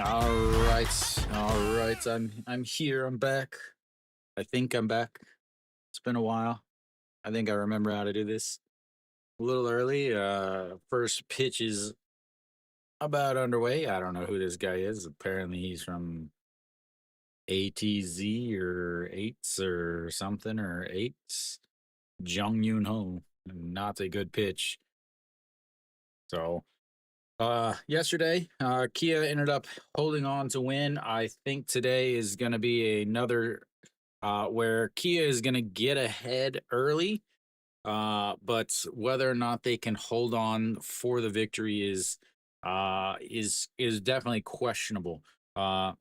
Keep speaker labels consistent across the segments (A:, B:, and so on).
A: All right, all right. I'm here. I'm back. I think I'm back. It's been a while. I think I remember how to do this. A little early. First pitch is about underway. I don't know who this guy is. Apparently, he's from ATZ or Eights or something or Eights. Jung Yoon Ho. Not a good pitch. So yesterday, Kia ended up holding on to win. I think today is going to be another where Kia is going to get ahead early, but whether or not they can hold on for the victory is definitely questionable. Uh,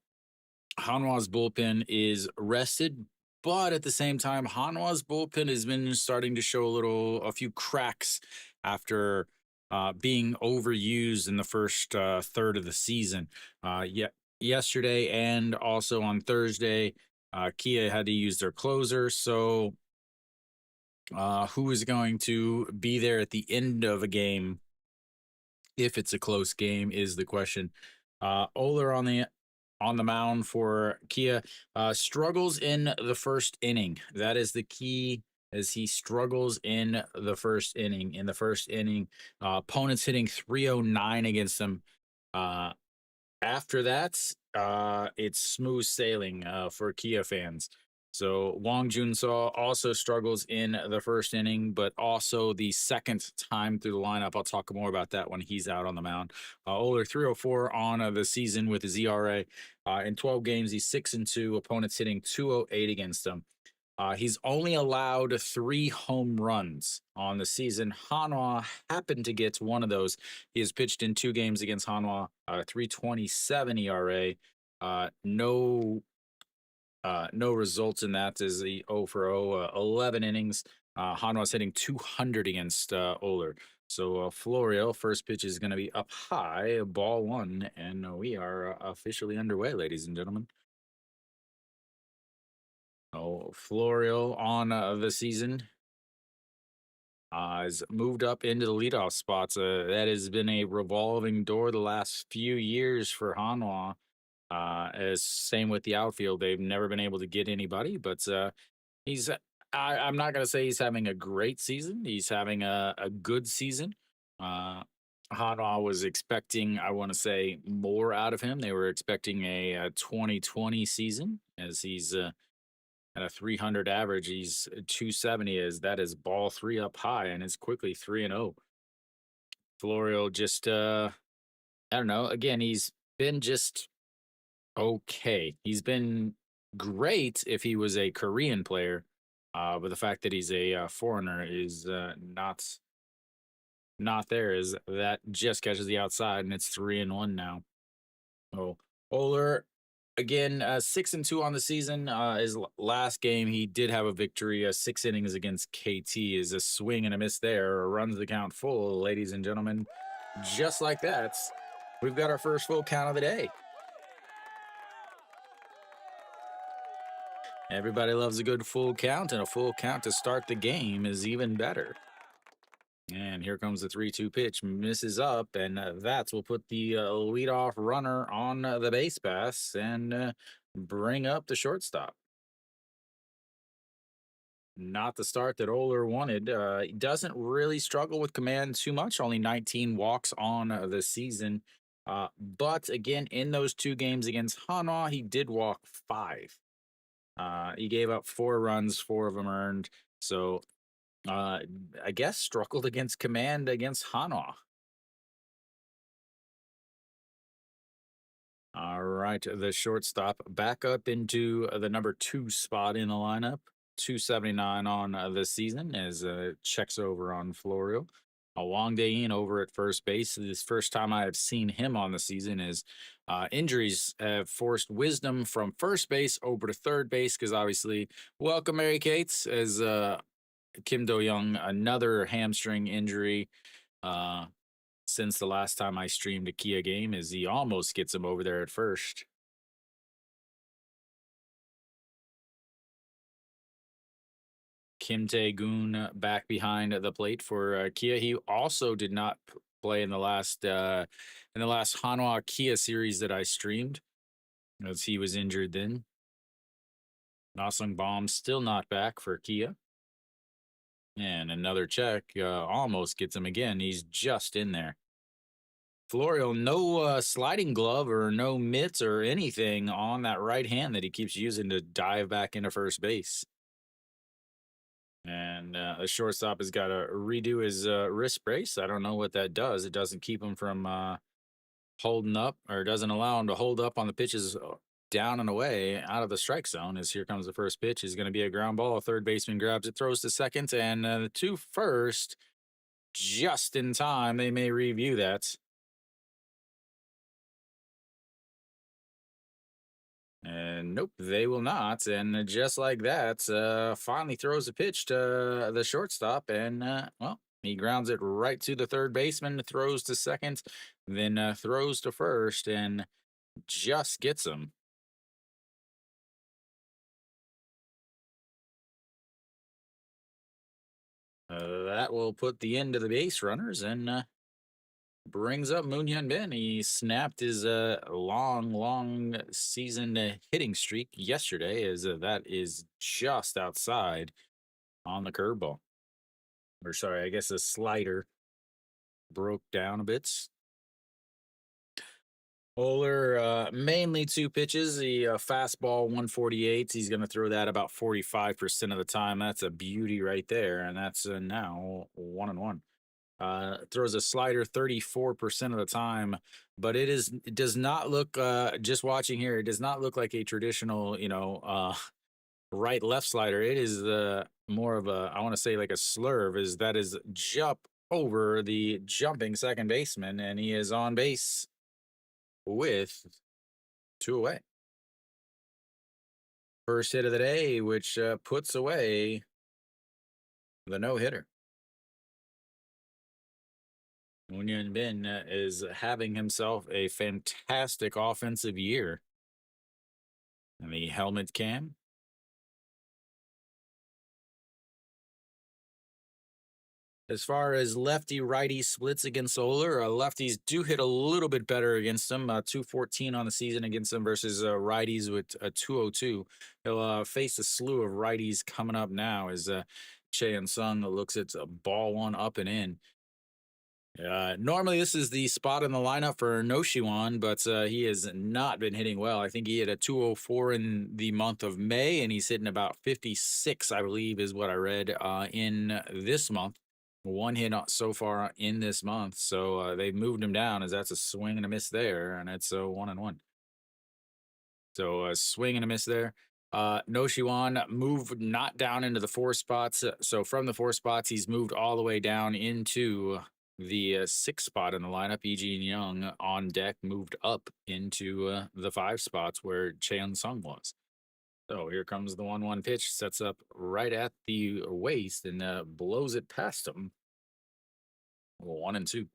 A: Hanwha's bullpen is rested, but at the same time, Hanwha's bullpen has been starting to show a few cracks after being overused in the first third of the season. Yesterday and also on Thursday, Kia had to use their closer. So, who is going to be there at the end of a game if it's a close game is the question. Oler on the mound for Kia struggles in the first inning. That is the key. As he struggles in the first inning. In the first inning, opponents hitting 309 against him. Uh, After that, it's smooth sailing for Kia fans. So Wong Jun Seo also struggles in the first inning, but also the second time through the lineup. I'll talk more about that when he's out on the mound. Oler 304 on the season with his ERA. In 12 games, he's 6-2. Opponents hitting 208 against him. He's only allowed 3 home runs on the season. Hanwha happened to get one of those. He has pitched in 2 games against Hanwha, 327 ERA. No results in that is the 0 for 0, 11 innings. Hanwha's hitting 200 against Oler. So Florio, first pitch is going to be up high, ball one, and we are officially underway, ladies and gentlemen. Oh, Florio on the season has moved up into the leadoff spots. That has been a revolving door the last few years for Hanwha. As same with the outfield, they've never been able to get anybody. But he's, I'm not going to say he's having a great season. He's having a good season. Uh, Hanwha was expecting, I want to say, more out of him. They were expecting a 2020 season as he's at a 300 average. He's 270 is that is ball three up high and it's quickly 3-0. Florio just I don't know. Again, he's been just okay. He's been great if he was a Korean player. But the fact that he's a foreigner is not there. Is that just catches the outside and it's 3-1 now. Oh, Oler again, 6-2 on the season. His last game, he did have a victory. 6 innings against KT is a swing and a miss there. Runs the count full, ladies and gentlemen. Just like that, we've got our first full count of the day. Everybody loves a good full count, and a full count to start the game is even better. And here comes the 3-2 pitch, misses up, and that's will put the leadoff runner on the base pass and bring up the shortstop. Not the start that Oler wanted. He doesn't really struggle with command too much, only 19 walks on the season. But again, in those 2 games against Hanwha, he did walk 5. He gave up 4 runs, 4 of them earned. So uh, I guess struggled against command against Hanwha. All right, the shortstop back up into the number 2 spot in the lineup. 279 on the season as checks over on Florio. A long day in over at first base. This first time I have seen him on the season is injuries have forced Wisdom from first base over to third base because obviously, welcome Mary Kate's as Kim Do Young, another hamstring injury. Uh, since the last time I streamed a Kia game, is he almost gets him over there at first. Kim Tae Goon back behind the plate for Kia. He also did not play in the last Hanwha Kia series that I streamed, as he was injured then. Nosung Bomb still not back for Kia. And another check almost gets him again. He's just in there. Florio, no sliding glove or no mitts or anything on that right hand that he keeps using to dive back into first base. And the shortstop has got to redo his wrist brace. I don't know what that does. It doesn't keep him from holding up, or doesn't allow him to hold up on the pitches down and away out of the strike zone. As here comes the first pitch, is going to be a ground ball. Third baseman grabs it, throws to second, and to first, just in time. They may review that. And nope, they will not. And just like that, finally throws a pitch to the shortstop, and well, he grounds it right to the third baseman, throws to second, then throws to first, and just gets him. That will put the end to the base runners and brings up Moon Hyun Bin. He snapped his long season hitting streak yesterday, as that is just outside on the curveball. Or sorry, I guess a slider broke down a bit. Oler, mainly two pitches. The fastball 148. He's going to throw that about 45% of the time. That's a beauty right there. And that's now 1-1. Throws a slider 34% of the time, but it does not look, just watching here, it does not look like a traditional, right left slider. It is more of a, I want to say like a slurve, is jump over the jumping second baseman, and he is on base with two away. First hit of the day, which puts away the no hitter. Moon Hyun Bin is having himself a fantastic offensive year. And the helmet cam. As far as lefty righty splits against Solar, lefties do hit a little bit better against him. 214 on the season against them versus righties with a 202. He'll face a slew of righties coming up now as Chae Sung looks at ball one up and in. Normally, this is the spot in the lineup for No Shiwan, but he has not been hitting well. I think he hit a 204 in the month of May, and he's hitting about 56, I believe, is what I read in this month. One hit so far in this month, so they've moved him down, as that's a swing and a miss there, and it's a 1-1. So a swing and a miss there. No Shiwan moved not down into the four spots. So from the four spots, he's moved all the way down into the sixth spot in the lineup. Lee Young on deck moved up into the five spots where Chae Sung was. So here comes the 1-1 pitch, sets up right at the waist and blows it past him. 1-2.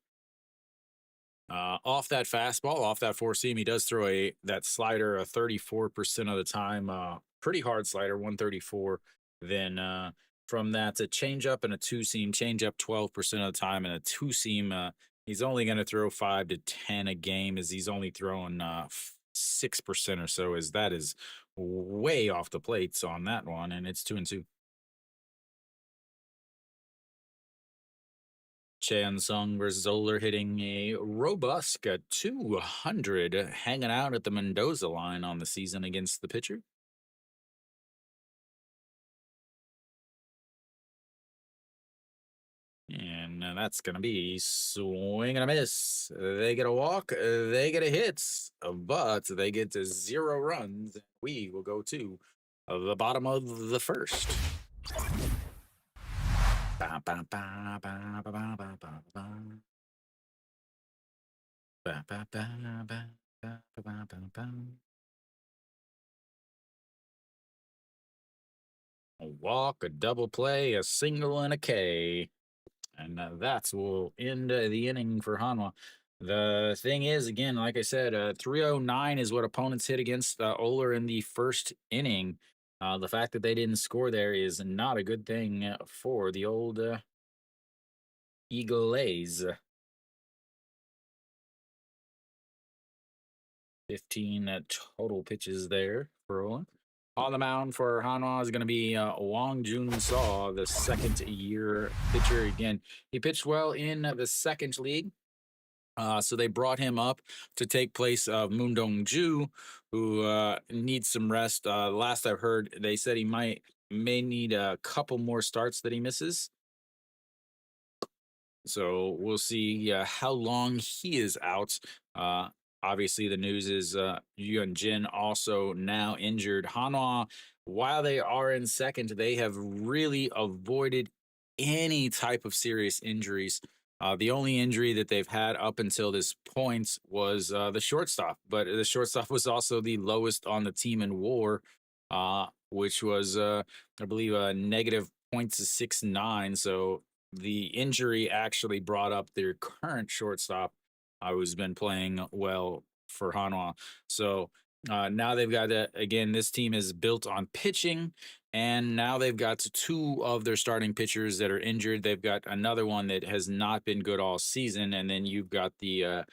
A: Off that fastball, off that four seam, he does throw that slider 34% of the time. Pretty hard slider, 134. Then from that, a changeup and a two seam, changeup 12% of the time, and a two seam. He's only going to throw 5 to 10 a game, as he's only throwing 6% or so. As that is way off the plates on that one, and it's 2-2. Chae Sung versus Oler hitting a robust 200, hanging out at the Mendoza line on the season against the pitcher. And that's going to be swing and a miss. They get a walk, they get a hit, but they get to 0 runs. We will go to the bottom of the first. Ba, ba, ba, ba, ba, ba, ba, ba, ba. Ba, ba, ba, ba, ba, ba, ba, ba. A walk, a double play, a single, and a K. And that's will end the inning for Hanwha. The thing is, again, like I said, 309 is what opponents hit against Oler in the first inning. The fact that they didn't score there is not a good thing for the old Eagles. 15 total pitches there for Roland. On the mound for Hanwha is going to be Wang Jun Saw, the second year pitcher. Again, he pitched well in the second league. So they brought him up to take place of Moon Dong Ju, who needs some rest. Last I've heard, they said he may need a couple more starts that he misses. So we'll see how long he is out. Uh, Obviously, the news is Yuan Jin also now injured. Hanwha, while they are in second, they have really avoided any type of serious injuries. The only injury that they've had up until this point was the shortstop, but the shortstop was also the lowest on the team in WAR, which was, I believe, a negative 0.69. So the injury actually brought up their current shortstop, who's been playing well for Hanwha. So now they've got again. This team is built on pitching, and now they've got two of their starting pitchers that are injured. They've got another one that has not been good all season, and then you've got the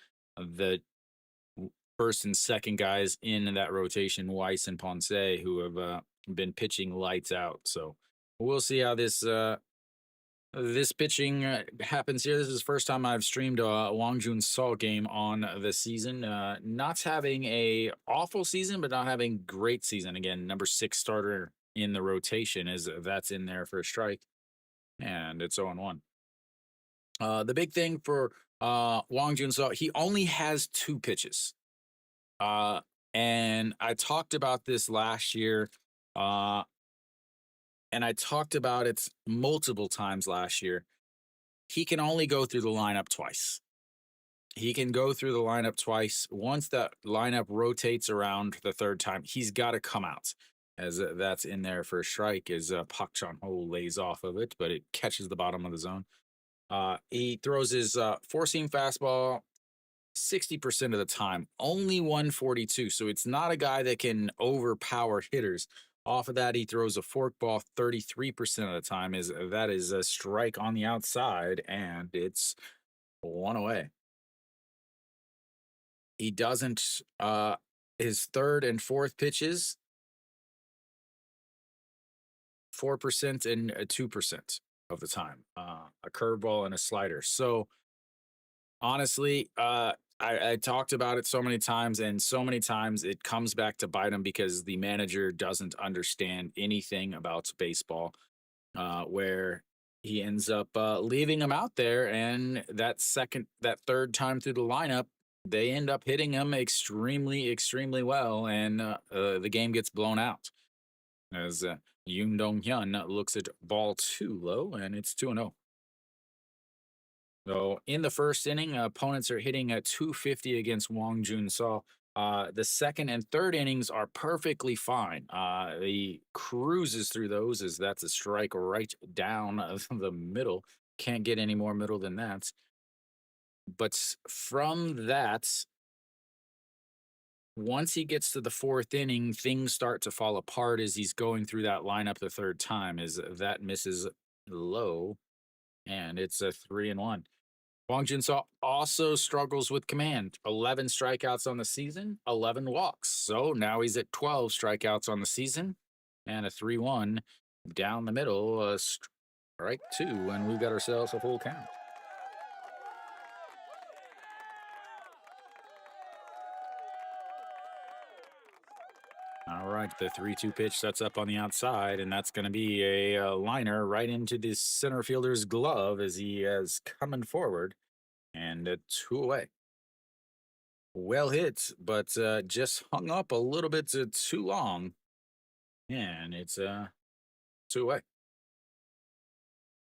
A: first and second guys in that rotation, Weiss and Ponce, who have been pitching lights out. So we'll see how this pitching happens here. This is the first time I've streamed a Wang Jun Saw game on the season. Not having a awful season, but not having great season. Again, number 6 starter in the rotation is that's in there for a strike, and it's 0-1. The big thing for Wang Jun Saw, he only has 2 pitches. And I talked about this last year. And I talked about it multiple times last year. He can only go through the lineup twice. He can go through the lineup twice. Once that lineup rotates around the third time, he's got to come out. As that's in there for a strike, as Pak Chan Ho lays off of it, but it catches the bottom of the zone. He throws his four-seam fastball 60% of the time, only 142. So it's not a guy that can overpower hitters. Off of that, he throws a forkball 33% of the time. That is a strike on the outside, and it's 1 away. He doesn't his third and fourth pitches 4% and 2% of the time. A curveball and a slider. So honestly, I talked about it so many times, and so many times it comes back to bite him because the manager doesn't understand anything about baseball, where he ends up leaving him out there, and that third time through the lineup, they end up hitting him extremely, extremely well, and the game gets blown out as Yoon Dong Hyun looks at ball too low, and it's 2-0. So in the first inning, opponents are hitting at 250 against Wang Jun Saw. The second and third innings are perfectly fine. He cruises through those as that's a strike right down the middle. Can't get any more middle than that. But from that, once he gets to the fourth inning, things start to fall apart as he's going through that lineup the third time. As that misses low, and it's a 3-1. Wang Junso also struggles with command. 11 strikeouts on the season, 11 walks. So now he's at 12 strikeouts on the season and a 3-1 down the middle, strike 2, and we've got ourselves a full count. All right, the 3-2 pitch sets up on the outside, and that's going to be a liner right into the center fielder's glove as he is coming forward, and 2 away. Well hit, but just hung up a little bit too long, and it's 2 away.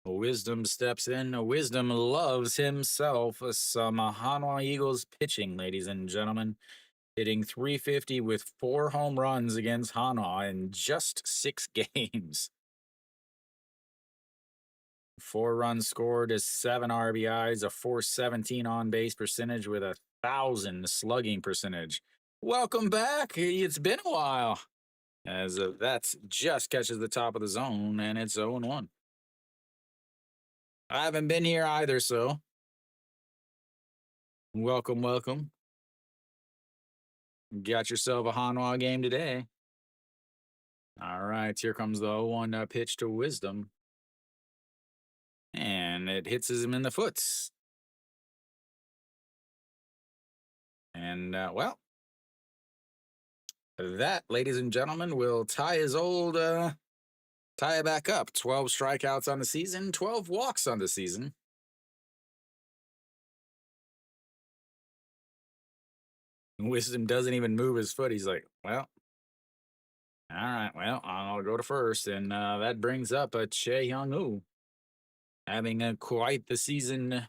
A: Wisdom steps in. Wisdom loves himself some Hanwha Eagles pitching, ladies and gentlemen. Hitting 350 with 4 home runs against Hanwha in just 6 games. 4 runs scored is 7 RBIs, a 417 on base percentage with 1,000 slugging percentage. Welcome back. It's been a while. As that just catches the top of the zone, and it's 0-1. I haven't been here either, so welcome, welcome. Got yourself a Hanwha game today. All right, here comes the 0-1 pitch to Wisdom, and it hits him in the foots. And well, that, ladies and gentlemen, will tie his old tie it back up. 12 strikeouts on the season, 12 walks on the season. Wisdom doesn't even move his foot. He's like, well, all right, well, I'll go to first. And that brings up Che Young Woo having quite the season.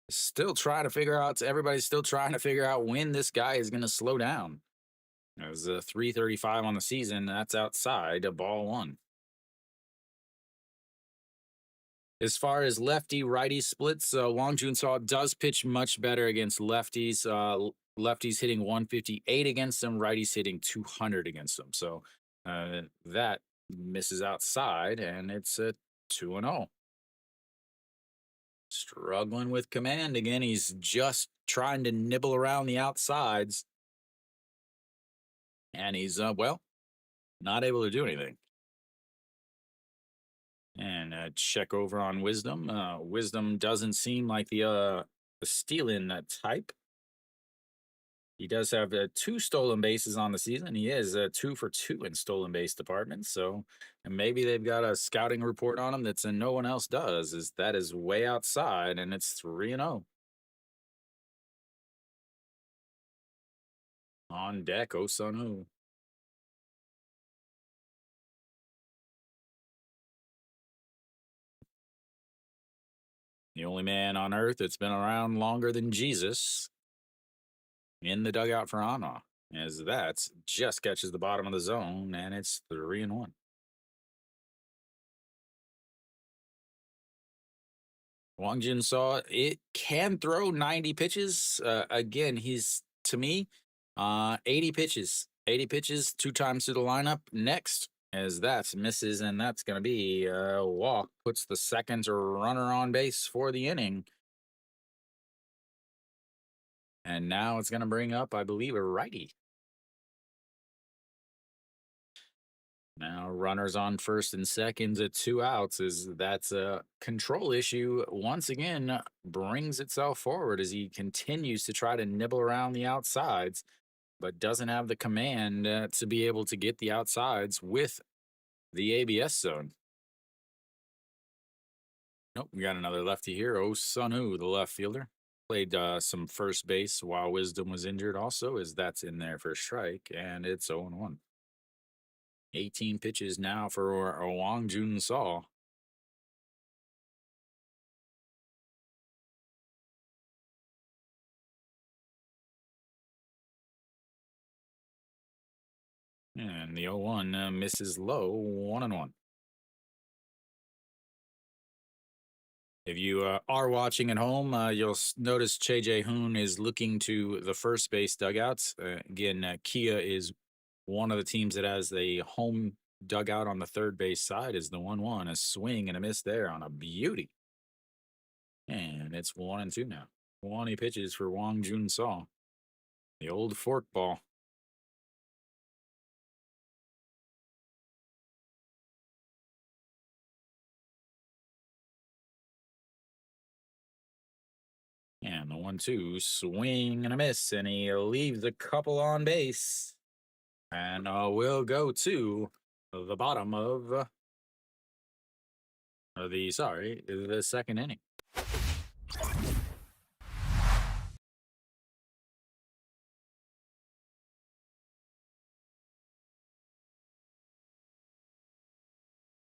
A: Still trying to figure out, everybody's still trying to figure out when this guy is going to slow down. It was 335 on the season. That's outside a ball one. As far as lefty righty splits, Wang Junso does pitch much better against lefties. Lefties hitting 158 against them, righties hitting 200 against them. So that misses outside, and it's a 2-0. Struggling with command again. He's just trying to nibble around the outsides, and he's well, not able to do anything. And check over on Wisdom. Wisdom doesn't seem like the stealing type. He does have two stolen bases on the season. He is 2 for 2 in stolen base department. So, and maybe they've got a scouting report on him that's no one else does. Is that is way outside, and it's 3-0 on deck. Osunu. The only man on earth that's been around longer than Jesus in the dugout for Hanwha, as that just catches the bottom of the zone, and it's 3-1. Wang Jin saw it can throw 90 pitches. Again, he's to me, 80 pitches. 80 pitches, 2 times to the lineup. Next, as that misses, and that's going to be a walk. Puts the second runner on base for the inning. And now it's going to bring up, I believe, a righty. Now runners on first and seconds at 2 outs. That's a control issue once again brings itself forward as he continues to try to nibble around the outsides, but doesn't have the command to be able to get the outsides with the ABS zone. Nope, we got another lefty here. Osunu, the left fielder, played some first base while Wisdom was injured. Also, as that's in there for a strike, and it's 0-1. 18 pitches now for Wang Jun Saw. And the 0-1 misses low, 1-1. If you are watching at home, you'll notice Che Jae-hoon is looking to the first base dugouts. Again, Kia is one of the teams that has a home dugout on the third base side. Is the 1-1, a swing and a miss there on a beauty. And it's 1-2 now. 20 pitches for Wang Jun Saw. The old fork ball. And the 1-2 swing and a miss, and he leaves a couple on base. And we'll go to the bottom of the second inning.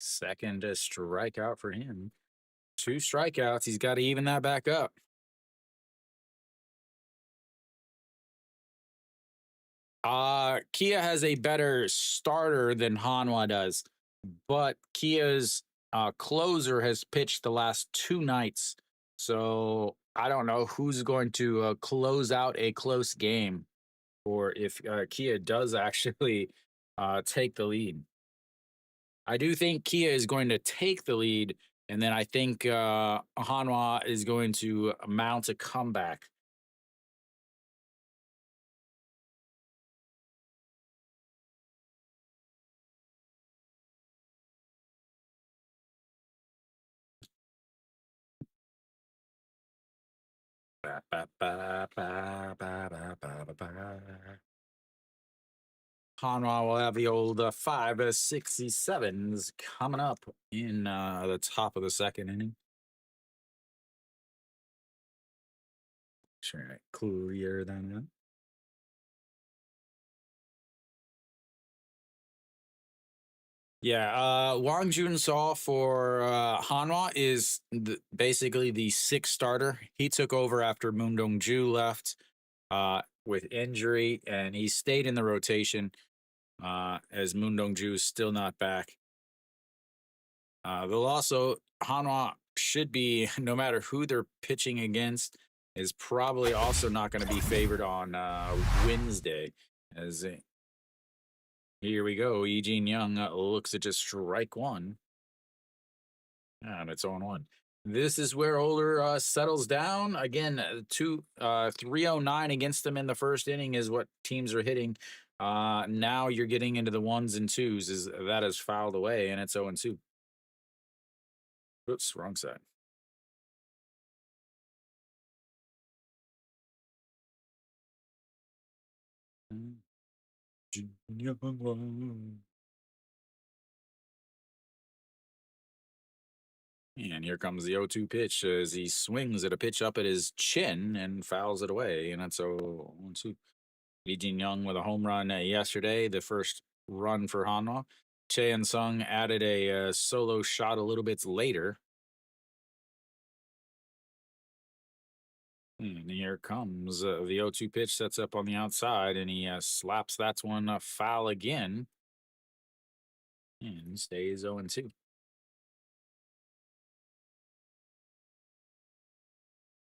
A: Second strikeout for him. 2 strikeouts. He's got to even that back up. Kia has a better starter than Hanwha does, but Kia's closer has pitched the last 2 nights. So I don't know who's going to close out a close game, or if Kia does actually take the lead. I do think Kia is going to take the lead, and then I think Hanwha is going to mount a comeback. Ba, ba, ba, ba, ba, ba, ba, ba, ba. Hanwha will have the old 5 67s coming up in the top of the second inning. Sure, clear than that. Yeah, Wang Junso for Hanwha is basically the sixth starter. He took over after Moon Dong-ju left with injury, and he stayed in the rotation as Moon Dong-ju is still not back. They'll also Hanwha should be no matter who they're pitching against is probably also not going to be favored on Wednesday. As here we go, Eugene Young looks at just strike one, and it's on one. This is where Oler settles down again. 309 against them in the first inning is what teams are hitting. Now you're getting into the ones and twos. Is that is fouled away, and it's 0-2. Oops, wrong side. And here comes the 0-2 pitch as he swings at a pitch up at his chin and fouls it away. And that's 0-2. Lee Jin Young with a home run yesterday, the first run for Hanwha. Chae Sung added a solo shot a little bit later. And here comes the 0-2 pitch, sets up on the outside, and he slaps that one foul again. And stays 0-2.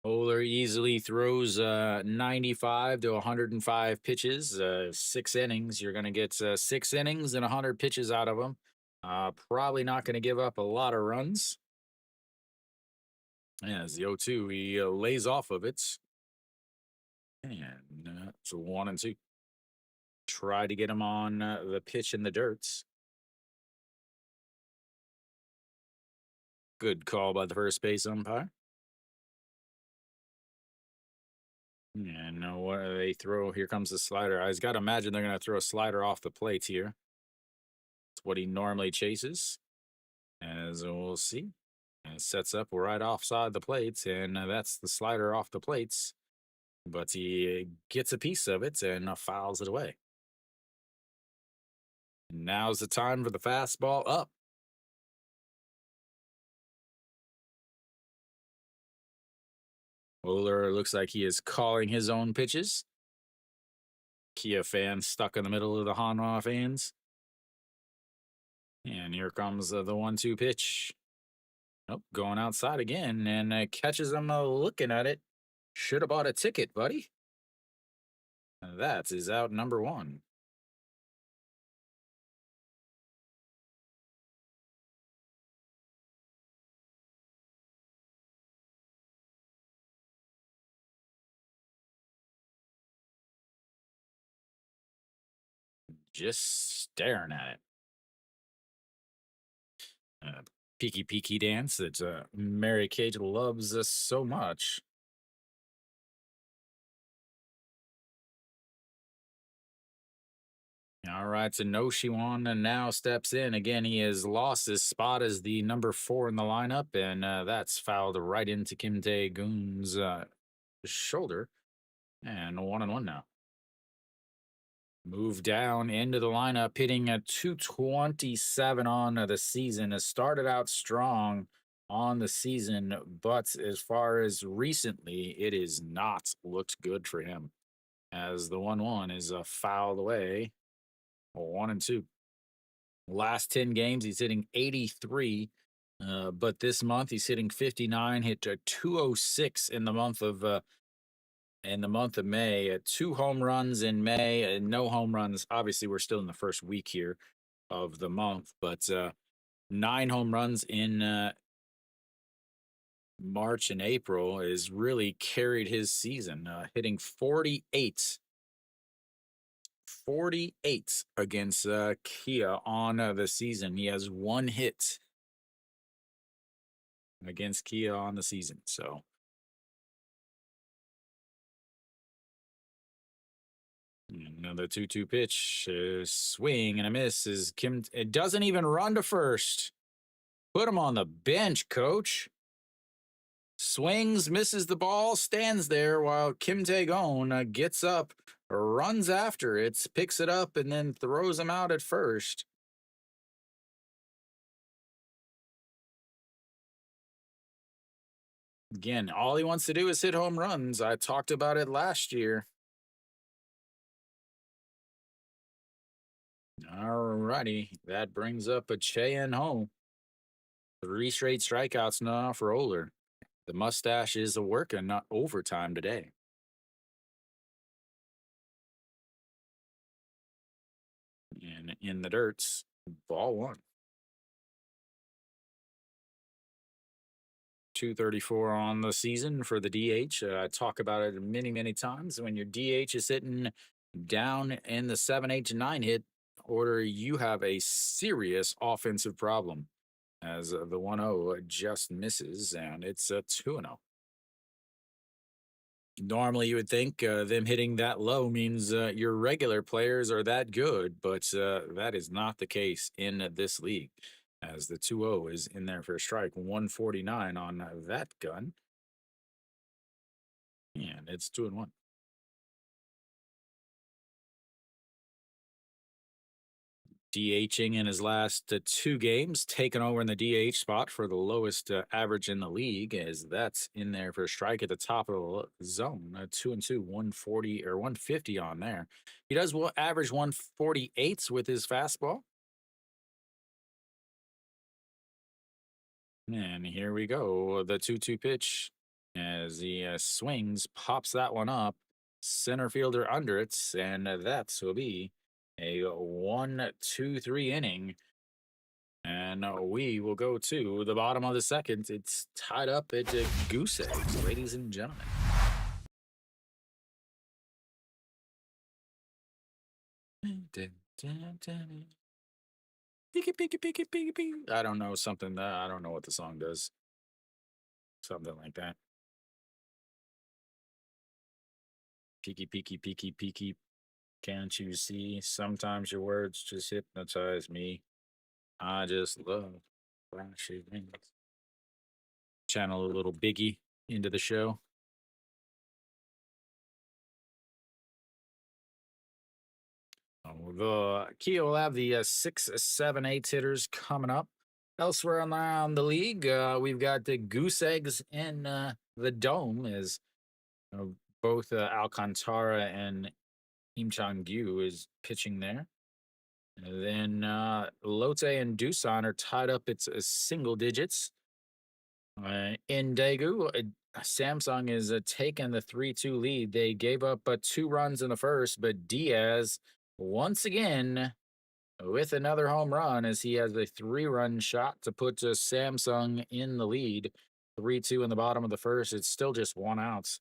A: Oler easily throws 95 to 105 pitches, 6 innings. You're going to get 6 innings and 100 pitches out of him. Probably not going to give up a lot of runs. As the 0-2, he lays off of it. And it's 1-2. Try to get him on the pitch in the dirts. Good call by the first base umpire. And what do they throw? Here comes the slider. I just got to imagine they're going to throw a slider off the plate here. It's what he normally chases, as we'll see. And sets up right offside the plates, and that's the slider off the plates. But he gets a piece of it and fouls it away. Now's the time for the fastball up. Oler looks like he is calling his own pitches. Kia fans stuck in the middle of the Hanwha fans. And here comes the 1-2 pitch. Nope, going outside again and catches him looking at it. Should have bought a ticket, buddy. That is out number one. Just staring at it. Peeky peeky dance that Mary Kate loves us so much. All right, so No Shiwan now steps in. Again, he has lost his spot as the number 4 in the lineup, and that's fouled right into Kim Tae-goon's shoulder. And 1-1 now. Move down into the lineup, hitting a 227 on the season. Has started out strong on the season, but as far as recently, it is not looked good for him. As the 1-1 is fouled away, 1-2. Last 10 games, he's hitting 83. But this month he's hitting 59, hit a 206 in the month of May. 2 home runs in May, and no home runs. Obviously, we're still in the first week here of the month, but 9 home runs in March and April has really carried his season, hitting 48 against Kia on the season. He has 1 hit against Kia on the season. So Another 2-2 pitch, swing and a miss is Kim. It doesn't even run to first. Put him on the bench, coach. Swings, misses the ball, stands there while Kim Tae-gon gets up, runs after it, picks it up, and then throws him out at first. Again, all he wants to do is hit home runs. I talked about it last year. All righty, that brings up a Cheyenne Ho. 3 straight strikeouts now for Oler. The mustache is a working, not overtime today. And in the dirts, ball one. 234 on the season for the DH. I talk about it many, many times. When your DH is sitting down in the 7, 8, to 9 hit order, you have a serious offensive problem. As the 1-0 just misses, and it's a 2-0. Normally, you would think them hitting that low means your regular players are that good, but that is not the case in this league. As the 2-0 is in there for a strike, 149 on that gun, and it's 2-1. DHing in his last 2 games, taken over in the DH spot for the lowest average in the league, as that's in there for a strike at the top of the zone. 2-2, 140 or 150 on there. He does average 148s with his fastball. And here we go. The 2-2 pitch as he swings, pops that one up. Center fielder under it, and that will be a 1-2-3 inning. And we will go to the bottom of the second. It's tied up at goose eggs, ladies and gentlemen. Peeky, peeky, peeky, peeky, peeky. I don't know something. I don't know what the song does. Something like that. Peeky, peeky, peeky, peeky. Can't you see? Sometimes your words just hypnotize me. I just love flashy things. Channel a little Biggie into the show. The Kia will have the 6, 7, 8 hitters coming up. Elsewhere around the league, we've got the goose eggs in the dome as both Alcantara and Im Chang-gyu is pitching there. And then Lotte and Doosan are tied up. It's single digits. In Daegu, Samsung is taking the 3-2 lead. They gave up 2 runs in the first, but Diaz once again with another home run as he has a 3-run shot to put Samsung in the lead. 3-2 in the bottom of the first. It's still just 1 out.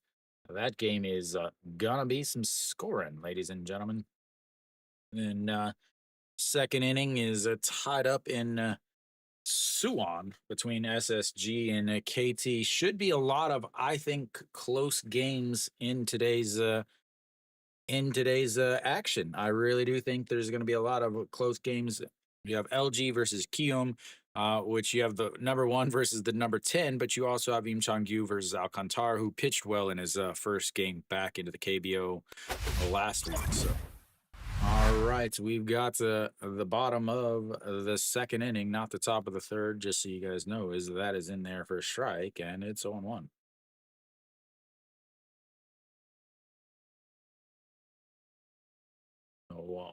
A: That game is gonna be some scoring, ladies and gentlemen. And second inning is tied up in Suwon between SSG and KT. Should be a lot of, I think, close games in today's action. I really do think there's going to be a lot of close games. You have LG versus Kiyoom, which you have the number 1 versus the number 10, but you also have Im Chang-gyu versus Alcantara, who pitched well in his first game back into the KBO last week. So, all right, we've got the bottom of the second inning, not the top of the third, just so you guys know, is that is in there for a strike, and it's 0-1.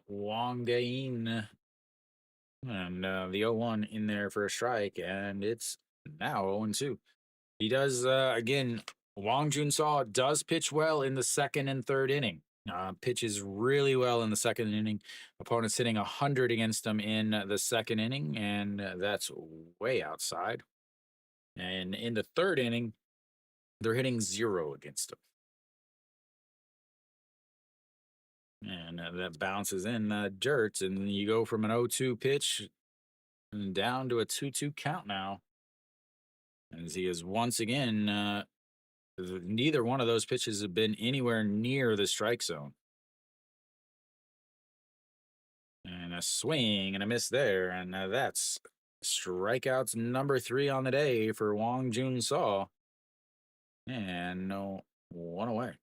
A: Wang Gain and the 0-1 in there for a strike, and it's now 0-2. He does, again, Wang Junsaw does pitch well in the second and third inning. Pitches really well in the second inning. Opponents hitting 100 against him in the second inning, and that's way outside. And in the third inning, they're hitting 0 against him. And that bounces in dirt, and you go from an 0-2 pitch and down to a 2-2 count now. As he is once again, neither one of those pitches have been anywhere near the strike zone. And a swing and a miss there. And that's strikeouts number 3 on the day for Wong Jun Saw. And no one away.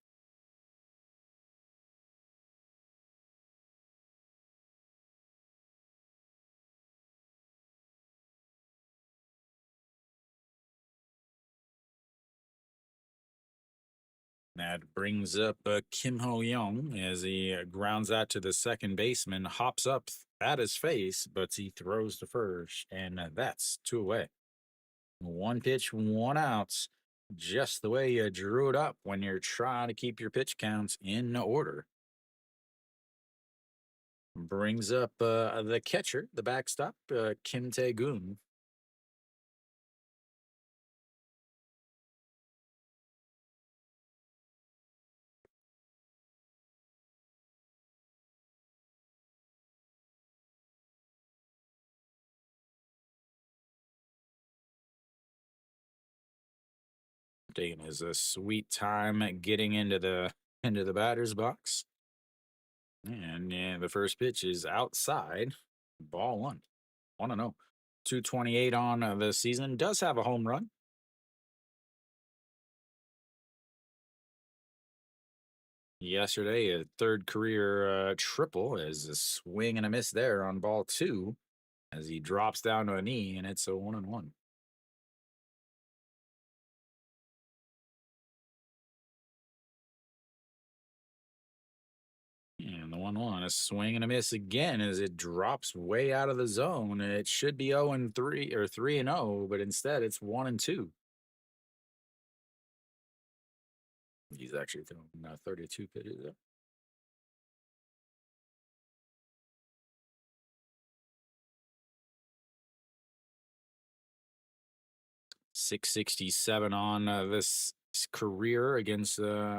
A: That brings up Kim Ho Young as he grounds out to the second baseman, hops up at his face, but he throws to first, and that's 2 away. 1 pitch, 1 out. Just the way you drew it up when you're trying to keep your pitch counts in order. Brings up the catcher, the backstop, Kim Tae-gun. Taking his sweet time getting into the batter's box. And the first pitch is outside. Ball 1. 1-0. 228 on the season. Does have a home run. Yesterday, a third career triple as a swing and a miss there on ball 2 as he drops down to a knee, and it's a 1-1. And the 1-1, a swing and a miss again as it drops way out of the zone. It should be 0-3 or 3-0, but instead it's 1-2. He's actually throwing 32 pitches there. 667 on this career against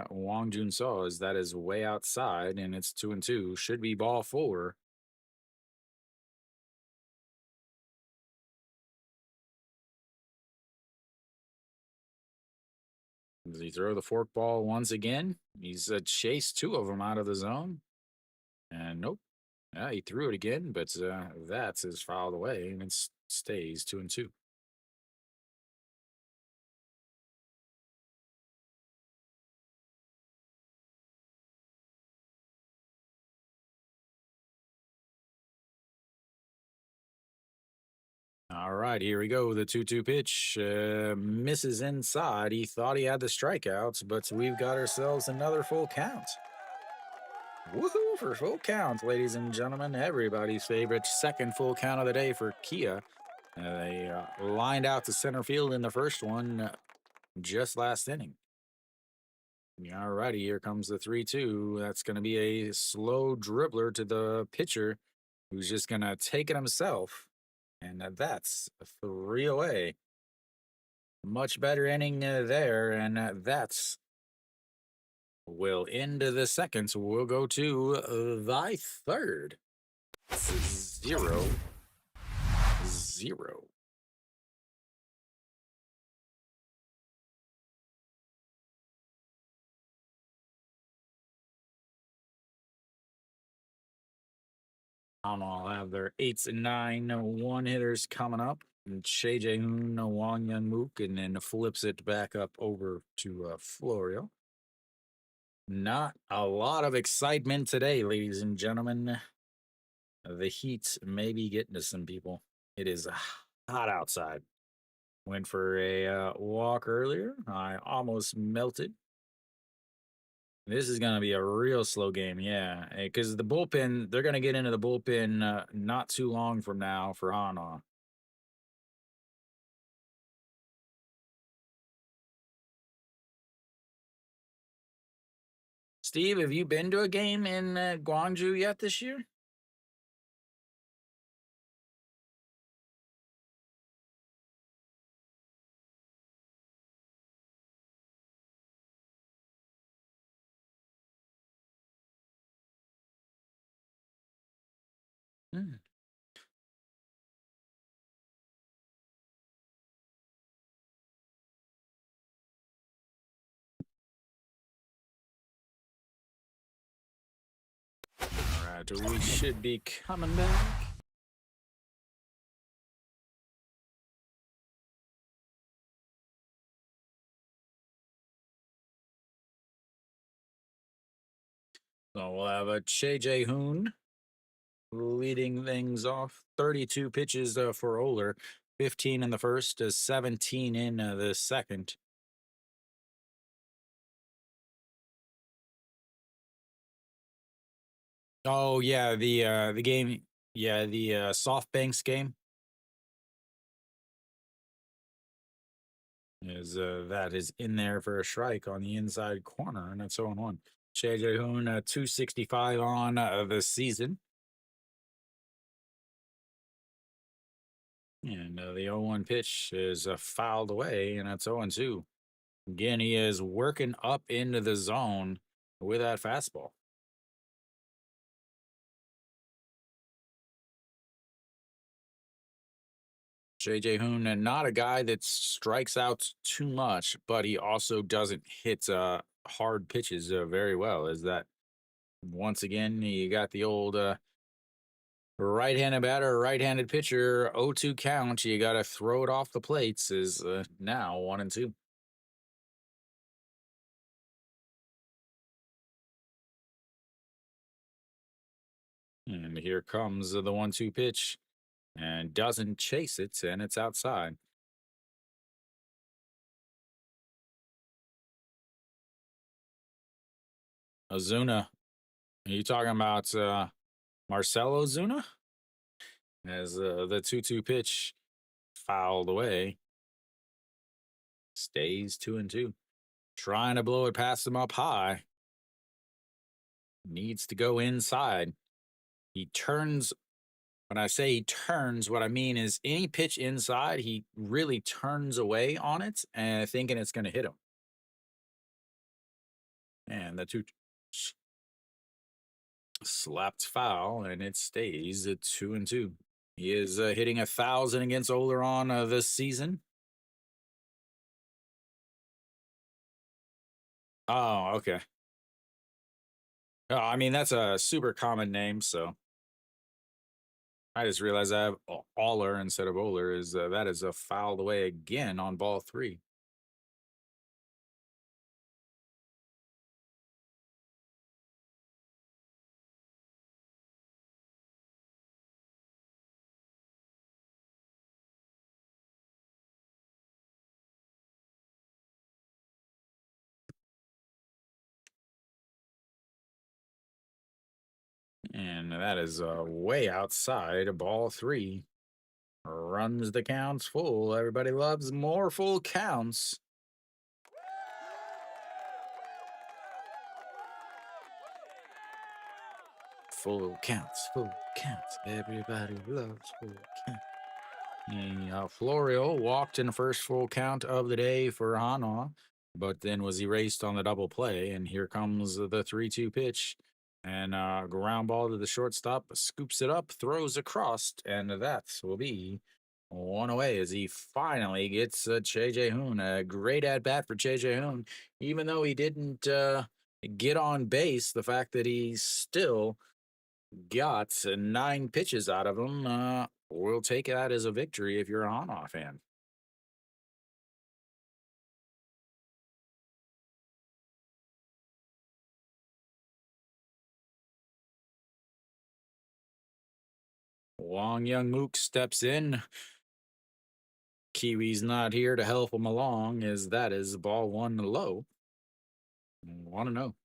A: Wong Jun So as that is way outside and it's 2-2. Should be ball 4. Does he throw the fork ball once again? He's chased 2 of them out of the zone. And nope. Yeah, he threw it again, but that's his fouled away and it stays 2-2. All right, here we go. The 2-2 pitch misses inside. He thought he had the strikeouts, but we've got ourselves another full count. Woohoo for full count, ladies and gentlemen. Everybody's favorite second full count of the day for Kia. They lined out to center field in the first one just last inning. All righty, here comes the 3-2. That's going to be a slow dribbler to the pitcher who's just going to take it himself. And that's 3 away. Much better inning there. And that's will end the second. So we'll go to the third. 0-0. I'll have their 8s and 9 one hitters coming up. And Shea Jae-hoon, Wang Young Mook, and then flips it back up over to Florio. Not a lot of excitement today, ladies and gentlemen. The heat may be getting to some people. It is hot outside. Went for a walk earlier. I almost melted. This is going to be a real slow game, yeah. Because the bullpen, they're going to get into the bullpen not too long from now for Hanwha. Steve, have you been to a game in Gwangju yet this year? Hmm. All But we should be coming back. So we'll have a J Hoon leading things off. 32 pitches for Oler, 15 in the first, 17 in the second. Oh yeah, the game, yeah, the SoftBanks game is that is in there for a strike on the inside corner, and it's 0-1. JJ Hoon 265 on the season, and the 0-1 pitch is fouled away, and it's 0-2. Again, he is working up into the zone with that fastball. JJ Hoon, and not a guy that strikes out too much, but he also doesn't hit hard pitches very well. Is that once again you got the old right-handed batter, right-handed pitcher, 0-2 count. You got to throw it off the plates. Is now 1-2. And here comes the 1-2 pitch, and doesn't chase it, and it's outside. Ozuna, are you talking about Marcelo Ozuna? As the 2-2 pitch fouled away, stays 2-2. Trying to blow it past him up high. Needs to go inside. He turns. When I say he turns, what I mean is any pitch inside, he really turns away on it and thinking it's going to hit him. And the two slapped foul, and it stays at 2-2. He is hitting 1,000 against Oleron this season. Oh, okay. Oh, I mean, that's a super common name, so I just realized I have Aller instead of Oler. Is that is a fouled away again on ball three. And that is way outside ball three. Runs the counts full. Everybody loves more full counts. Full counts, full counts. Everybody loves full counts. Florio walked in the first full count of the day for Hanwha, but then was erased on the double play. And here comes the 3-2 pitch. And ground ball to the shortstop, scoops it up, throws across, and that will be one away as he finally gets JJ Hoon. A great at bat for JJ Hoon, even though he didn't get on base. The fact that he still got 9 pitches out of him, we'll take that as a victory if you're a Hanwha fan. Wong Young Mook steps in. Kiwi's not here to help him along, as that is ball one low. Want to know.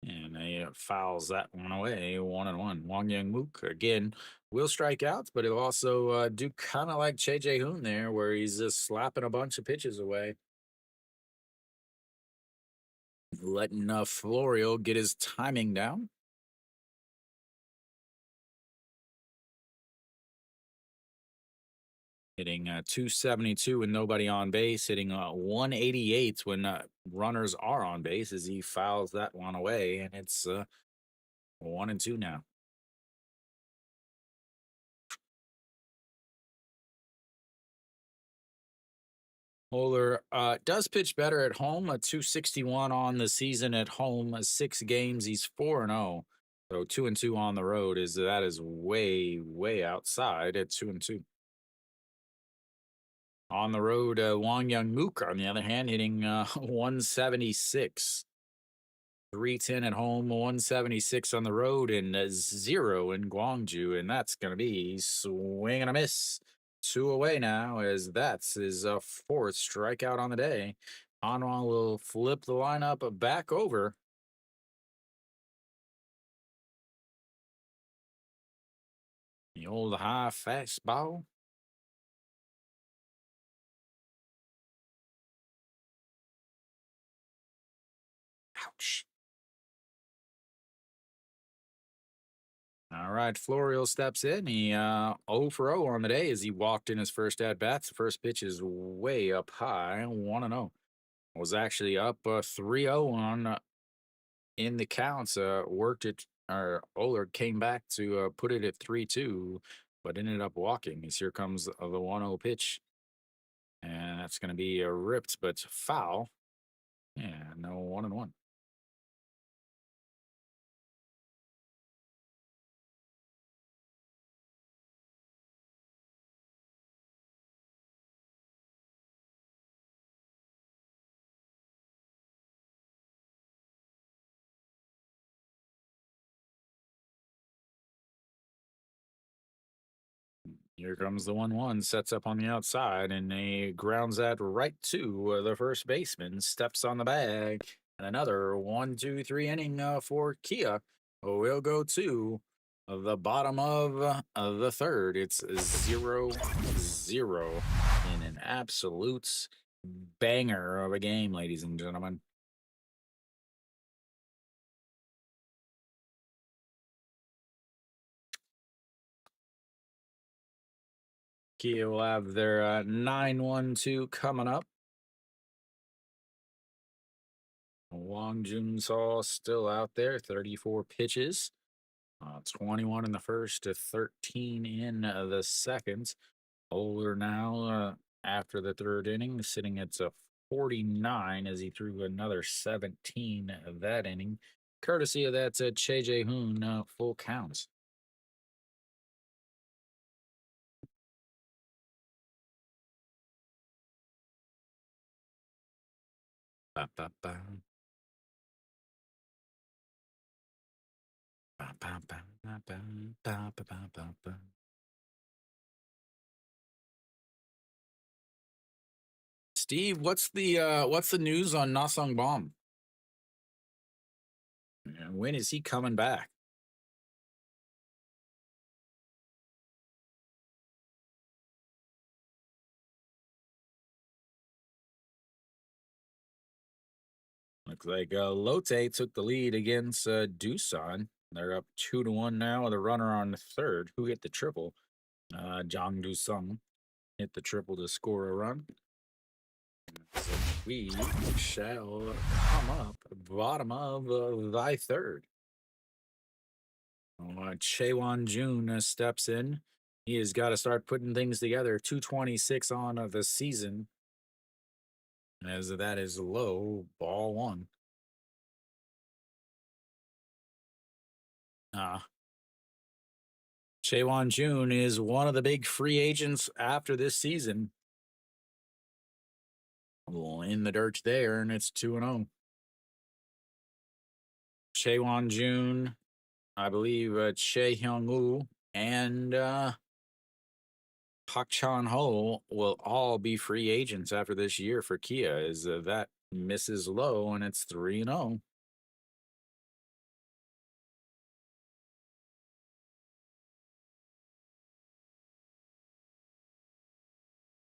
A: And he fouls that one away, 1-1. Wong Young Mook again will strike out, but he'll also do kind of like JJ Hoon there, where he's just slapping a bunch of pitches away, letting Florio get his timing down. Hitting 272 with nobody on base, hitting 188 when runners are on base as he fouls that one away, and it's 1-2 now. Oler does pitch better at home, a 261 on the season at home, 6 games, he's 4-0. So 2-2 on the road is way, way outside at 2-2. On the road, Wang Young Mook, on the other hand, hitting 176. 310 at home, 176 on the road, and 0 in Gwangju. And that's going to be swing and a miss. 2 away now, as that's his fourth strikeout on the day. Hanwha will flip the lineup back over. The old high fastball. Ouch. All right, Florial steps in. He 0 for 0 on the day as he walked in his first at bats. The first pitch is way up high, 1-0. Was actually up 3-0 on in the counts. Worked it, or Oler came back to put it at 3-2, but ended up walking. As here comes the 1-0 pitch, and that's going to be ripped, but foul. Yeah, no 1-1. Here comes the 1-1, sets up on the outside, and he grounds that right to the first baseman, steps on the bag, and another 1-2-3 inning for Kia. We'll go to the bottom of the third. It's 0-0 in an absolute banger of a game, ladies and gentlemen. Kia will have their 9-1-2 coming up. Wang Junsaw still out there, 34 pitches. 21 in the first to 13 in the second. Older now after the third inning, sitting at a 49 as he threw another 17 that inning. Courtesy of that Che Jae Hoon full counts. Ba, ba, ba. Ba, ba, ba, ba, ba, ba, ba, ba, ba, ba. Steve, what's the news on Nasong Bomb? When is he coming back? Looks like Lotte took the lead against Doosan. They're up 2-1 now with a runner on third. Who hit the triple? Jang Doo-sung hit the triple to score a run. So we shall come up bottom of thy third. Chaewon Jun steps in. He has got to start putting things together. 226 on the season. As that is low, ball one. Chaewon Jun is one of the big free agents after this season. In the dirt there, and it's 2-0. Chaewon Jun, I believe Chae Hyung-woo, and Pak Chan Ho will all be free agents after this year for Kia. As that misses low, and it's 3-0.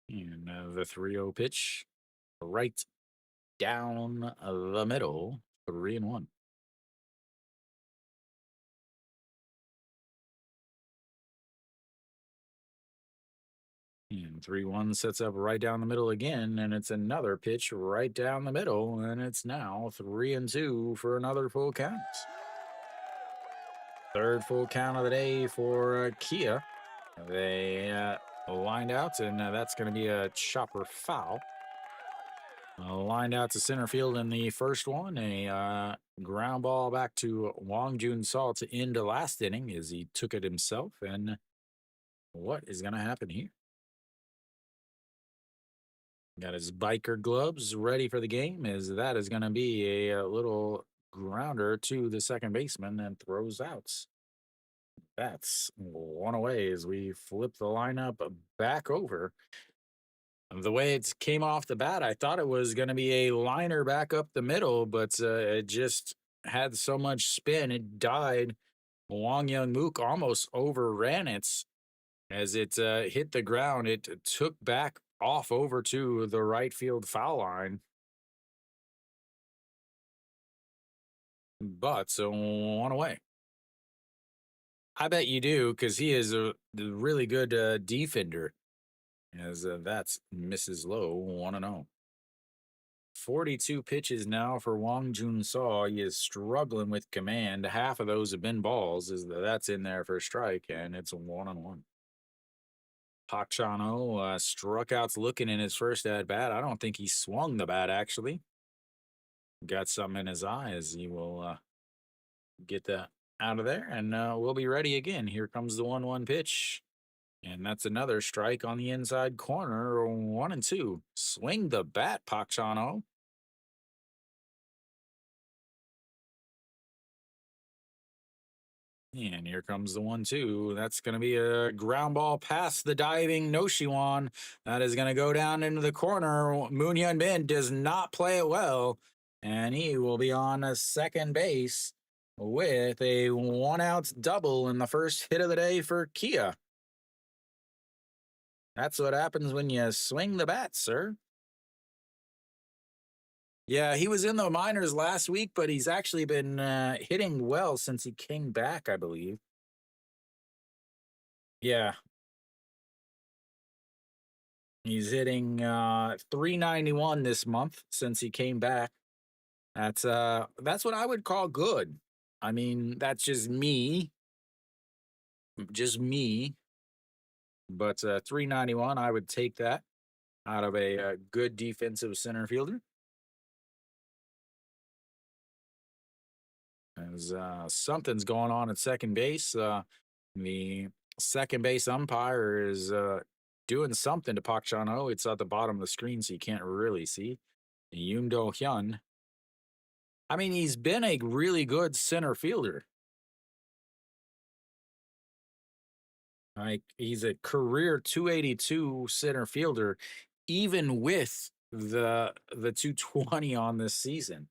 A: And the 3-0 pitch right down the middle, 3-1. And 3-1 sets up right down the middle again, and it's another pitch right down the middle, and it's now 3-2 for another full count. Third full count of the day for Kia. They lined out, and that's going to be a chopper foul. Lined out to center field in the first one. A ground ball back to Wong Jun Seo to end the last inning as he took it himself. And what is going to happen here? Got his biker gloves ready for the game, as that is going to be a little grounder to the second baseman and throws outs. That's one away as we flip the lineup back over. The way it came off the bat, I thought it was going to be a liner back up the middle, but it just had so much spin, it died. Wong Young Mook almost overran it as it hit the ground. It took back off over to the right field foul line. But so one away. I bet you do, because he is a really good defender. As that's Mrs. Low 1-0. 42 pitches now for Wong Jun Seo. He is struggling with command. Half of those have been balls. That's in there for a strike, and it's a 1-1. Park Chan-ho struck out looking in his first at bat. I don't think he swung the bat, actually. Got something in his eye as he will get that out of there, and we'll be ready again. Here comes the 1-1 pitch. And that's another strike on the inside corner. 1-2. Swing the bat, Park Chan-ho. And here comes the 1-2. That's going to be a ground ball past the diving Noshiwan. That is going to go down into the corner. Moon Hyun Bin does not play it well. And he will be on a second base with a 1-out double in the first hit of the day for Kia. That's what happens when you swing the bat, sir. Yeah, he was in the minors last week, but he's actually been hitting well since he came back, I believe. Yeah. He's hitting 391 this month since he came back. That's what I would call good. I mean, that's just me. Just me. But 391, I would take that out of a good defensive center fielder. As something's going on at second base. The second base umpire is doing something to Park Chan-ho. It's at the bottom of the screen, so you can't really see. Yoon Do Hyun. I mean, he's been a really good center fielder. Like, he's a career 282 center fielder, even with the 220 on this season.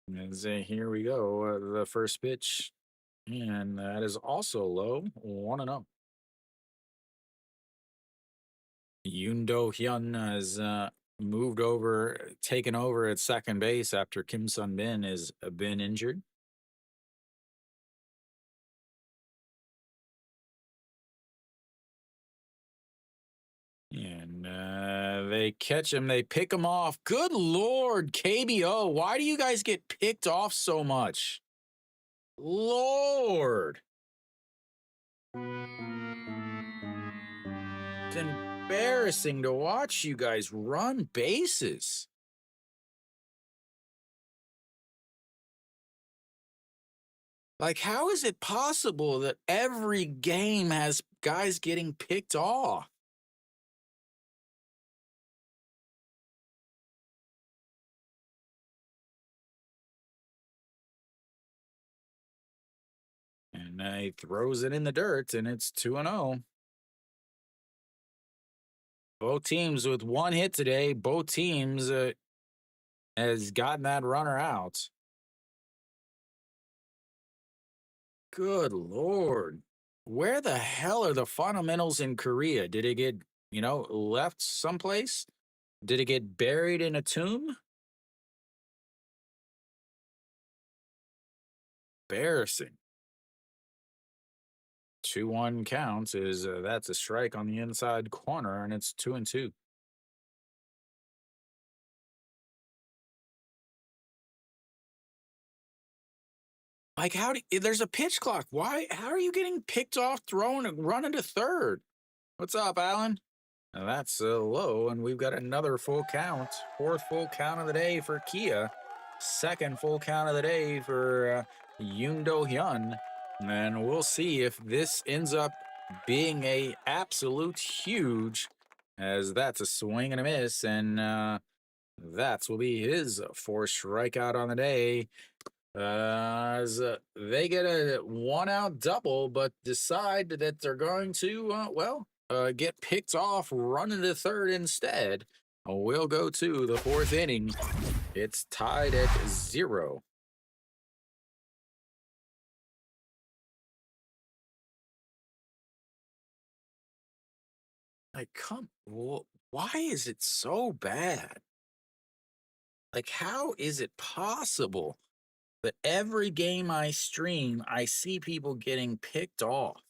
A: And here we go. The first pitch. And that is also low. 1-0. Yoon Do Hyun has moved over, taken over at second base after Kim Sun Bin has been injured. And they catch him. They pick him off. Good Lord, KBO. Why do you guys get picked off so much? Lord. It's embarrassing to watch you guys run bases. Like, how is it possible that every game has guys getting picked off? And he throws it in the dirt, and it's 2-0. Both teams with one hit today. Both teams has gotten that runner out. Good Lord. Where the hell are the fundamentals in Korea? Did it get, left someplace? Did it get buried in a tomb? Embarrassing. 2-1 counts is that's a strike on the inside corner, and it's 2-2. Like, there's a pitch clock. How are you getting picked off throwing and running to third? What's up, Alan? And that's low, and we've got another full count. Fourth full count of the day for Kia. Second full count of the day for Yoon Do Hyun. And we'll see if this ends up being a absolute huge, as that's a swing and a miss, and that will be his fourth strikeout on the day. As they get a one out double, but decide that they're going to, get picked off running to third instead. We'll go to the fourth inning. It's tied at 0. Like, why is it so bad? Like, how is it possible that every game I stream, I see people getting picked off?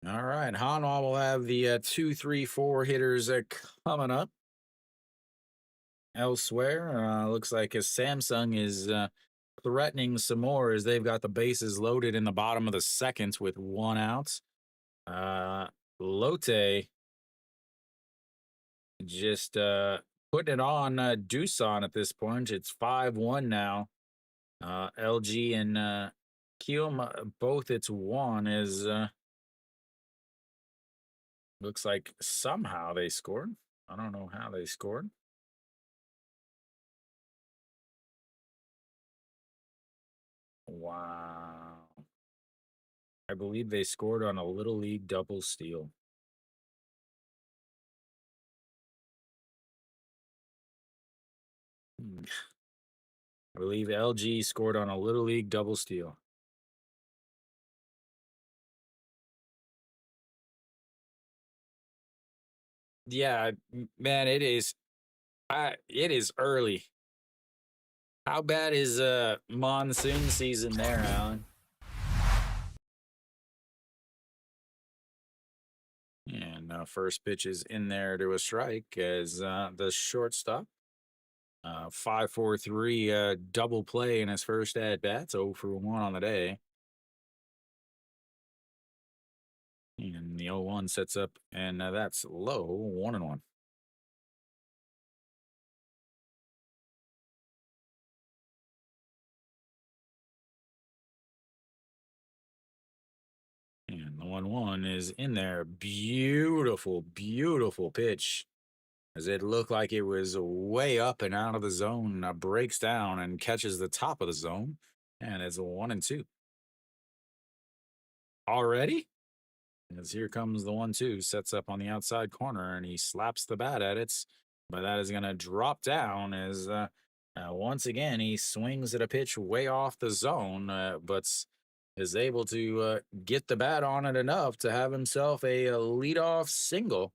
A: All right, Hanwha will have the 2, 3, 4 hitters coming up. Elsewhere, looks like as Samsung is threatening some more as they've got the bases loaded in the bottom of the second with one out. Uh, Lotte just putting it on Doosan at this point. It's 5-1 now. LG and Kiel, both it's one as looks like somehow they scored. I don't know how they scored. Wow. I believe they scored on a Little League double steal. Hmm. I believe LG scored on a Little League double steal. Yeah, man, it is. It is early. How bad is monsoon season there, Alan? And first pitch is in there to a strike as the shortstop. 5-4-3 double play in his first at bat. 0 for 1 on the day. And the 0-1 sets up, and that's low, 1-1. And the 1-1 is in there. Beautiful, beautiful pitch. As it looked like it was way up and out of the zone, breaks down and catches the top of the zone. And it's a 1-2. Already? As here comes the 1-2, sets up on the outside corner, and he slaps the bat at it. But that is going to drop down as once again he swings at a pitch way off the zone, but is able to get the bat on it enough to have himself a leadoff single.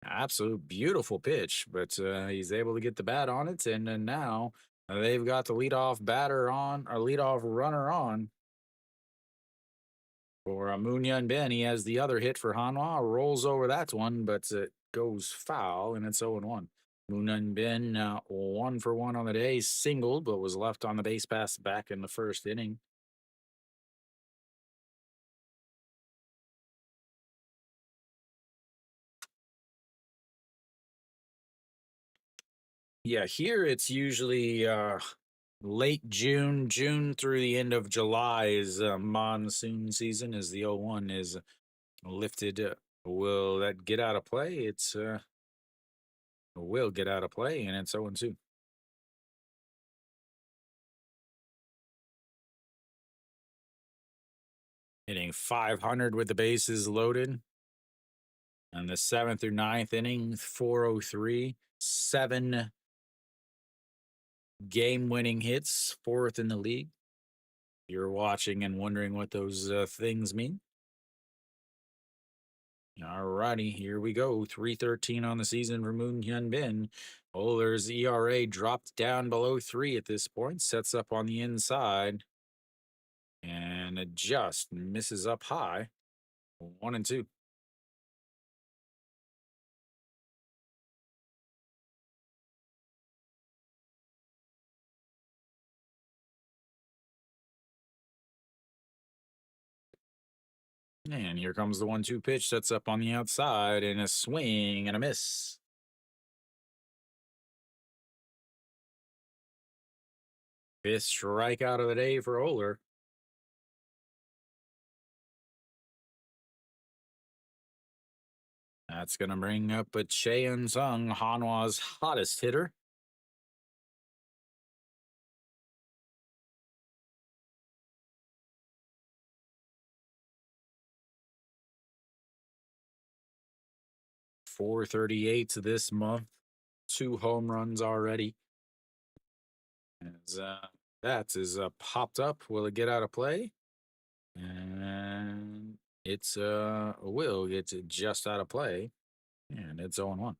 A: Absolute beautiful pitch, but he's able to get the bat on it, and then now they've got the leadoff batter on, or leadoff runner on for Moon Yun Ben. He has the other hit for Hanwha, rolls over that one, but it goes foul, and it's 0-1. Moon Yun Ben 1 for 1 on the day, singled, but was left on the base pass back in the first inning. Yeah, here it's usually late June, June through the end of July is monsoon season as the 0-1 is lifted. Will that get out of play? It's will get out of play, and it's 0-2. Hitting 500 with the bases loaded. And the seventh through ninth inning, 403, 7 game-winning hits, fourth in the league. You're watching and wondering what those things mean. All righty, here we go. 313 on the season for Moon Hyun Bin. Oler's ERA dropped down below 3 at this point, sets up on the inside, and it just misses up high. 1-2. And here comes the 1-2 pitch, sets up on the outside, and a swing and a miss. Fifth strikeout of the day for Oler. That's going to bring up a Cheon Sung, Hanwha's hottest hitter. .438 this month, 2 home runs already. As that is popped up. Will it get out of play? And it's will get just out of play, and it's 0-1.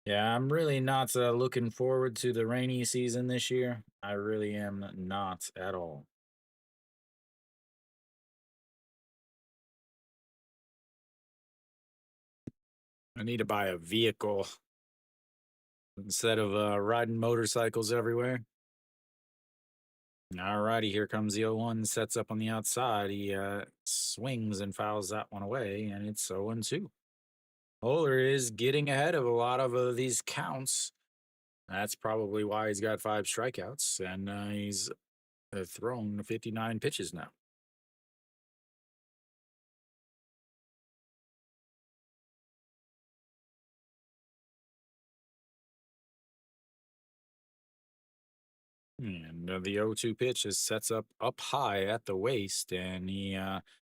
A: Yeah, I'm really not looking forward to the rainy season this year. I really am not at all. I need to buy a vehicle instead of riding motorcycles everywhere. All righty, here comes the 0-1, sets up on the outside. He swings and fouls that one away, and it's 0-2. Oler is getting ahead of a lot of these counts. That's probably why he's got 5 strikeouts, and he's thrown 59 pitches now. And the 0-2 pitch is sets up high at the waist, and he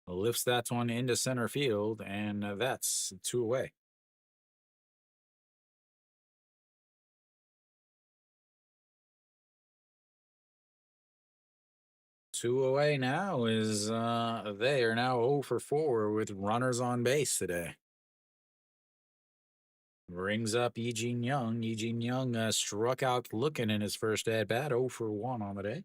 A: lifts that one into center field, and that's 2 away. Two away now is they are now 0 for 4 with runners on base today. Brings up Eugene Young. Eugene Young struck out looking in his first at bat, 0 for 1 on the day.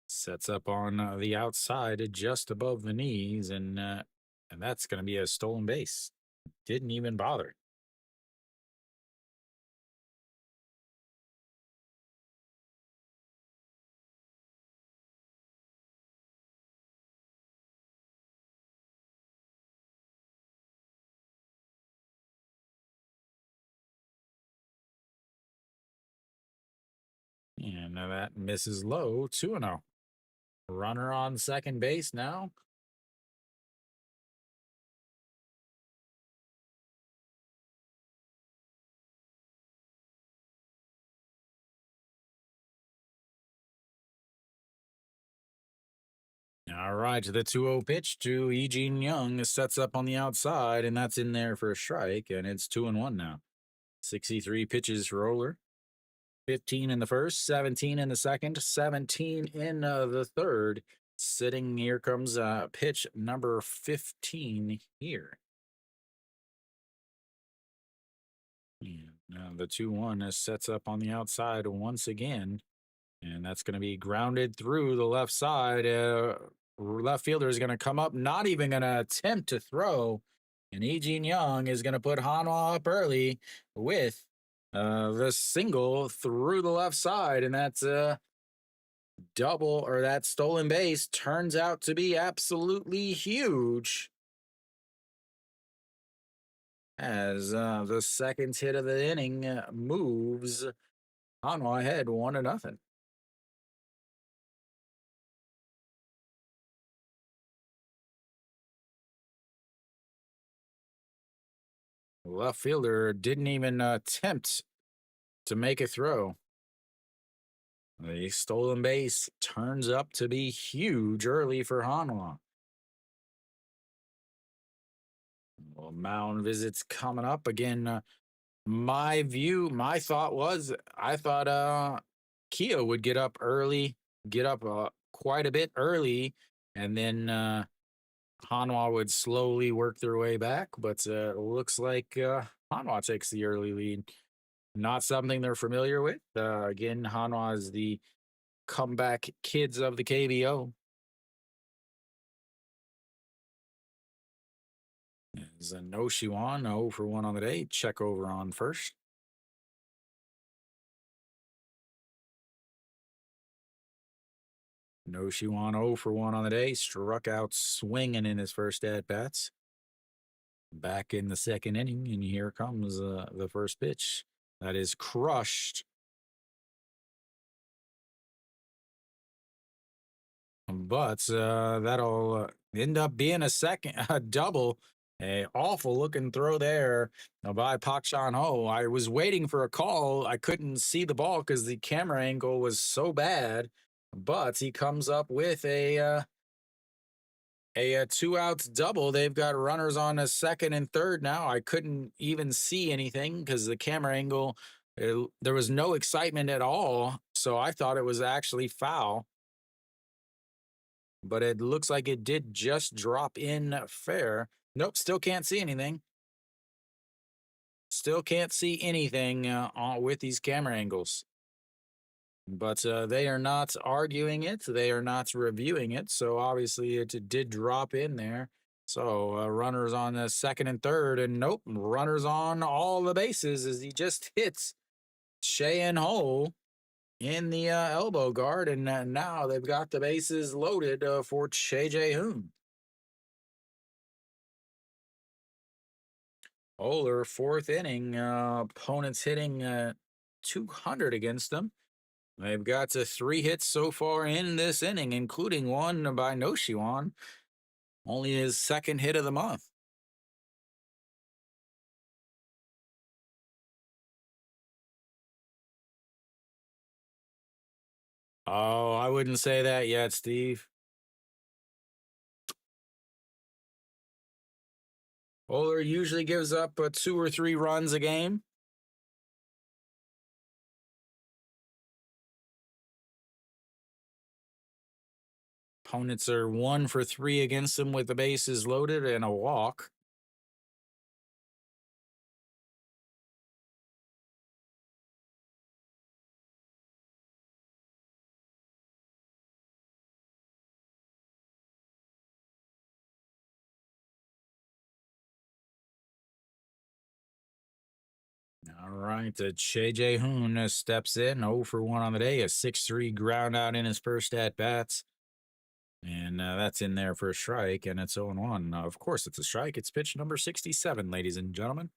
A: Sets up on the outside, just above the knees, and that's going to be a stolen base. Didn't even bother. And that misses low, 2-0. Runner on second base now. All right, the 2-0 pitch to Eugene Young sets up on the outside, and that's in there for a strike, and it's 2-1 now. 63 pitches for Oler. 15 in the first, 17 in the second, 17 in the third. Sitting here comes pitch number 15 here. And the 2-1 sets up on the outside once again. And that's going to be grounded through the left side. Left fielder is going to come up, not even going to attempt to throw. And Eugene Young is going to put Hanwha up early with the single through the left side. And that's double, or that stolen base turns out to be absolutely huge. As the second hit of the inning moves Hanwha ahead 1-0. Left fielder didn't even attempt to make a throw. The stolen base turns up to be huge early for Hanwha. Well, mound visits coming up again. My thought was, I thought Kia would get up early, get up quite a bit early, and then Hanwha would slowly work their way back. But it looks like Hanwha takes the early lead. Not something they're familiar with. Again, Hanwha is the comeback kids of the KBO. Is a no Shiwan, 0 for 1 on the day. Check over on first. No Shiwan, 0 for 1 on the day. Struck out swinging in his first at bats. Back in the second inning, and here comes the first pitch. That is crushed. But that'll end up being a double. A awful looking throw there by Pak Chan Ho. I was waiting for a call. I couldn't see the ball because the camera angle was so bad. But he comes up with a 2 outs double. They've got runners on a second and third now. I couldn't even see anything because the camera angle, there was no excitement at all. So I thought it was actually foul. But it looks like it did just drop in fair. Nope, still can't see anything. Still can't see anything with these camera angles. But they are not arguing it. They are not reviewing it. So obviously it did drop in there. So runners on the second and third, and nope, runners on all the bases as he just hits Cheyenne Ho in the elbow guard. And now they've got the bases loaded for Che Jae-hoon. Oler, fourth inning, opponents hitting 200 against them. They've got 3 hits so far in this inning, including one by No Shiwan, only his second hit of the month. Oh, I wouldn't say that yet, Steve. Oler usually gives up 2 or 3 runs a game. Opponents are 1 for 3 against him with the bases loaded and a walk. All right, Che Jae-hoon steps in, 0 for 1 on the day, a 6-3 ground out in his first at bats. And that's in there for a strike, and it's 0-1. Of course, it's a strike. It's pitch number 67, ladies and gentlemen.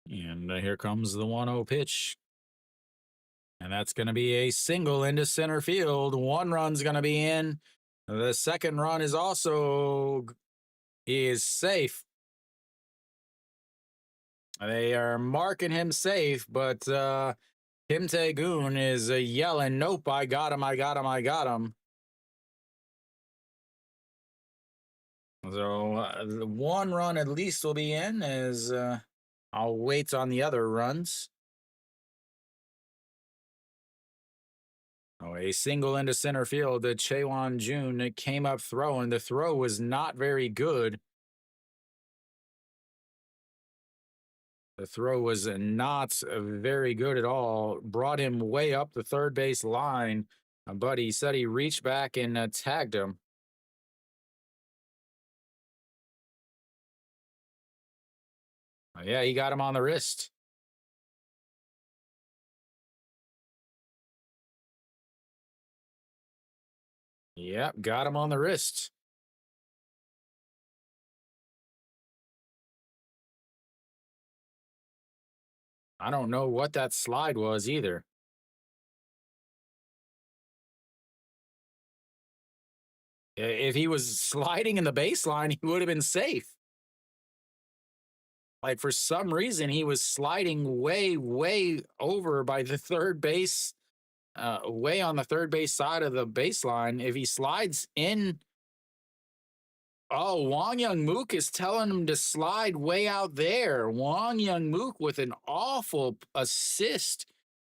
A: And here comes the 1-0 pitch. And that's going to be a single into center field. 1 run's going to be in. The second run is safe. They are marking him safe, but Kim Tae-goon is yelling, "Nope, I got him, I got him, I got him." So the 1 run at least will be in as I'll wait on the other runs. Oh, a single into center field. The Chaewon Jun came up throwing. The throw was not very good. The throw was not very good at all. Brought him way up the third base line, but he said he reached back and tagged him. Yeah, he got him on the wrist. Yep, got him on the wrist. I don't know what that slide was either. If he was sliding in the baseline, he would have been safe. Like for some reason, he was sliding way over by the third base, way on the third base side of the baseline. If he slides in Oh, Wang Young Mook is telling him to slide way out there. Wang Young Mook with an awful assist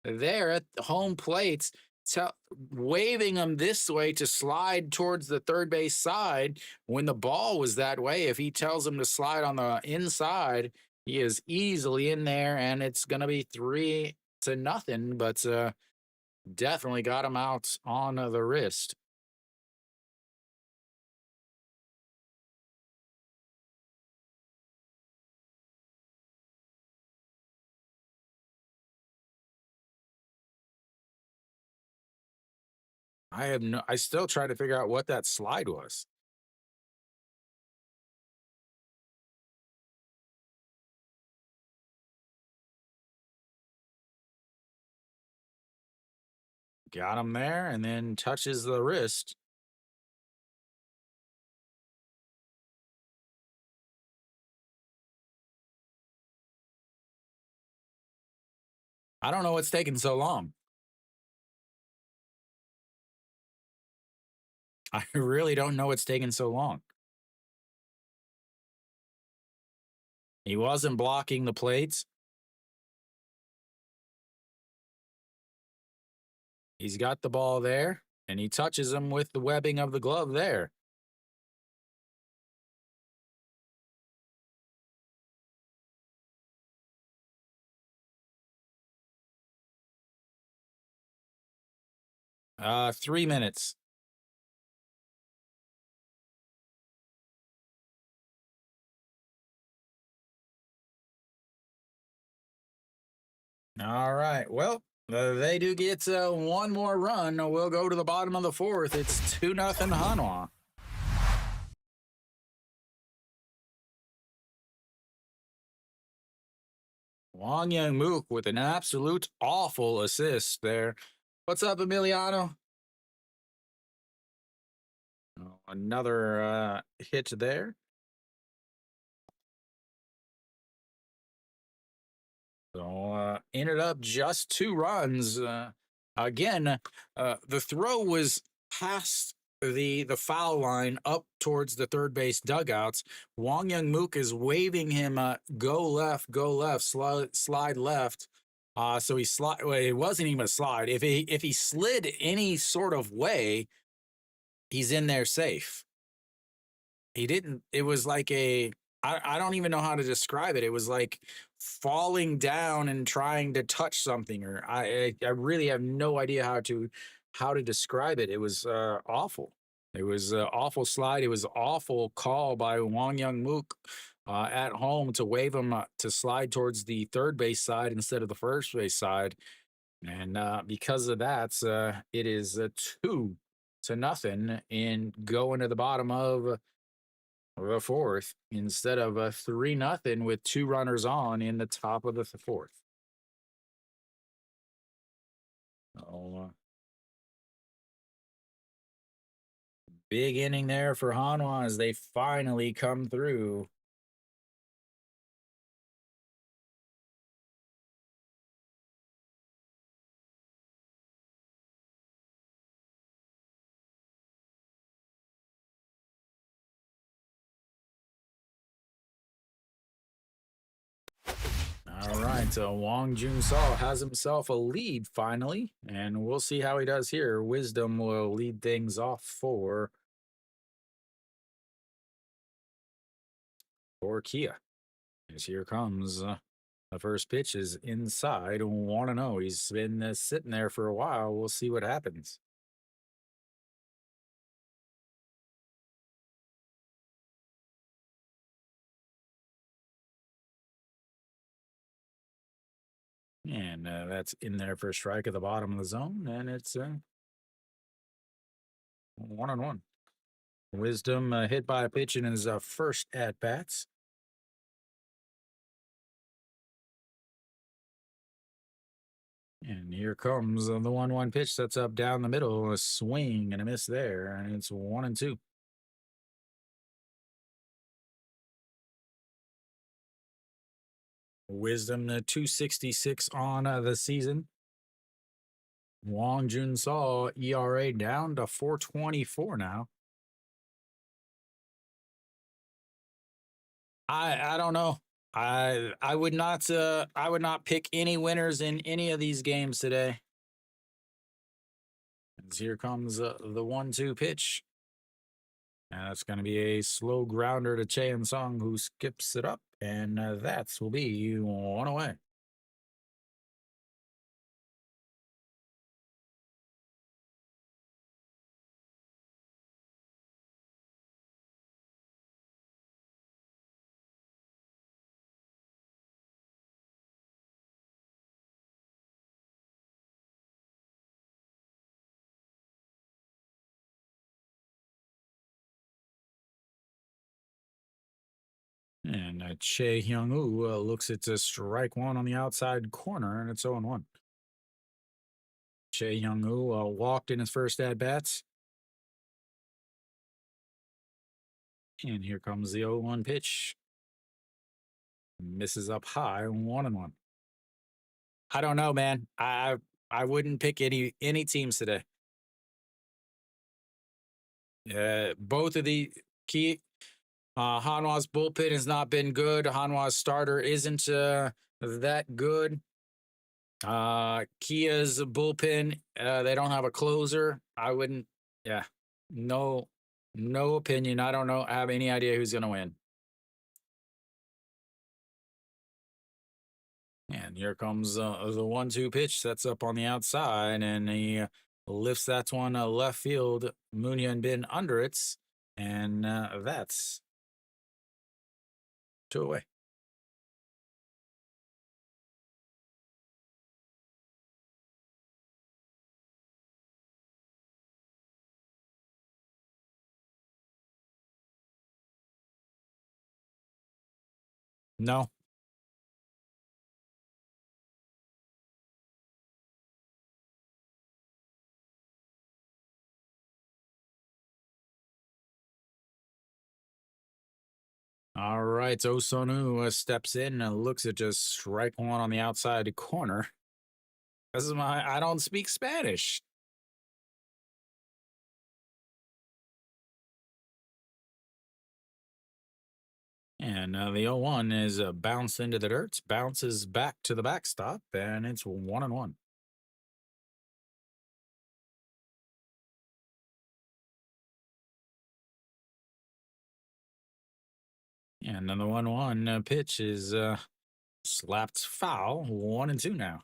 A: there at the home plates, tell, waving him this way to slide towards the third base side when the ball was that way. If he tells him to slide on the inside, he is easily in there, and it's going to be 3-0, but definitely got him out on the wrist. I still try to figure out what that slide was. Got him there and then touches the wrist. I don't know what's taking so long. I really don't know what's taking so long. He wasn't blocking the plates. He's got the ball there, and he touches him with the webbing of the glove there. 3 minutes. All right. Well, they do get one more run. We'll go to the bottom of the fourth. It's 2-0 Hanwha. Wang Young Mook with an absolute awful assist there. What's up, Emiliano? Oh, another hit there. So ended up just 2 runs. Again, the throw was past the foul line up towards the third base dugouts. Wang Young Mook is waving him go left, slide left. So he slide. Well, it wasn't even a slide. If he slid any sort of way, he's in there safe. He didn't. It was like I don't even know how to describe it. It was like falling down and trying to touch something, or I really have no idea how to describe it. It was awful. It was an awful slide. It was an awful call by Wang Young Mook at home to wave him to slide towards the third base side instead of the first base side. And because of that, it is 2-0 in going to the bottom of the fourth instead of a 3-0 with 2 runners on in the top of the fourth. Oh, big inning there for Hanwha as they finally come through. All right, so Wang Jun-Saw has himself a lead finally, and we'll see how he does here. Wisdom will lead things off for Kia. As here comes the first pitch is inside 1-0. He's been sitting there for a while. We'll see what happens. And that's in there for a strike at the bottom of the zone, and it's 1-1. Wisdom hit by a pitch in his first at bats. And here comes the 1-1 pitch that's up down the middle, a swing and a miss there, and it's 1-2. Wisdom 266 on the season. Wang Jun-Saw ERA down to 4.24 now. I don't know. I would not pick any winners in any of these games today. As here comes the 1-2 pitch. And that's going to be a slow grounder to Chaein Sung, who skips it up, and that will be one away. And Che Hyung Woo looks at strike one on the outside corner, and it's 0-1. Che Hyung Woo walked in his first at bats. And here comes the 0-1 pitch. Misses up high, 1-1. I don't know, man. I wouldn't pick any teams today. Both of the key Hanwha's bullpen has not been good. Hanwha's starter isn't that good. Kia's bullpen, they don't have a closer. I wouldn't. Yeah, no, no opinion. I don't know. Have any idea who's gonna win. And here comes the 1-2 pitch. That's up on the outside, and he lifts that one left field. Moon Bin under it, and that's 2 away. No. All right, Osonu steps in and looks at just strike one on the outside corner. This is my. I don't speak Spanish. And the 0-1 is bounced into the dirt, bounces back to the backstop, and it's 1-1. And then the 1-1 pitch is slapped foul, 1-2 now.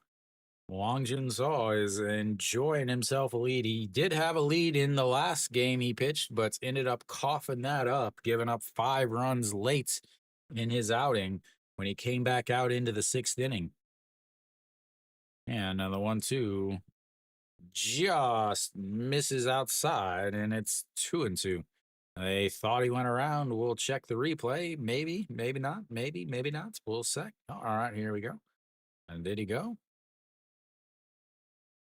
A: Wang Junso is enjoying himself a lead. He did have a lead in the last game he pitched, but ended up coughing that up, giving up 5 runs late in his outing when he came back out into the 6th inning. And the 1-2 just misses outside, and it's 2-2. They thought he went around. We'll check the replay. Maybe, maybe not. Maybe not. We'll sec. All right, here we go. And did he go?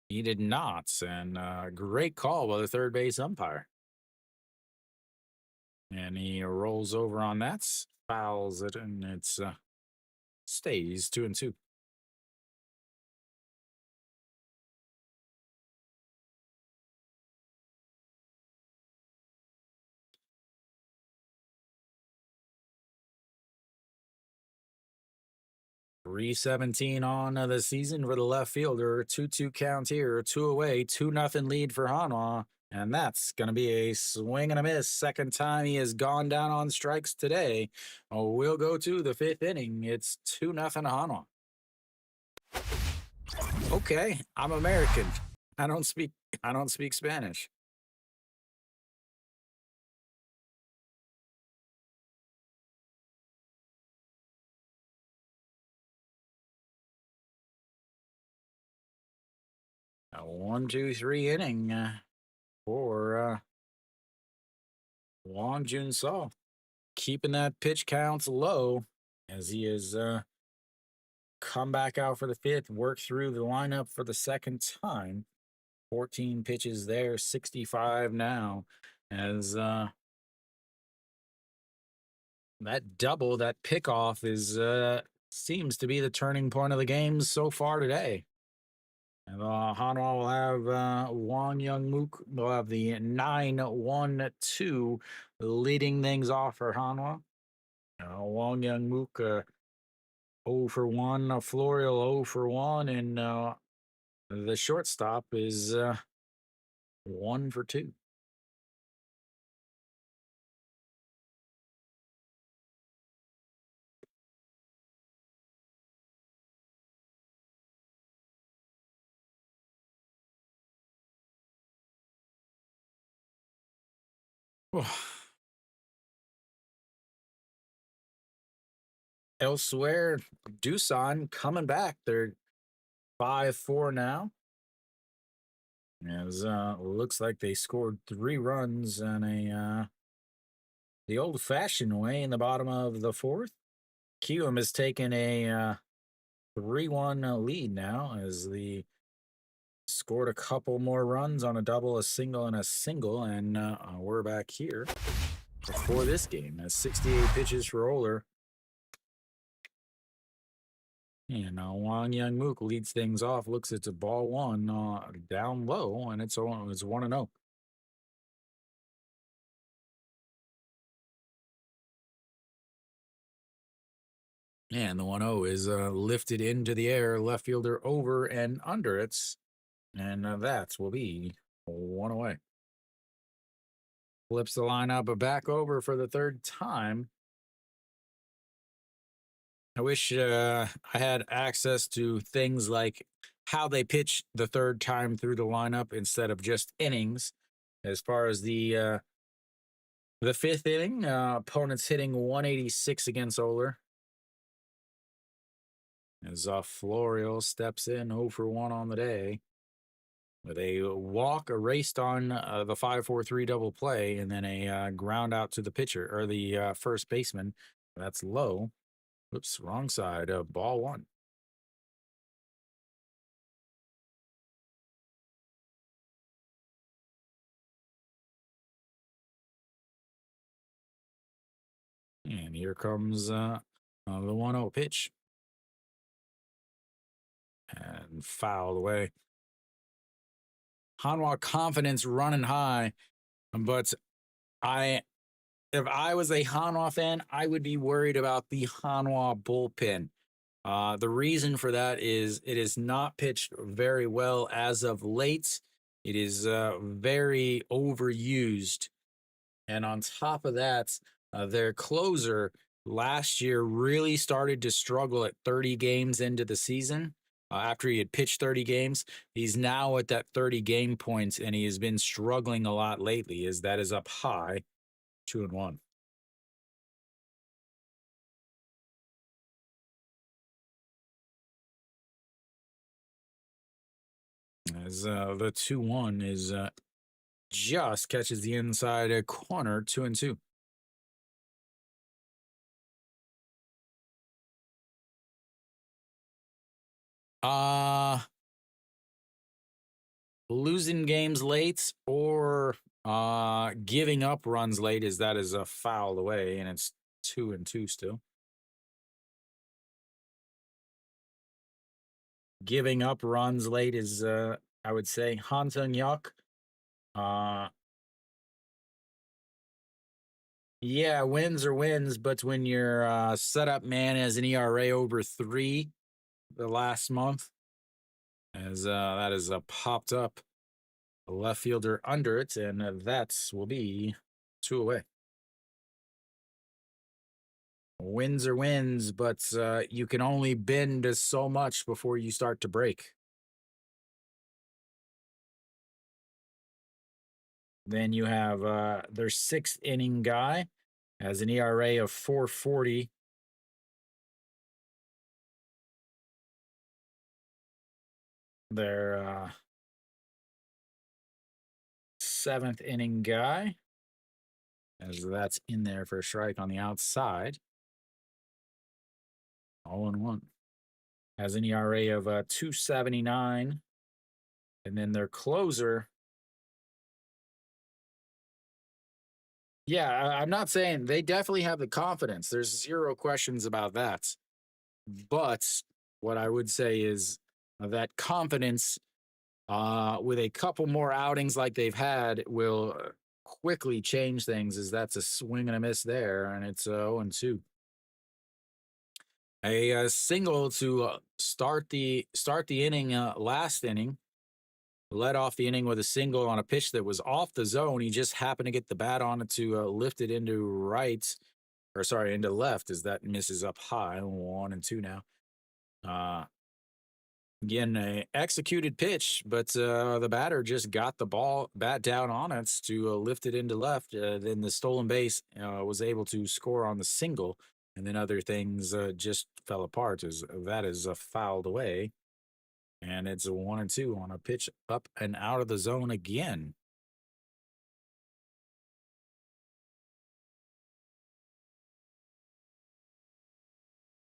A: He did not. And great call by the third base umpire. And he rolls over on that, fouls it, and it's stays 2-2. 3:17 on the season for the left fielder. 2-2 count here. 2 away. 2-0 lead for Hanwha. And that's going to be a swing and a miss. Second time he has gone down on strikes today. We'll go to the 5th inning. It's 2-0 Hanwha. Okay, I'm American. I don't speak Spanish. A 1-2-3 inning for Wang Junso, keeping that pitch counts low as he has come back out for the 5th, work through the lineup for the second time. 14 pitches there, 65 now, as that double, that pickoff is seems to be the turning point of the game so far today. And Hanwha will have Wang Young Mook will have the 9-1-2 leading things off for Hanwha. Wong Young Mook 0 for 1, Florial 0 for 1, and the shortstop is 1 for 2. Elsewhere, Doosan coming back. They're 5-4 now. As looks like they scored 3 runs in the old-fashioned way in the bottom of the fourth. QM has taken a 3-1 lead now as the scored a couple more runs on a double, a single, and a single, and we're back here for this game. 68 pitches for Oler. And Wang Young Mook leads things off. Looks it's a ball one down low, and it's 1-0. And the 1-0 is lifted into the air, left fielder over and under it. And that will be 1 away. Flips the lineup back over for the third time. I wish I had access to things like how they pitch the third time through the lineup instead of just innings. As far as the fifth inning, opponents hitting 186 against Oler. As Florio steps in 0 for 1 on the day with a walk erased on the 5-4-3 double play, and then a ground out to the pitcher or the first baseman. That's low. Oops, wrong side. Ball one. And here comes the 1-0 pitch. And fouled away. Hanwha confidence running high, but if I was a Hanwha fan, I would be worried about the Hanwha bullpen. The reason for that is it is not pitched very well as of late. It is very overused. And on top of that, their closer last year really started to struggle at 30 games into the season. After he had pitched 30 games, he's now at that 30 game points, and he has been struggling a lot lately. As that is up high, 2-1. As the 2-1 is just catches the inside corner, 2-2. Uh Losing games late or giving up runs late, is that is a foul away, and it's 2-2 still. Giving up runs late is I would say Hansung Yuck. Uh yeah, wins are wins, but when your setup man has an ERA over 3 the last month, as that is popped up a left fielder under it, and that will be 2 away. Wins are wins, but you can only bend so much before you start to break. Then you have their 6th inning guy has an ERA of 4.40. Their 7th inning guy, as that's in there for a strike on the outside. 0-1. Has an ERA of 2.79. And then their closer. Yeah, I'm not saying they definitely have the confidence. There's zero questions about that. But what I would say is that confidence, with a couple more outings like they've had, will quickly change things. As that's a swing and a miss there, and it's 0-2. A single to start the inning, last inning. Led off the inning with a single on a pitch that was off the zone. He just happened to get the bat on it to lift it into right, or sorry, into left, as that misses up high. 1-2 now. Uh, Again, a executed pitch, but the batter just got the bat down on it to lift it into left. Then the stolen base was able to score on the single, and then other things just fell apart as that is fouled away. And it's a 1-2 on a pitch up and out of the zone again.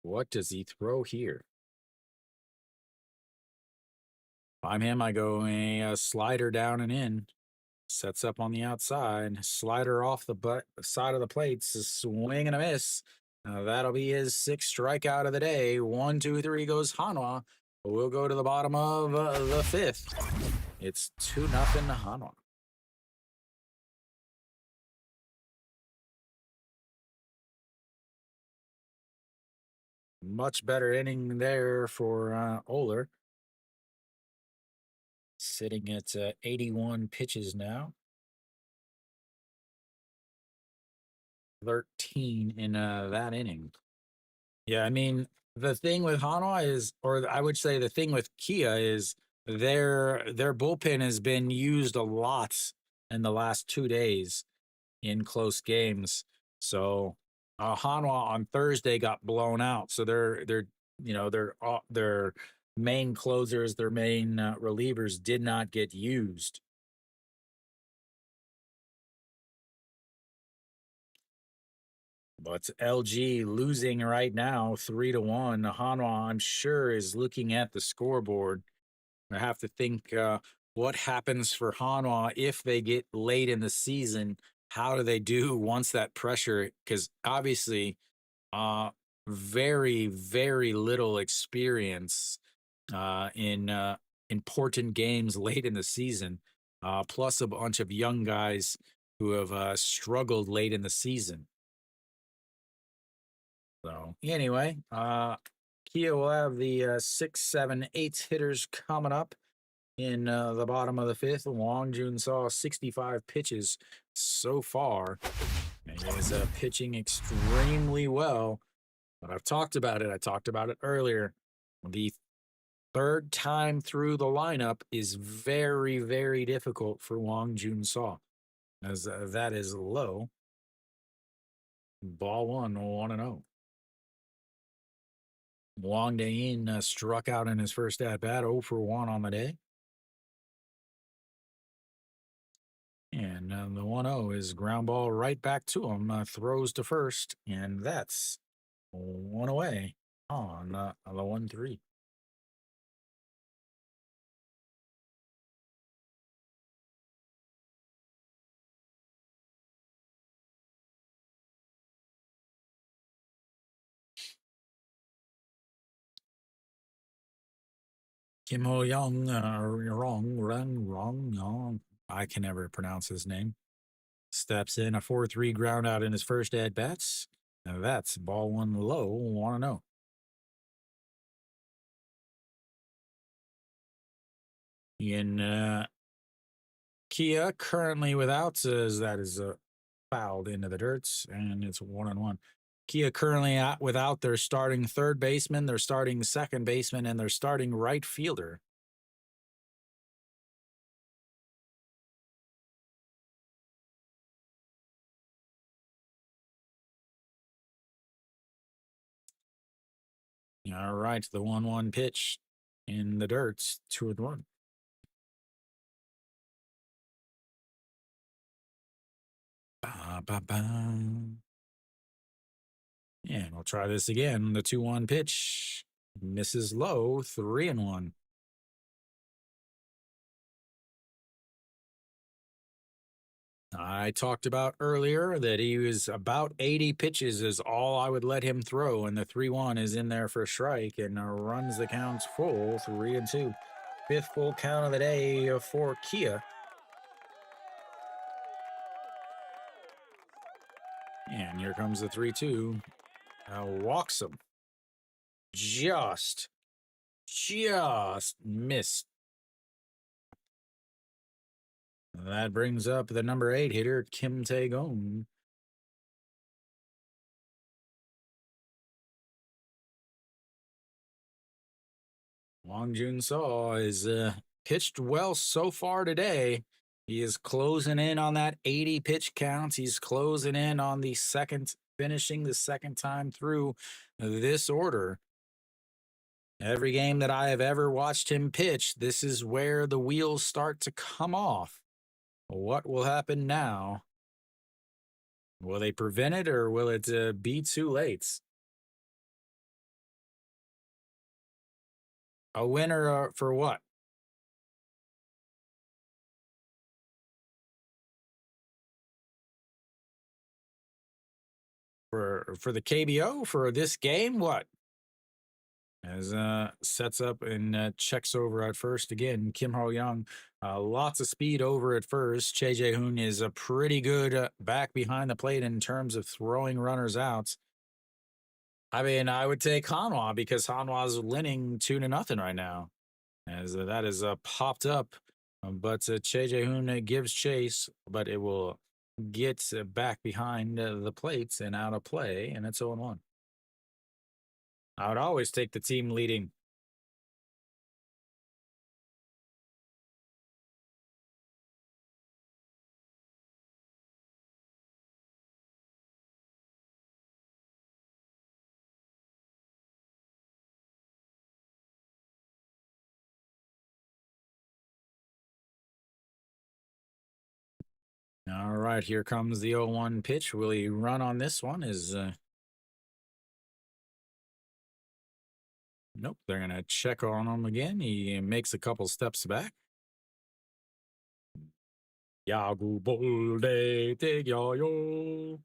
A: What does he throw here? If I'm him, I go a slider down and in. Sets up on the outside. Slider off the side of the plates. A swing and a miss. That'll be his sixth strikeout of the day. 1-2-3 goes Hanwha. We'll go to the bottom of the fifth. It's 2-0 Hanwha. Much better inning there for Oler. Sitting at 81 pitches now. 13 in that inning. Yeah, I mean, the thing with Hanwha is, or I would say the thing with Kia is their bullpen has been used a lot in the last 2 days in close games. So Hanwha on Thursday got blown out. So their main closers, their main relievers did not get used. But LG losing right now 3-1. Hanwha, I'm sure, is looking at the scoreboard. I have to think what happens for Hanwha if they get late in the season. How do they do once that pressure? Because obviously, uh, very, very little experience in important games late in the season, plus a bunch of young guys who have struggled late in the season. So anyway, Kia will have the 6, 7, 8 hitters coming up in the bottom of the fifth. Wong Jun saw 65 pitches so far. And he is pitching extremely well. But I've talked about it. I talked about it earlier. The third time through the lineup is very, very difficult for Wong Jun Saw, as that is low. Ball 1-0. Wang Dayin struck out in his first at bat, 0 for 1 on the day. And the 1-0 is ground ball right back to him, throws to first, and that's one away on the 1-3. Kim Ho Young, wrong. I can never pronounce his name. Steps in a 4-3 ground out in his first at bats. Now that's ball 1 low, 1-0. In Kia currently without, as that is fouled into the dirt, and it's 1-1. Kia currently without their starting third baseman, their starting second baseman, and their starting right fielder. All right, the 1-1 pitch in the dirt, 2-1. Ba, ba, ba. And we'll try this again. The 2-1 pitch misses low, 3-1. I talked about earlier that he was about 80 pitches is all I would let him throw, and the 3-1 is in there for a strike and runs the counts full, 3-2. Fifth full count of the day for Kia. And here comes the 3-2. Walks him. just, just missed. That brings up the number 8 hitter, Kim Tae-gon. Wang Jun Saw is pitched well so far today. He is closing in on that 80 pitch count. He's closing in on the second, finishing the second time through this order. Every game that I have ever watched him pitch, this is where the wheels start to come off. What will happen now? Will they prevent it or will it be too late? A winner for what? For the KBO for this game? What? As sets up and checks over at first again. Kim Ho Young, lots of speed over at first. Che Jae Hoon is a pretty good back behind the plate in terms of throwing runners out. I mean, I would take Hanwha because Hanwha's winning 2-0 right now, as that is popped up. But Che Jae Hoon gives chase, but it will get back behind the plates and out of play, and it's 0-1. I would always take the team leading. All right, here comes the 0-1 pitch. Will he run on this one? Is nope, they're gonna check on him again. He makes a couple steps back. 야구 볼때 뛰어요.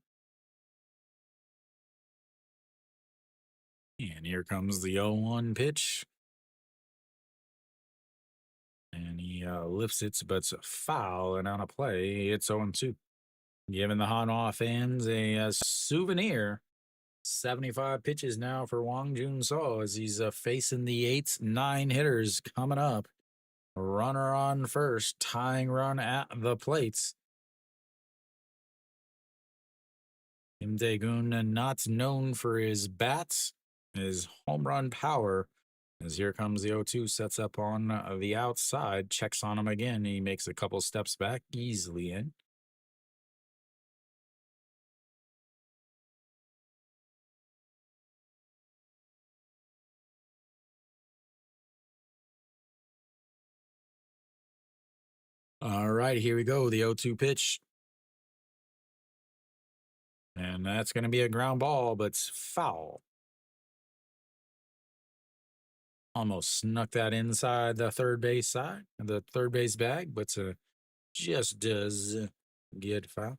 A: And here comes the 0-1 pitch. And he lifts it, but it's a foul and on a play. It's 0-2. Giving the Hanwha fans a souvenir. 75 pitches now for Wang Jun So as he's facing the 8-9 hitters coming up. Runner on first, tying run at the plates. Kim Dae-gun, not known for his bats, his home run power. As here comes the 0-2, sets up on the outside, checks on him again. He makes a couple steps back, easily in. All right, here we go. The 0-2 pitch. And that's going to be a ground ball, but it's foul. Almost snuck that inside the third base side, the third base bag, but just does get foul.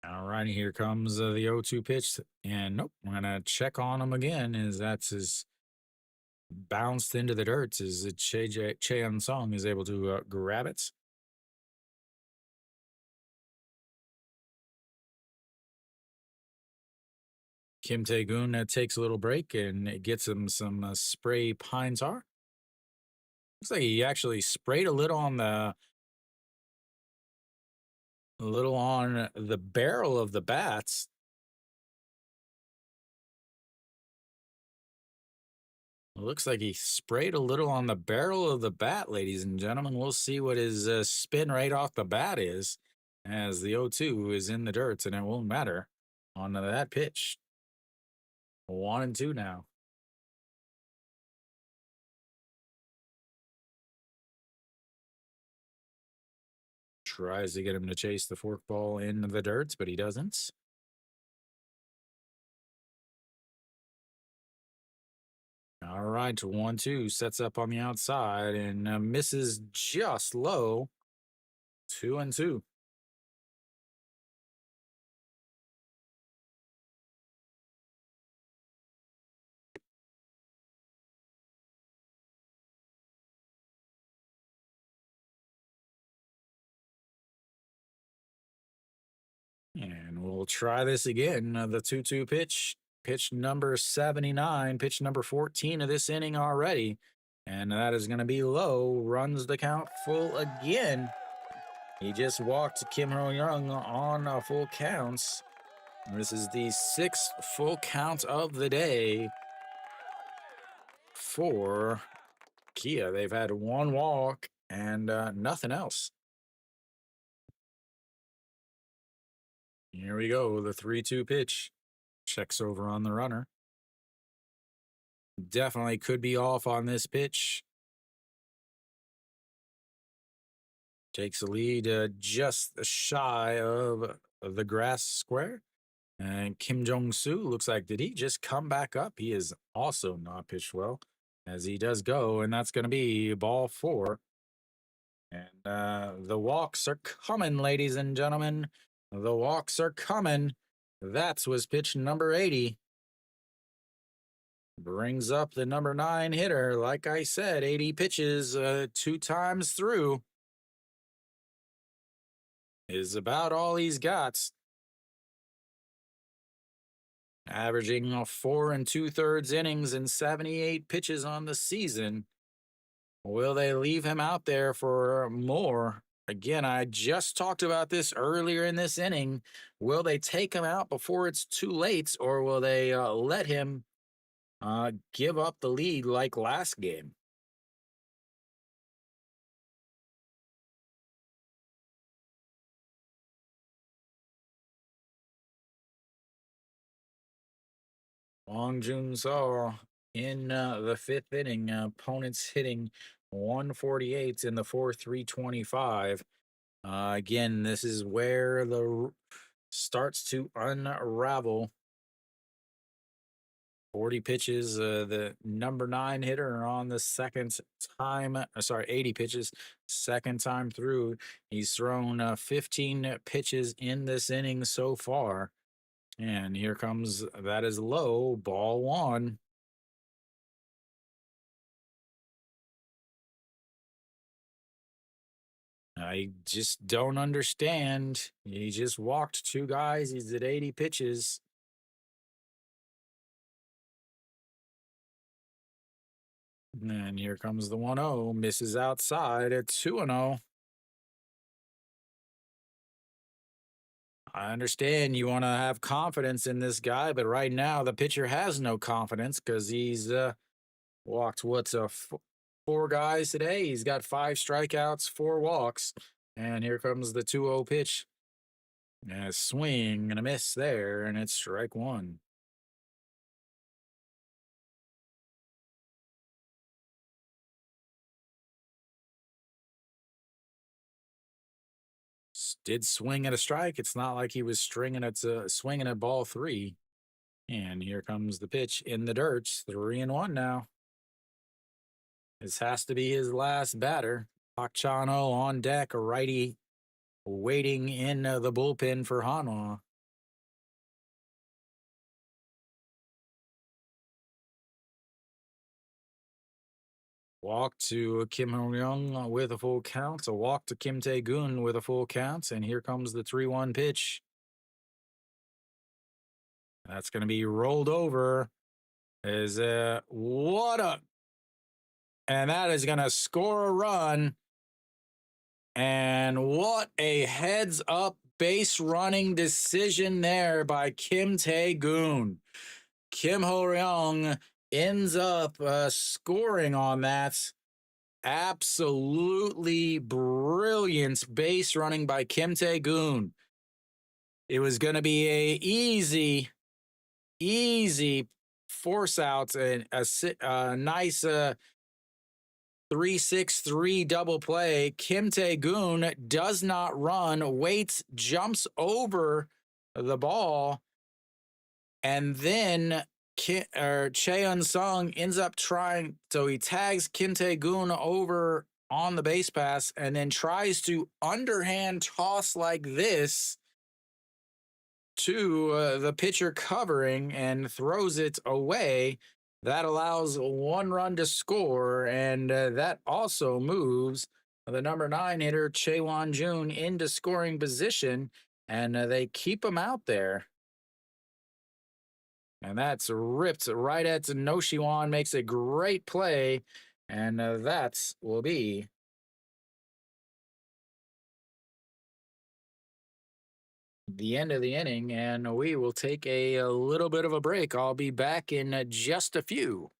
A: All righty, here comes the 0-2 pitch, and nope, I'm gonna check on him again. As that's his bounced into the dirt, as Cheon Song is able to grab it. Kim Tae-gun takes a little break and gets him some spray pine tar. Looks like he actually sprayed a little on the barrel of the bats. It looks like he sprayed a little on the barrel of the bat, ladies and gentlemen. We'll see what his spin right off the bat is, as the 0-2 is in the dirt, and it won't matter on that pitch. 1-2 now. Tries to get him to chase the forkball in the dirt, but he doesn't. All right, 1-2 sets up on the outside and misses just low. 2-2. We'll try this again. The 2-2 pitch, pitch number 79, pitch number 14 of this inning already. And that is going to be low. Runs the count full again. He just walked Kim Ho Young on full counts. This is the 6th full count of the day for Kia. They've had one walk and nothing else. Here we go. The 3-2 pitch. Checks over on the runner. Definitely could be off on this pitch. Takes the lead just shy of the grass square. And Kim Jong-soo looks like, did he just come back up? He is also not pitched well as he does go. And that's going to be ball 4. And the walks are coming, ladies and gentlemen. The walks are coming. That was pitch number 80. Brings up the number 9 hitter. Like I said, 80 pitches 2 times through is about all he's got. Averaging 4 2/3 innings and 78 pitches on the season. Will they leave him out there for more? Again, I just talked about this earlier in this inning. Will they take him out before it's too late, or will they let him give up the lead like last game? Wong Jun Seo in the 5th inning. Opponents hitting 148 in the 4th, 325. Again, this is where the starts to unravel. 40 pitches, the number 9 hitter on the second time, 80 pitches, second time through. He's thrown 15 pitches in this inning so far. And here comes, that is low, ball 1. I just don't understand. He just walked 2 guys. He's at 80 pitches. And here comes the 1-0. Misses outside at 2-0. I understand you want to have confidence in this guy, but right now the pitcher has no confidence because he's walked 4 guys today. He's got 5 strikeouts, 4 walks. And here comes the 2-0 pitch. And a swing and a miss there, and it's strike 1. Did swing at a strike. It's not like he was swinging at ball 3. And here comes the pitch in the dirt. 3-1 now. This has to be his last batter. Park Chan-ho on deck, a righty waiting in the bullpen for Hanwha. Walk to Kim Ho Young with a full count. A walk to Kim Tae-gun with a full count. And here comes the 3-1 pitch. That's going to be rolled over. And that is going to score a run. And what a heads up base running decision there by Kim Tae-gun. Kim Ho Young ends up scoring on that. Absolutely brilliant base running by Kim Tae-gun. It was going to be a easy force out and a nice 3-6-3 double play. Kim Tae-gun does not run, waits, jumps over the ball, and then Cheon-sung ends up trying, so he tags Kim Tae-gun over on the base pass and then tries to underhand toss like this to the pitcher covering and throws it away. That allows 1 run to score, and that also moves the number 9 hitter, Chae Won-jun, into scoring position. and they keep him out there. And that's ripped right at Noshiwan, makes a great play. And that's will be the end of the inning. And we will take a little bit of a break. I'll be back in just a few.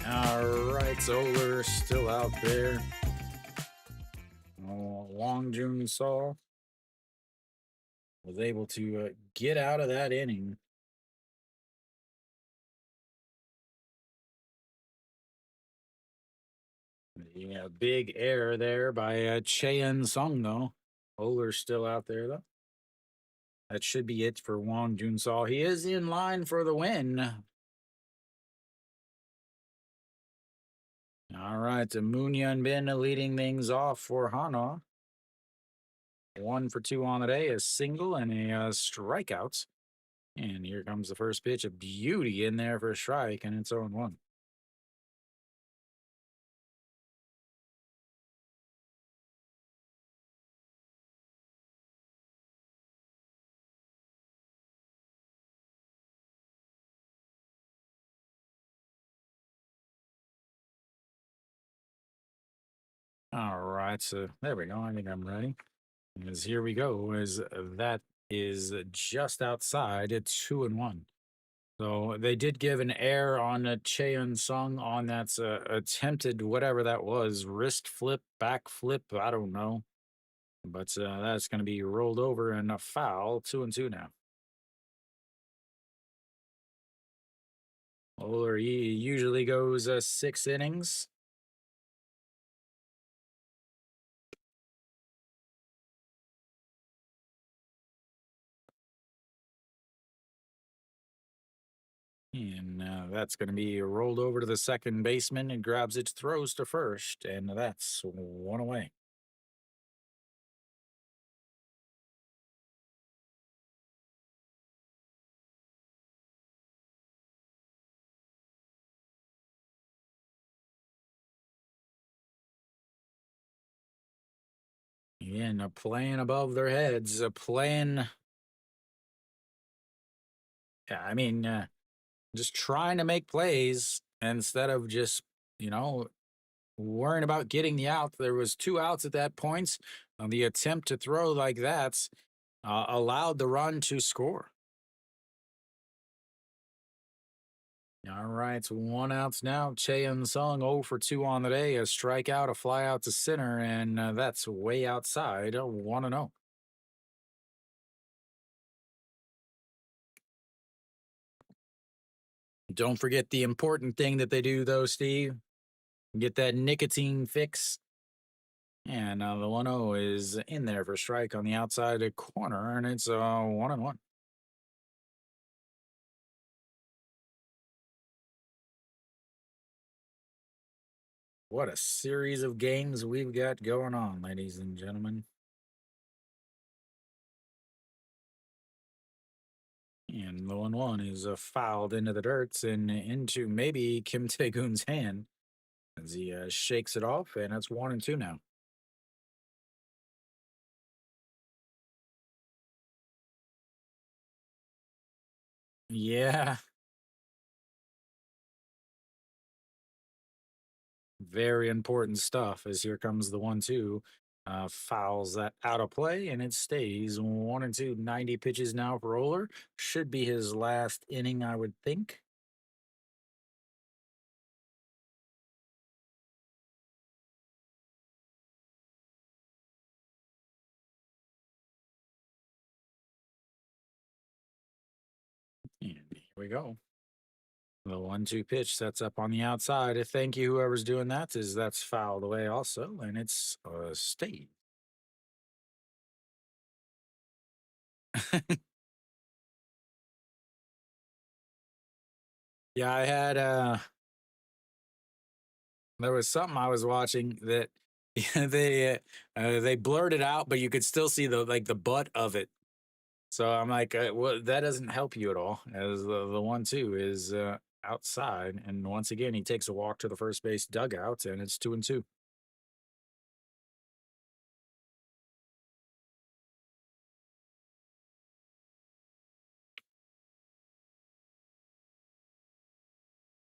A: All right, Zoller still out there. Long June Saw was able to get out of that inning. Yeah, big error there by Cheon Sung, though. Oler's still out there, though. That should be it for Wong Jun Saw. He is in line for the win. All right, Moon Yun Bin leading things off for Hanwha. 1 for 2 on the day, a single and a strikeout. And here comes the first pitch, a beauty in there for a strike, and it's 0-1. All right, so there we go. I think I'm ready. As here we go, as that is just outside at 2-1. So they did give an air on Cheon Sung on that attempted whatever that was, wrist flip, back flip. I don't know. but that's going to be rolled over and a foul. 2-2 now. Oler he usually goes 6 innings. And that's going to be rolled over to the second baseman and grabs it, throws to first, and that's one away. Again, playing above their heads, playing. Yeah, I mean, just trying to make plays instead of just you know worrying about getting the out. There was 2 outs at that point. The attempt to throw like that allowed the run to score. All right, 1 outs now. Che Sung 0 for 2 on the day. A strikeout, a fly out to center, and that's way outside. 1-0. Don't forget the important thing that they do, though, Steve. Get that nicotine fix. And the 1-0 is in there for strike on the outside corner, and it's 1-1. What a series of games we've got going on, ladies and gentlemen. And the 1-1 is fouled into the dirt and into maybe Kim Tae-goon's hand as he shakes it off, and it's 1-2 now. Yeah, very important stuff as here comes the 1-2. Fouls that out of play, and it stays 1-2. 90 pitches now for Oler. Should be his last inning, I would think. And here we go. The 1-2 pitch sets up on the outside. Thank you, whoever's doing that. That's fouled away also, and it's stayed. Yeah, I had there was something I was watching that they blurred it out, but you could still see the butt of it. So I'm like, well, that doesn't help you at all. As the 1-2 is outside, and once again he takes a walk to the first base dugout, and it's 2-2.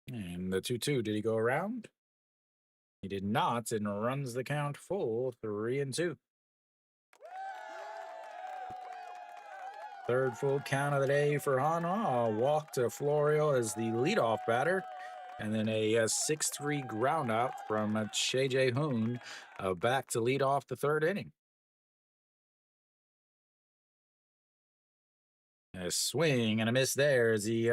A: And the 2-2, did he go around? He did not, and runs the count full 3-2. Third full count of the day for Hanwha. A walk to Florio as the leadoff batter. And then a 6-3 ground out from Che Jae-hoon back to lead off the third inning. A swing and a miss there as he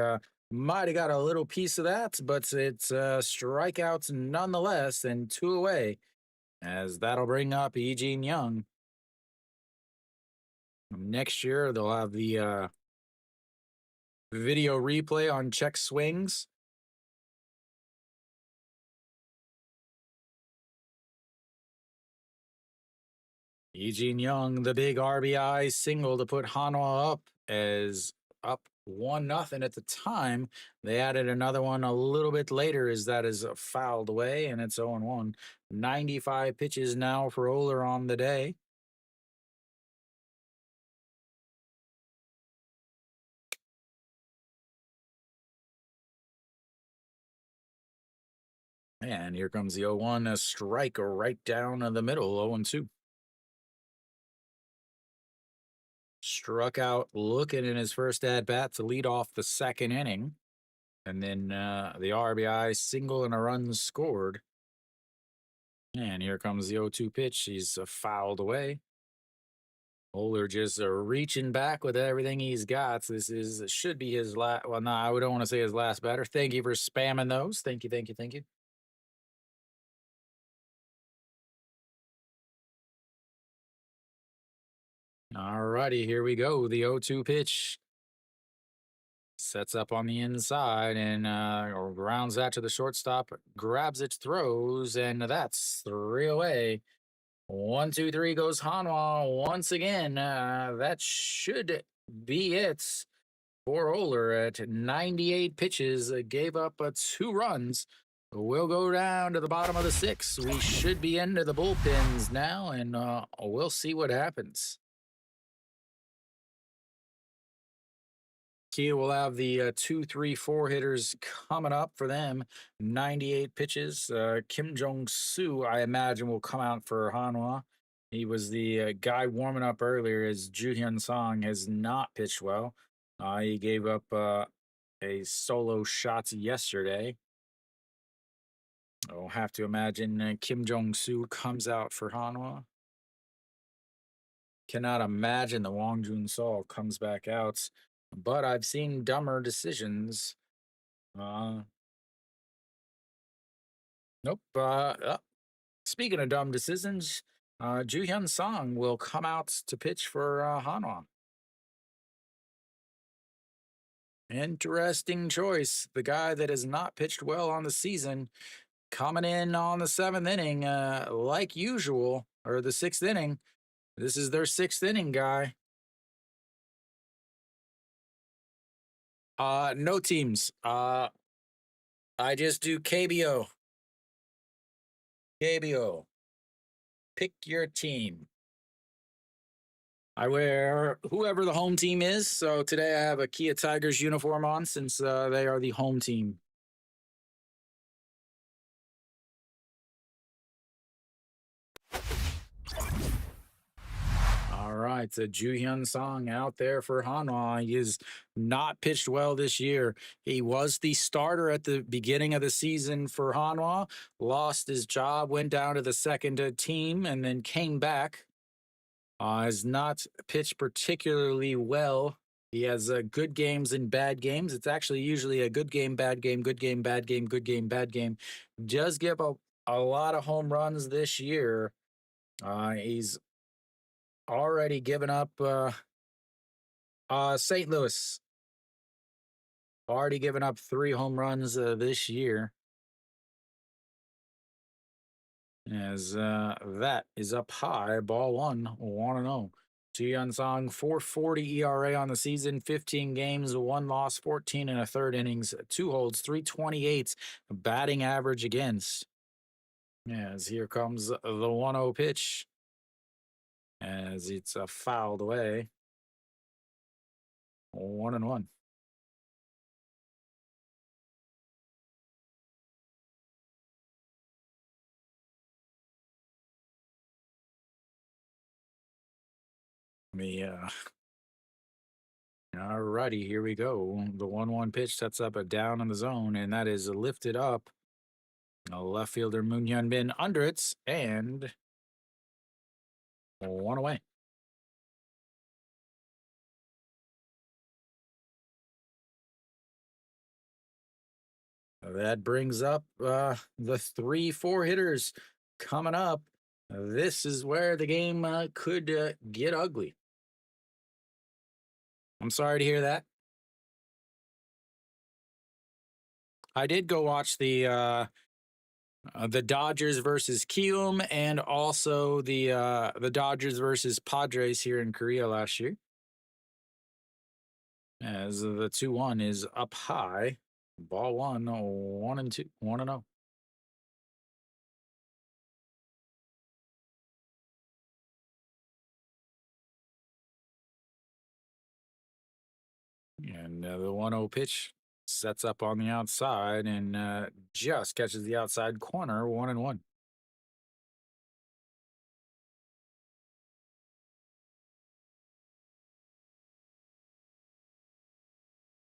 A: might have got a little piece of that, but it's strikeouts nonetheless, and 2 away. As that'll bring up Eugene Young. Next year, they'll have the video replay on check swings. Eugene Young, the big RBI single to put Hanwha up as up 1-0 at the time. They added another one a little bit later as that is fouled away, and it's 0-1. 95 pitches now for Oler on the day. And here comes the 0-1, a strike right down the middle, 0-2. Struck out looking in his first at bat to lead off the second inning. And then the RBI single and a run scored. And here comes the 0-2 pitch. He's fouled away. Oler just reaching back with everything he's got. So this is should be his last. Well, no, I don't want to say his last batter. Thank you for spamming those. Thank you, thank you, thank you. All righty, here we go. The 0-2 pitch sets up on the inside and grounds that to the shortstop. Grabs it, throws, and that's three away. 1, 2, 3 goes Hanwha once again. That should be it for Oler at 98 pitches. Gave up 2 runs. We'll go down to the bottom of the 6th. We should be into the bullpens now, and we'll see what happens. Kia will have the 2, 3, 4 hitters coming up for them. 98 pitches. Kim Jong Soo, I imagine, will come out for Hanwha. He was the guy warming up earlier, as Ju Hyun Song has not pitched well. He gave up a solo shot yesterday. I'll have to imagine Kim Jong Soo comes out for Hanwha. Cannot imagine the Wong Jun Sol comes back out, but I've seen dumber decisions. Uh, nope. Speaking of dumb decisions, Ju Hyun Song will come out to pitch for Hanwha. Interesting choice. The guy that has not pitched well on the season coming in on the 7th inning, like usual, or the 6th inning. This is their 6th inning guy. No teams. I just do KBO. KBO. Pick your team. I wear whoever the home team is. So today I have a Kia Tigers uniform on since they are the home team. All right, so Ju Hyun Song out there for Hanwha. He has not pitched well this year. He was the starter at the beginning of the season for Hanwha, lost his job, went down to the second team, and then came back. Has not pitched particularly well. He has good games and bad games. It's actually usually a good game, bad game, good game, bad game, good game, bad game. Does give a lot of home runs this year. He's already given up St. Louis. Already given up 3 home runs this year. As that is up high, ball one, 1-0. Ji Song, 4.40 ERA on the season, 15 games, 1 loss, 14 and a third innings, 2 holds, 328 batting average against. As here comes the 1-0 pitch, as it's fouled away. 1-1. Me, all righty, here we go. The 1-1 pitch sets up a down in the zone, and that is lifted up. Left fielder Moon Hyun Bin under it, and 1 away. That brings up the 3, 4 hitters coming up. This is where the game could get ugly. I'm sorry to hear that. I did go watch the Dodgers versus Kium and also the Dodgers versus Padres here in Korea last year. As the 2-1 is up high, ball one, 1-2, 1-0. And the 1-0 pitch sets up on the outside and just catches the outside corner, 1-1.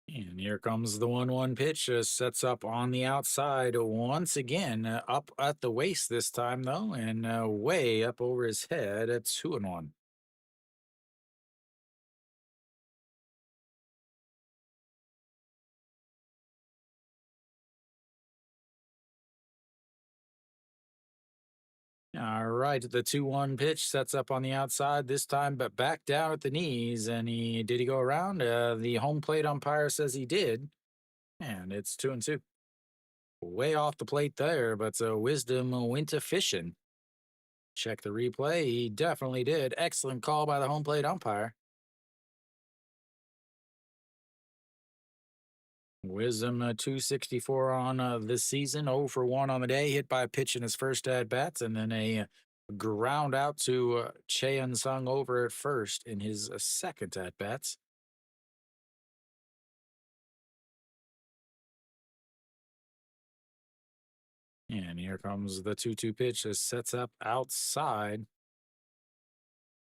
A: And here comes the 1-1 pitch, sets up on the outside once again, up at the waist this time though, and way up over his head at 2-1. All right, the 2-1 pitch sets up on the outside this time, but back down at the knees. And did he go around? The home plate umpire says he did, and it's 2-2. Way off the plate there, but Wisdom went to fishing. Check the replay. He definitely did. Excellent call by the home plate umpire. Wisdom 264 on this season, 0 for 1 on the day, hit by a pitch in his first at bats, and then a ground out to Cheon Sung over at first in his second at bats. And here comes the 2-2 pitch that sets up outside.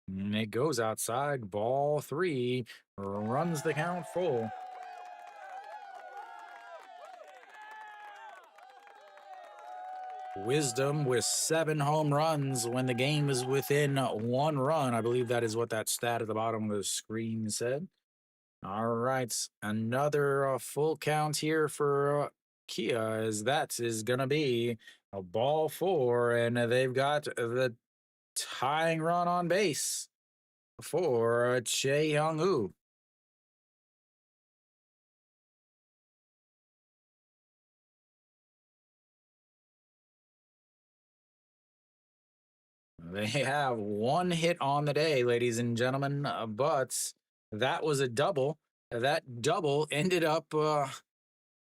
A: And it goes outside, ball 3, runs the count full. Wisdom with 7 home runs when the game is within 1 run. I believe that is what that stat at the bottom of the screen said. All right, another full count here for Kia, as that is going to be a ball 4, and they've got the tying run on base for Chae Young-woo. They have 1 hit on the day, ladies and gentlemen, but that was a double. That double ended up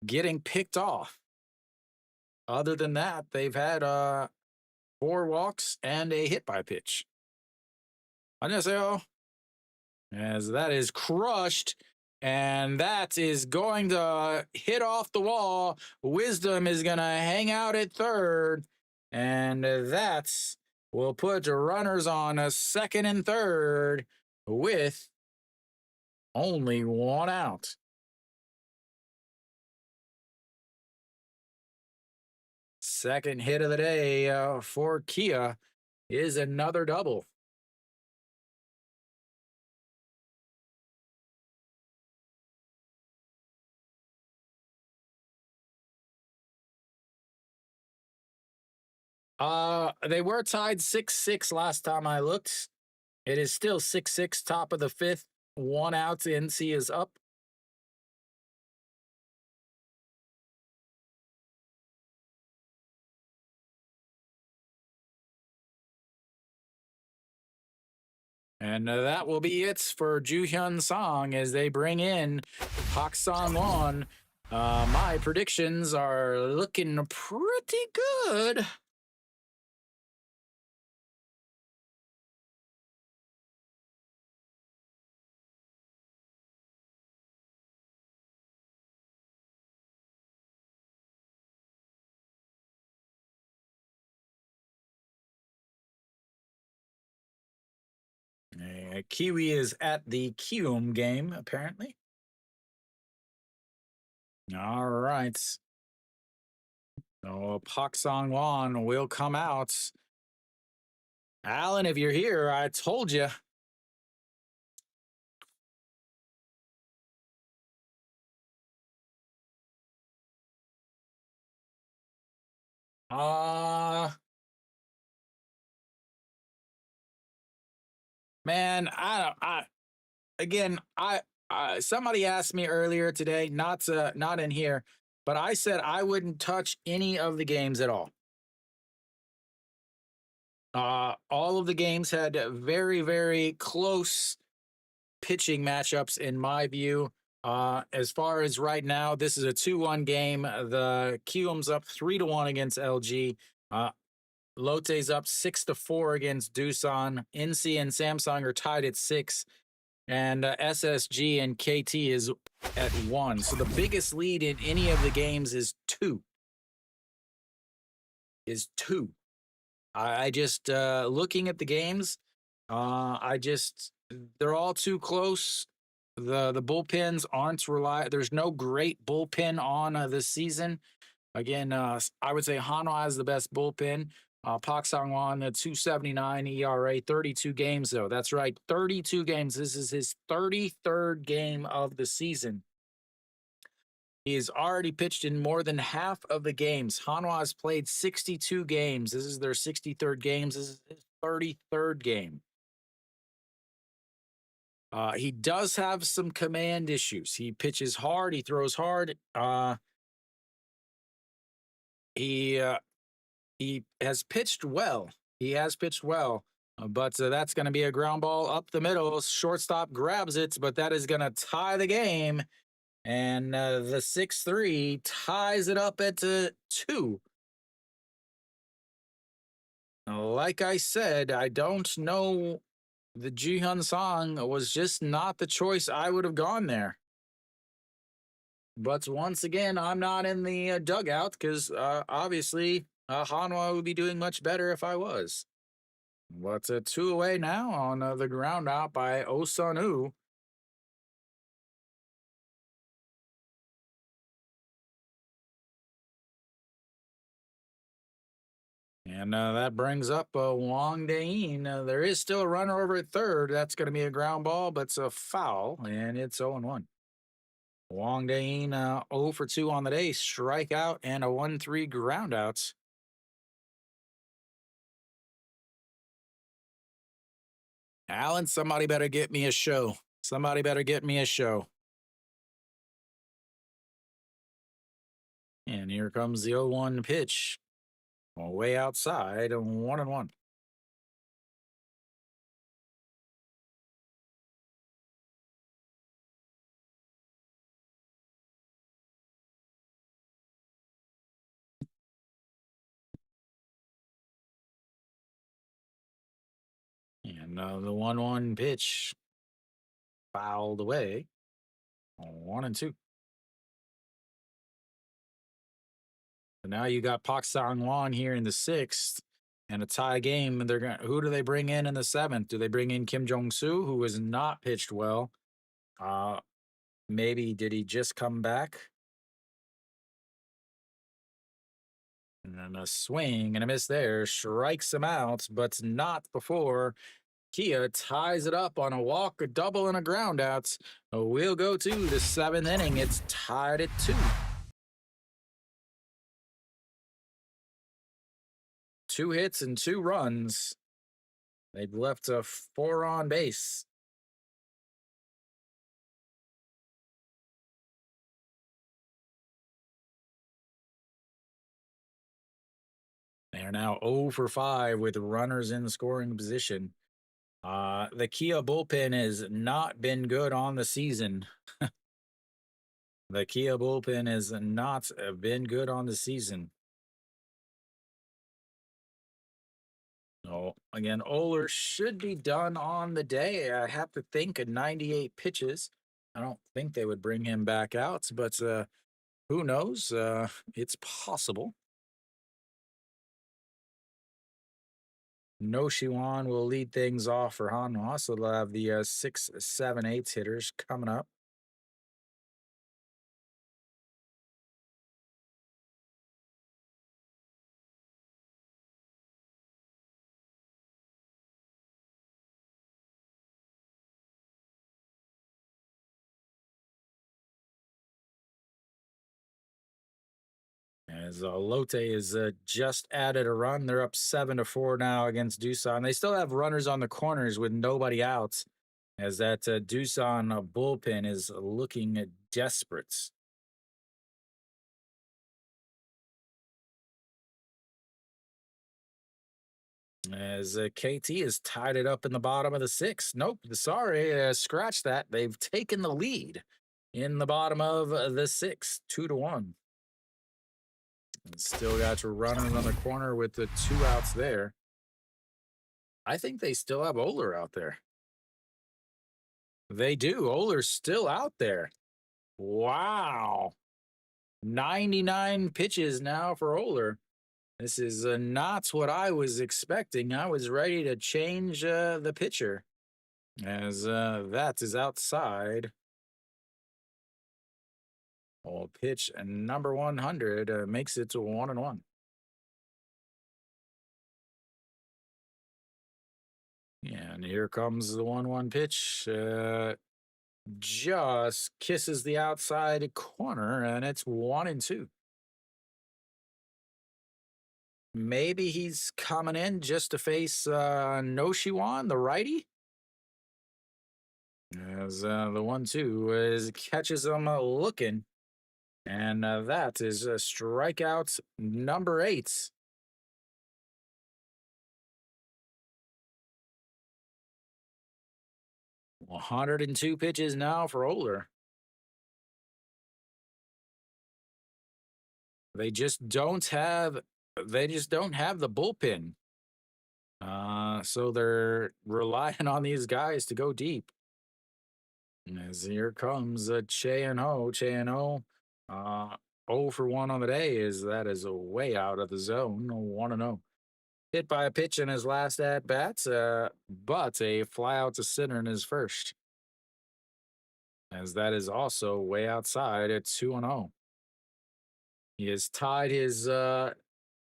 A: getting picked off. Other than that, they've had 4 walks and a hit by pitch. 안녕하세요. As that is crushed, and that is going to hit off the wall. Wisdom is going to hang out at third, and that's will put runners on a second and third with only 1 out. Second hit of the day for Kia is another double. They were tied 6-6 last time I looked. It is still 6-6, top of the 5th. 1 out. NC is up. And that will be it for Ju-hyun Song as they bring in Pak Sang-won. My predictions are looking pretty good. Kiwi is at the Kium game, apparently. All right. So Pak Sang-won will come out. Alan, if you're here, I told you. Man, I somebody asked me earlier today, not in here, but I said I wouldn't touch any of the games at all. All of the games had very, very close pitching matchups in my view. As far as right now, this is a 2-1 game. The Kium's up 3-1 against LG. Lotte's up 6-4 against Doosan. NC and Samsung are tied at 6. And SSG and KT is at 1. So the biggest lead in any of the games is 2. I just looking at the games, they're all too close. The bullpens aren't reliable. There's no great bullpen on this season. Again, I would say Hanwha has the best bullpen. Pak Sang-won, the 2.79 ERA, 32 games though. That's right, 32 games. This is his 33rd game of the season. He has already pitched in more than half of the games. Hanwha has played 62 games. This is their 63rd games. This is his 33rd game. He does have some command issues. He pitches hard. He throws hard. He he has pitched well. He has pitched well, but that's going to be a ground ball up the middle. Shortstop grabs it, but that is going to tie the game. And the 6-3 ties it up at 2. Like I said, I don't know. The Jihyun Song was just not the choice I would have gone there. But once again, I'm not in the dugout because obviously Hanwha would be doing much better if I was. But 2 away now on the ground out by Osanu. And that brings up Wang Dain. There is still a runner over at third. That's going to be a ground ball, but it's a foul, and it's 0-1. Wang Dain 0 for 2 on the day, strikeout and a 1-3 ground out. Alan, somebody better get me a show. Somebody better get me a show. And here comes the 0-1 pitch. Way outside, 1-1. And the 1-1 pitch fouled away. 1-2. So now you got Pak Sang Wan here in the 6th and a tie game. And who do they bring in the 7th? Do they bring in Kim Jong Soo, who has not pitched well? Maybe did he just come back? And then a swing and a miss there, strikes him out, but not before Kia ties it up on a walk, a double, and a ground out. We'll go to the 7th inning. It's tied at 2. 2 hits and 2 runs. They've left 4 on base. They are now 0 for 5 with runners in scoring position. The Kia bullpen has not been good on the season. The Kia bullpen has not been good on the season. Oh, again, Oler should be done on the day. I have to think at 98 pitches. I don't think they would bring him back out, but who knows? It's possible. No Shiwan will lead things off for Hanwha, so they'll have the 6, 7, 8 hitters coming up. As Lotte is just added a run, they're up 7-4 now against Doosan. They still have runners on the corners with nobody out, as that Doosan bullpen is looking desperate. As KT has tied it up in the bottom of the 6th. Nope, sorry, scratch that. They've taken the lead in the bottom of the 6th, 2-1. And still got your runners on the corner with the 2 outs there. I think they still have Oler out there. They do. Oler's still out there. Wow. 99 pitches now for Oler. This is not what I was expecting. I was ready to change the pitcher, as that is outside. Oh, pitch number 100 makes it to 1-1. Yeah, and here comes the 1-1 pitch. just kisses the outside corner, and it's 1-2. Maybe he's coming in just to face No Shiwan, the righty. As the 1-2 is catches him looking, and that is strikeout number 8. 102 pitches now for Oler. They just don't have they just don't have the bullpen. So they're relying on these guys to go deep. As here comes Che and Ho. Che and Ho, 0 for 1 on the day. That is way out of the zone. 1-0. Hit by a pitch in his last at bat, but a fly out to center in his first. As that is also way outside at 2-0. He has tied his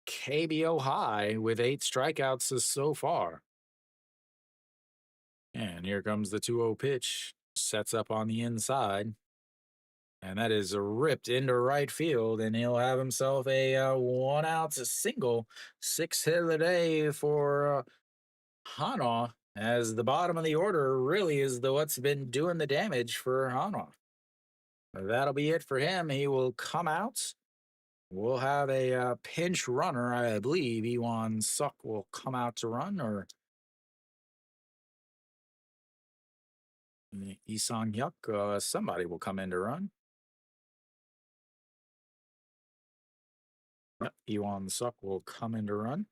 A: KBO high with 8 strikeouts so far. And here comes the 2-0 pitch. Sets up on the inside. And that is ripped into right field. And he'll have himself a 1 out single. 6th hit of the day for Hanwha. As the bottom of the order really is what's been doing the damage for Hanwha. That'll be it for him. He will come out. We'll have a pinch runner. I believe Iwan Suk will come out to run, or Isang Hyuk, somebody will come in to run. Yep, Iwan Suk will come in to run.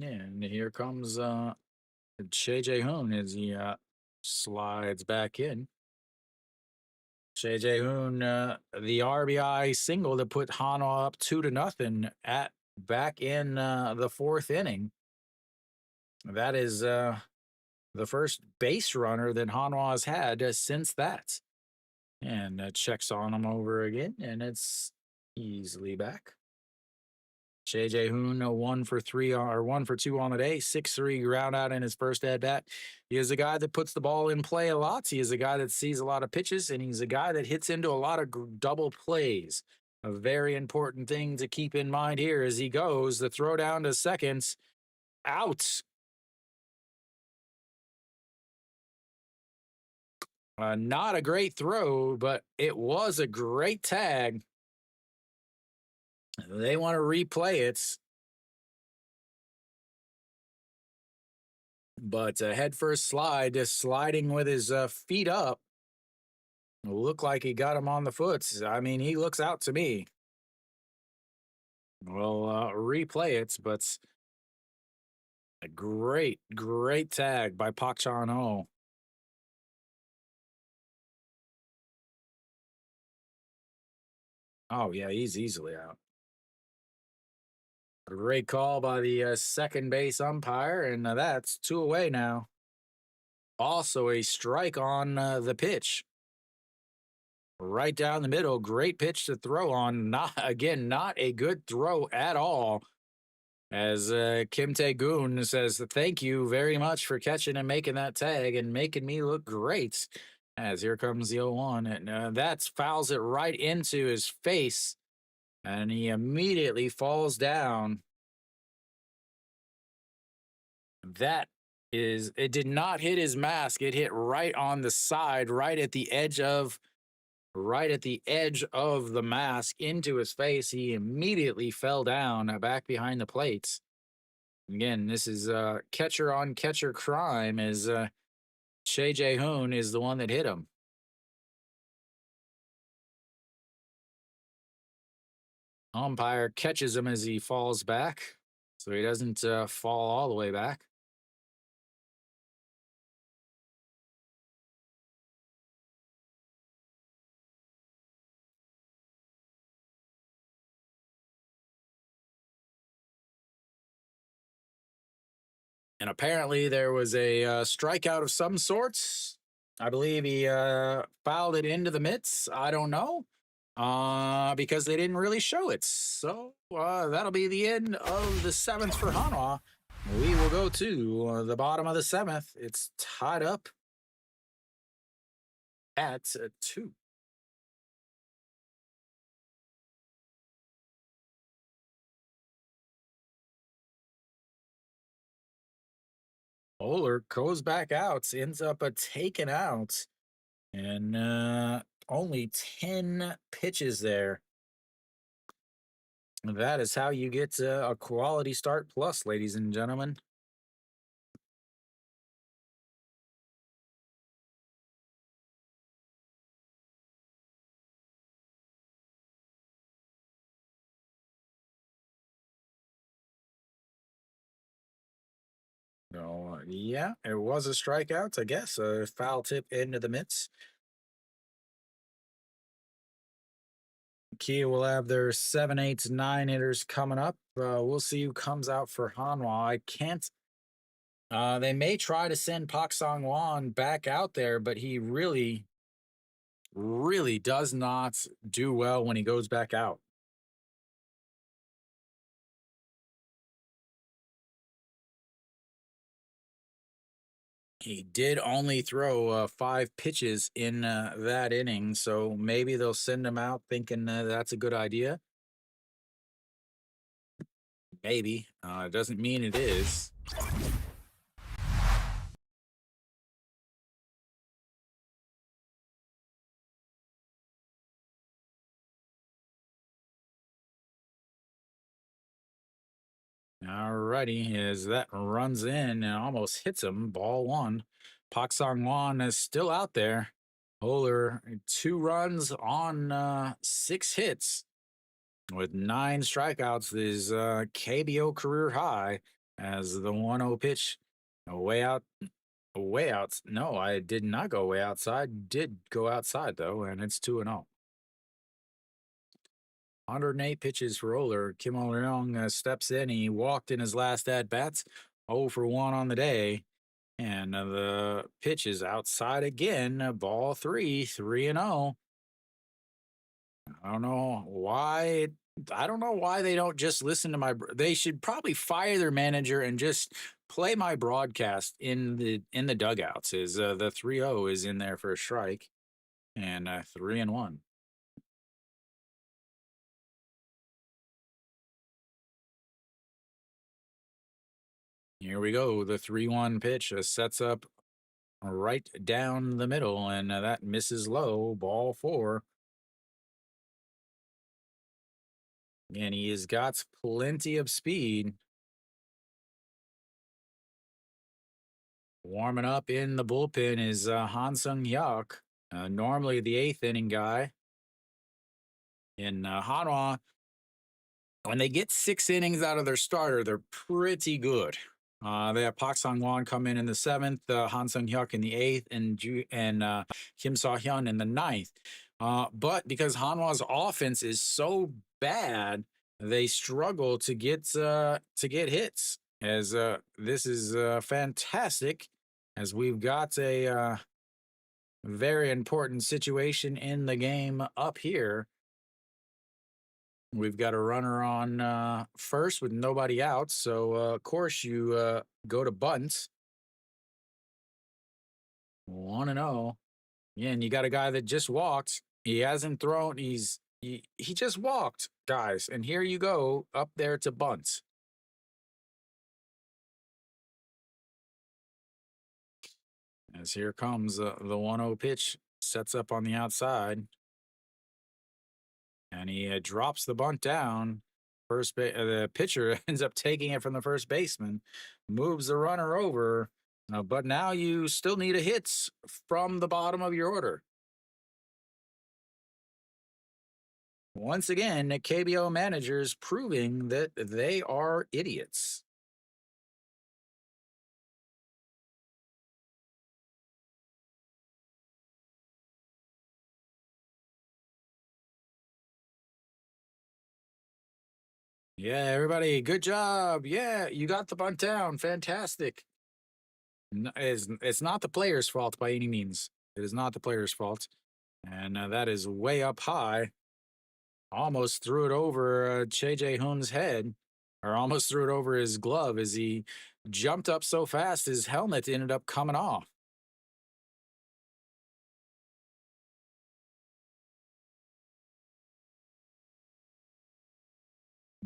A: And here comes Che Jae-hoon as he slides back in. Che Jae-hoon, the RBI single that put Hanwha up 2-0 at back in the 4th inning. That is the first base runner that Hanwha has had since that. And checks on him over again, and it's easily back. Che Jae-hoon, 1 for 3 or 1 for 2 on the day, 6-3 ground out in his first at bat. He is a guy that puts the ball in play a lot. He is a guy that sees a lot of pitches, and he's a guy that hits into a lot of double plays. A very important thing to keep in mind here as he goes. The throw down to second, out. Not a great throw, but it was a great tag. They want to replay it. But head first slide, just sliding with his feet up. Looked like he got him on the foot. I mean, he looks out to me. We'll replay it, but a great, great tag by Pak Chan-ho. Oh, yeah, he's easily out. Great call by the second base umpire, and that's 2 away now. Also a strike on the pitch. Right down the middle, great pitch to throw on. Not a good throw at all. As Kim Tae-goon says, thank you very much for catching and making that tag and making me look great. As here comes the 0-1, and that fouls it right into his face, and he immediately falls down. It did not hit his mask. It hit right on the side, right at the edge of the mask into his face. He immediately fell down back behind the plates. Again, this is catcher on catcher crime, as Che Jae-hoon is the one that hit him. Umpire catches him as he falls back, so he doesn't fall all the way back. And apparently there was a strikeout of some sorts. I believe he fouled it into the mitts. I don't know, because they didn't really show it. So that'll be the end of the 7th for Hanwha. We will go to the bottom of the seventh. It's tied up at 2. Oler goes back out, ends up taken out, and only 10 pitches there. That is how you get a quality start plus, ladies and gentlemen. So, yeah, it was a strikeout, I guess. A foul tip into the mitts. Kia will have their 7, 8, 9 hitters coming up. We'll see who comes out for Hanwha. I can't. They may try to send Pak Song Wan back out there, but he really does not do well when he goes back out. He did only throw 5 pitches in that inning, so maybe they'll send him out thinking that's a good idea. Maybe. It doesn't mean it is. Alrighty, as that runs in and almost hits him, ball one. Pak Song Wan is still out there. Oler, 2 runs on 6 hits with 9 strikeouts. Is KBO career high as the 1-0 pitch way out. Way out. No, I did not go way outside. Did go outside though, and it's 2-0. 108 pitches for Oler. Kim Young steps in. He walked in his last at bats, 0 for 1 on the day. And the pitch is outside again. Ball 3, 3-0. I don't know why. I don't know why they don't just listen to my. They should probably fire their manager and just play my broadcast in the dugouts. Is the 3-0 is in there for a strike, and 3-1. Here we go. The 3-1 pitch sets up right down the middle, and that misses low. Ball 4. And he has got plenty of speed. Warming up in the bullpen is Han Sung Hyuk, normally the 8th inning guy. In Hanwha, when they get 6 innings out of their starter, they're pretty good. They have Pak Song Wan come in the 7th, Han Sung Hyuk in the 8th, and Kim Saw Hyun in the 9th. But because Hanwha's offense is so bad, they struggle to get hits. As this is fantastic, as we've got a very important situation in the game up here. We've got a runner on first with nobody out, so of course you go to bunt. 1-0. Yeah, and you got a guy that just walked. He hasn't thrown. He just walked, guys, and here you go up there to bunt. As here comes the 1-0 pitch, sets up on the outside, and he drops the bunt down. The pitcher ends up taking it from the first baseman, moves the runner over, but now you still need a hit from the bottom of your order. Once again, KBO managers proving that they are idiots. Yeah, everybody, good job. Yeah, you got the bunt down. Fantastic. It's not the player's fault by any means. It is not the player's fault. And that is way up high. Almost threw it over Che Jae Hoon's head, or almost threw it over his glove as he jumped up so fast his helmet ended up coming off.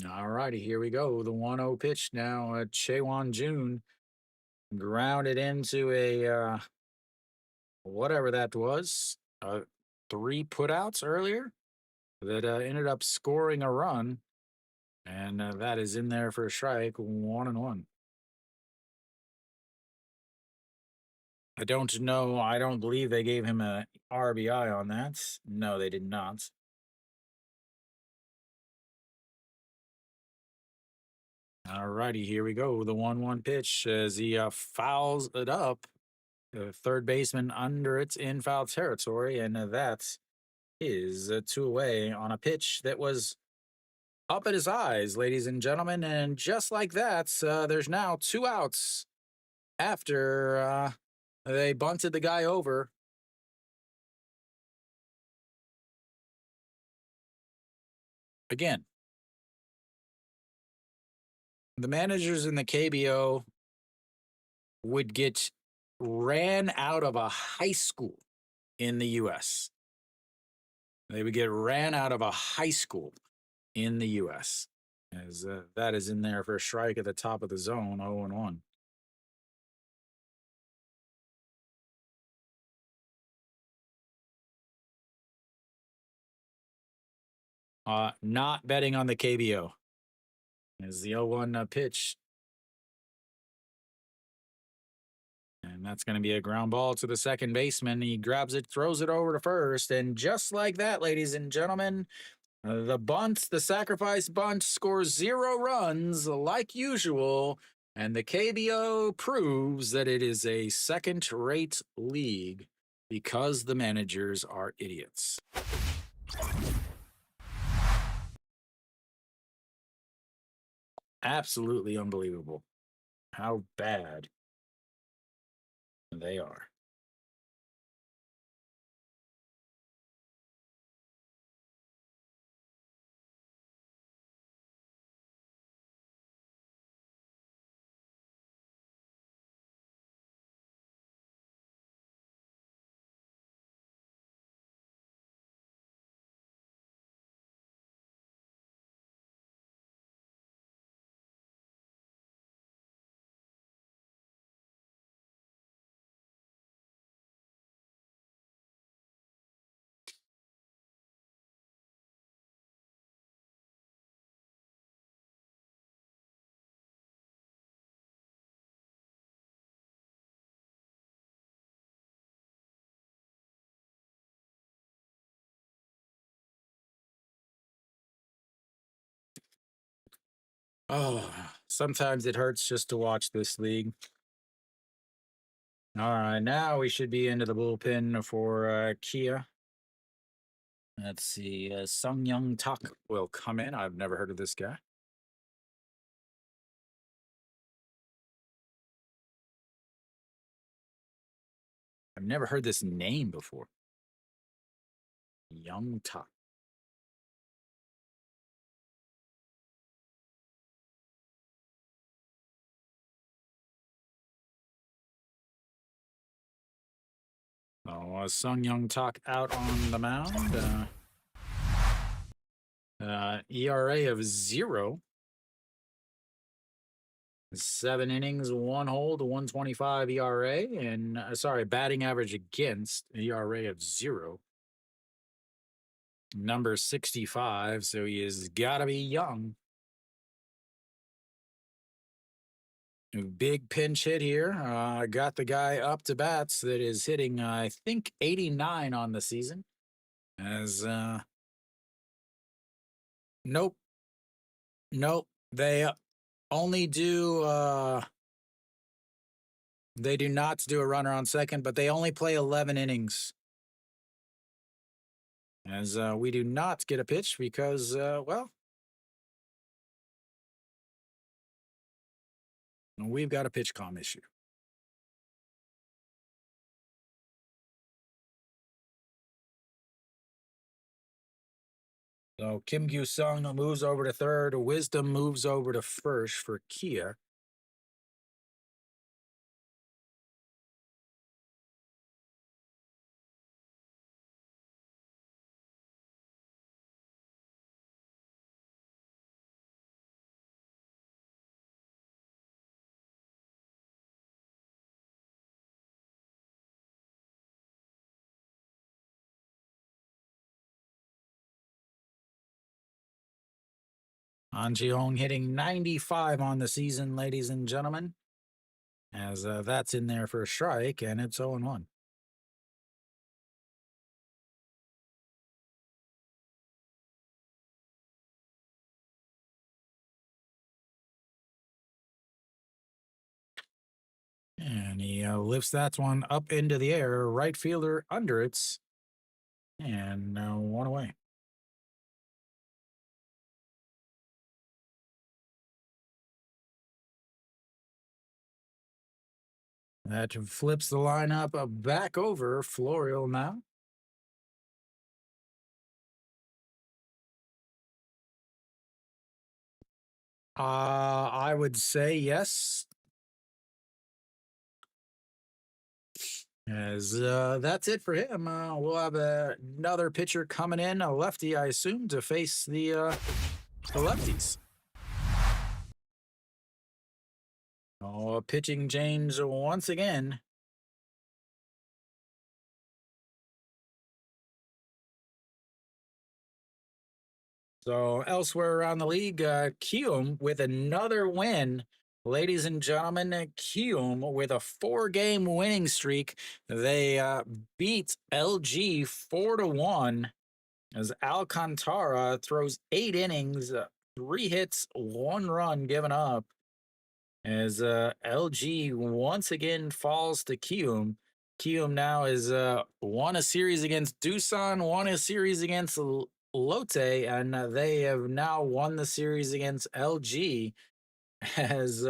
A: All righty, here we go. The 1-0 pitch now. Chaewon Jun grounded into a whatever that was. Three putouts earlier that ended up scoring a run, and that is in there for a strike, 1-1. I don't know. I don't believe they gave him a RBI on that. No, they did not. All righty, here we go. The 1-1 pitch as he fouls it up. Third baseman under its in foul territory, and that is two away on a pitch that was up at his eyes, ladies and gentlemen. And just like that, there's now two outs after they bunted the guy over. Again, the managers in the KBO would get ran out of a high school in the US. They would get ran out of a high school in the US. As that is in there for a strike at the top of the zone, 0-1. Not betting on the KBO. As the 0-1 pitch. And that's going to be a ground ball to the second baseman. He grabs it, throws it over to first. And just like that, ladies and gentlemen, the bunt, the sacrifice bunt, scores 0 runs like usual. And the KBO proves that it is a second rate league because the managers are idiots. Absolutely unbelievable how bad they are. Oh, sometimes it hurts just to watch this league. All right, now we should be into the bullpen for Kia. Let's see. Sung Young Tak will come in. I've never heard of this guy. I've never heard this name before. Young Tak. Oh, Sung Young Tak out on the mound. ERA of 0. 7 innings, 1 hold, 125 ERA, and sorry, batting average against ERA of 0. Number 65, so he has got to be young. Big pinch hit here. Got the guy up to bats that is hitting, I think, 89 on the season. As, nope. Nope. They only do, they do not do a runner on second, but they only play 11 innings. As we do not get a pitch because, well, we've got a pitch com issue. So Kim Gyu Sung moves over to third. Wisdom moves over to first for Kia. Anjiong hitting 95 on the season, ladies and gentlemen, as that's in there for a strike, and it's 0-1. And he lifts that one up into the air, right fielder under it, and one away. That flips the lineup back over Florial now. I would say yes. As that's it for him. We'll have another pitcher coming in, a lefty, I assume, to face the lefties. Oh, pitching change once again. So elsewhere around the league, Kium with another win. Ladies and gentlemen, Kium with a 4-game winning streak. They beat LG 4-1 as Alcantara throws 8 innings, 3 hits, 1 run given up. As LG once again falls to Kium. Kium now has won a series against Doosan, won a series against Lotte, and they have now won the series against LG. As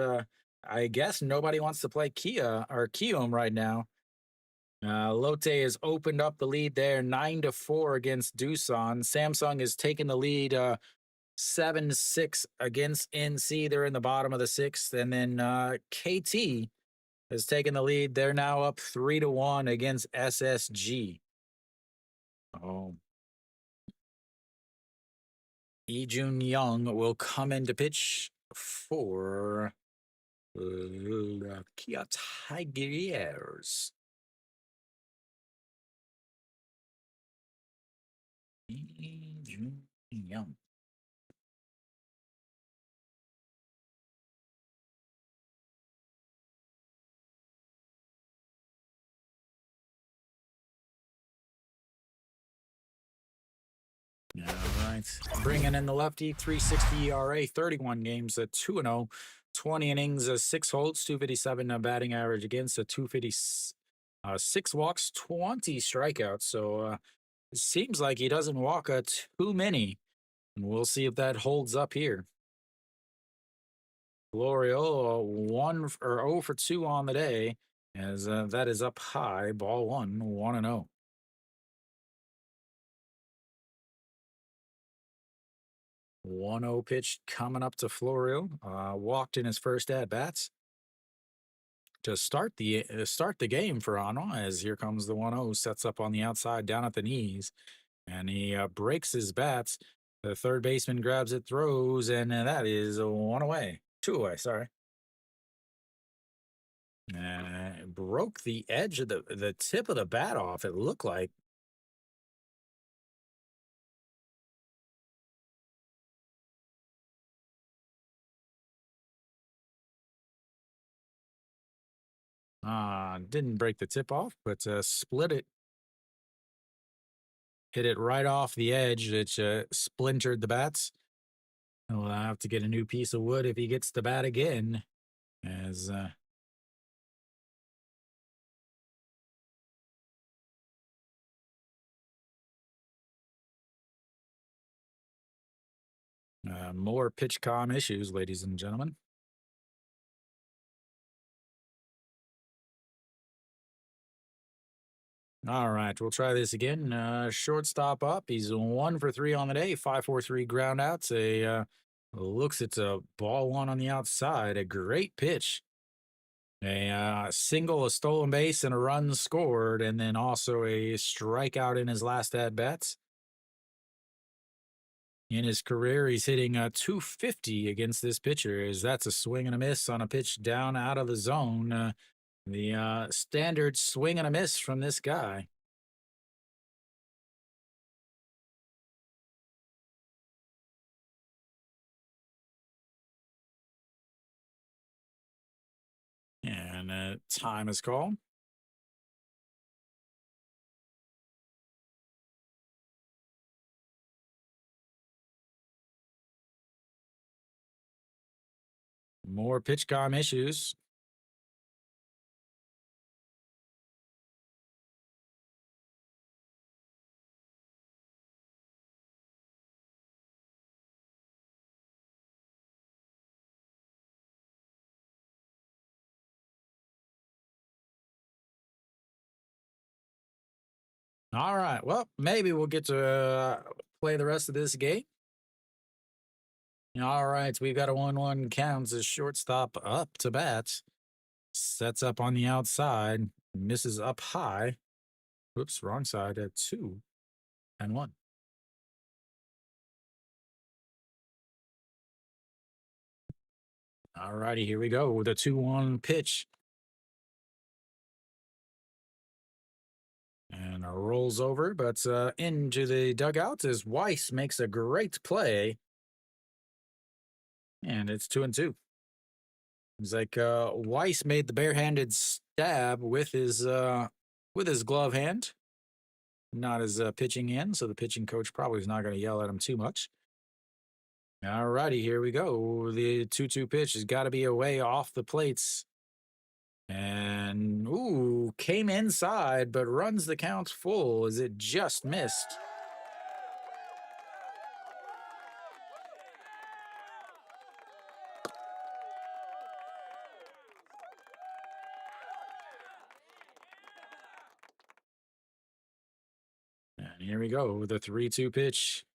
A: I guess nobody wants to play Kium right now. Lotte has opened up the lead there, 9-4 against Doosan. Samsung has taken the lead 7-6 against NC. They're in the bottom of the 6th. And then KT has taken the lead. They're now up 3-1 against SSG. Oh. Ijun Young will come in to pitch for Kia Tigers. Ijun Young. All right. Bringing in the lefty, 360 ERA, 31 games, a 2-0, 20 innings, 6 holds, 257 batting average against a 250, 6 walks, 20 strikeouts. So it seems like he doesn't walk too many. And we'll see if that holds up here. L'Oreal 0 for 2 on the day, as that is up high. Ball 1-0. 1-0 pitch coming up to Florio. Walked in his first at bats to start the game for Hanwha. As here comes the 1-0, sets up on the outside down at the knees, and he breaks his bats. The third baseman grabs it, throws, and that is 1 away, 2 away. Sorry. Broke the edge of the tip of the bat off. It looked like. Didn't break the tip off, but split it. Hit it right off the edge. It splintered the bats. He'll have to get a new piece of wood if he gets the bat again. As more pitch com issues, ladies and gentlemen. All right, we'll try this again. Shortstop up. He's 1 for 3 on the day. 5-4-3 ground outs. Looks it's a ball 1 on the outside. A great pitch. A single, a stolen base, and a run scored, and then also a strikeout in his last at bats. In his career, he's hitting 250 against this pitcher, as that's a swing and a miss on a pitch down out of the zone. The standard swing and a miss from this guy. And time is called. More pitch com issues. All right. Well, maybe we'll get to play the rest of this game. All right. We've got a 1-1 counts as shortstop up to bat. Sets up on the outside. Misses up high. Oops, wrong side at 2-1. All righty. Here we go with a 2-1 pitch. And rolls over, but into the dugout as Weiss makes a great play. And it's 2-2. It's like Weiss made the barehanded stab with his glove hand, not his pitching hand. So the pitching coach probably is not going to yell at him too much. All righty, here we go. The 2-2 pitch has got to be away off the plates. And ooh, came inside, but runs the count full as it just missed. And here we go. The 3-2 pitch.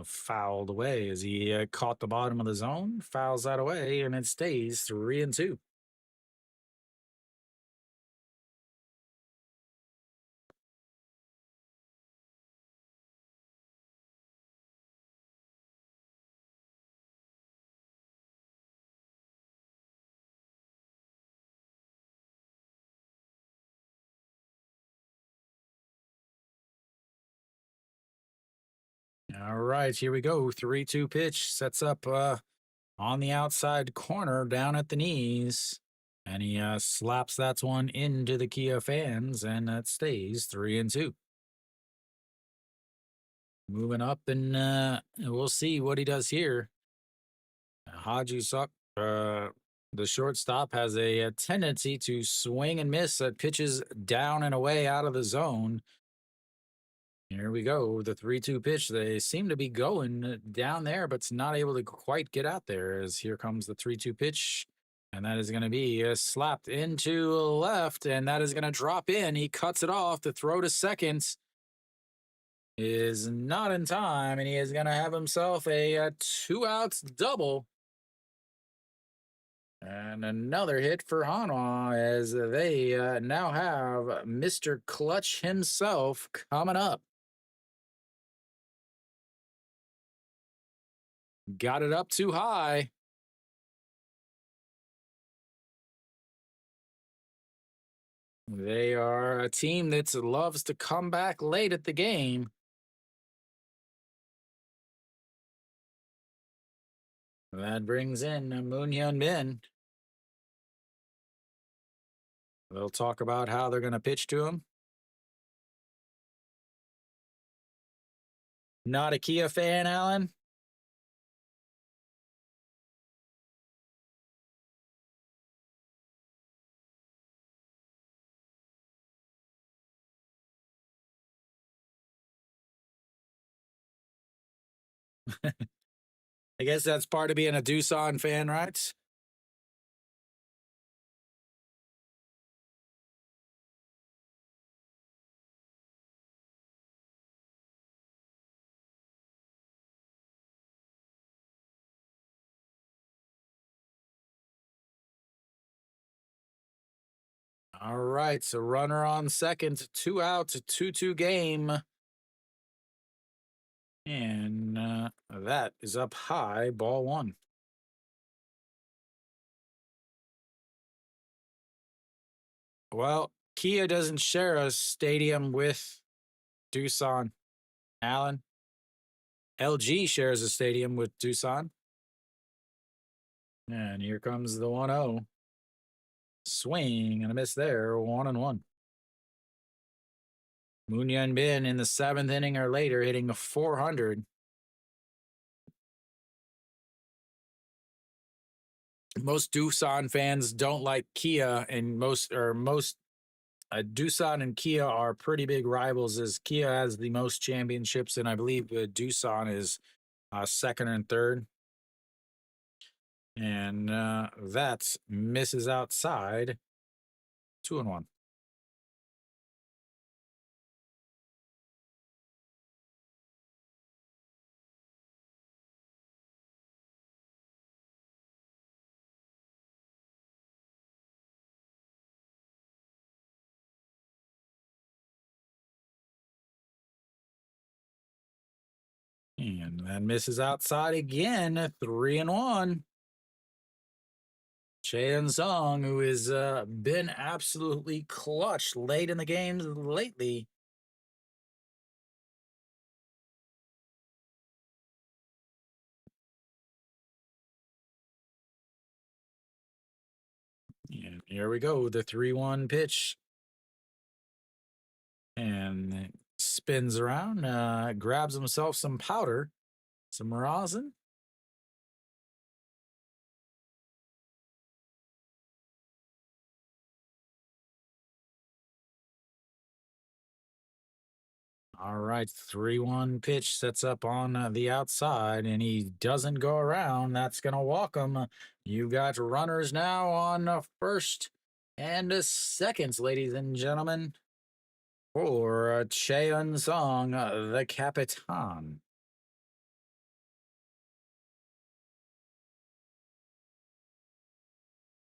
A: Fouled away as he caught the bottom of the zone, fouls that away, and it stays 3-2. All right, here we go. 3-2 pitch sets up on the outside corner down at the knees. And he slaps that one into the Kia fans, and that stays 3-2. Moving up, and we'll see what he does here. Haji Suck, the shortstop, has a tendency to swing and miss at pitches down and away out of the zone. Here we go. The 3-2 pitch. They seem to be going down there, but it's not able to quite get out there. As here comes the 3-2 pitch. And that is going to be slapped into left, and that is going to drop in. He cuts it off. The throw to second is not in time, and he is going to have himself a 2-out double. And another hit for Hanwha as they now have Mr. Clutch himself coming up. Got it up too high. They are a team that loves to come back late at the game. That brings in Moon Hyun Min. They'll talk about how they're going to pitch to him. Not a Kia fan, Alan? I guess that's part of being a Doosan fan, right? All right, so runner on second, 2 out, 2-2 game. And that is up high, ball one. Well, Kia doesn't share a stadium with Doosan. Alan, LG shares a stadium with Doosan. And here comes the 1-0. Swing and a miss there, 1-1. Moon Yun Bin in the seventh inning or later, hitting 400. Most Doosan fans don't like Kia, and most Doosan and Kia are pretty big rivals. As Kia has the most championships, and I believe Doosan is second and third. And that misses outside, 2-1. And that misses outside again, 3-1. Chaeun Song, who has been absolutely clutch late in the games lately. And here we go, the 3-1 pitch. And spins around, grabs himself some powder, some rosin. All right, 3-1 pitch sets up on the outside, and he doesn't go around. That's going to walk him. You got runners now on first and seconds, ladies and gentlemen, for Chaeun Song, the Capitan.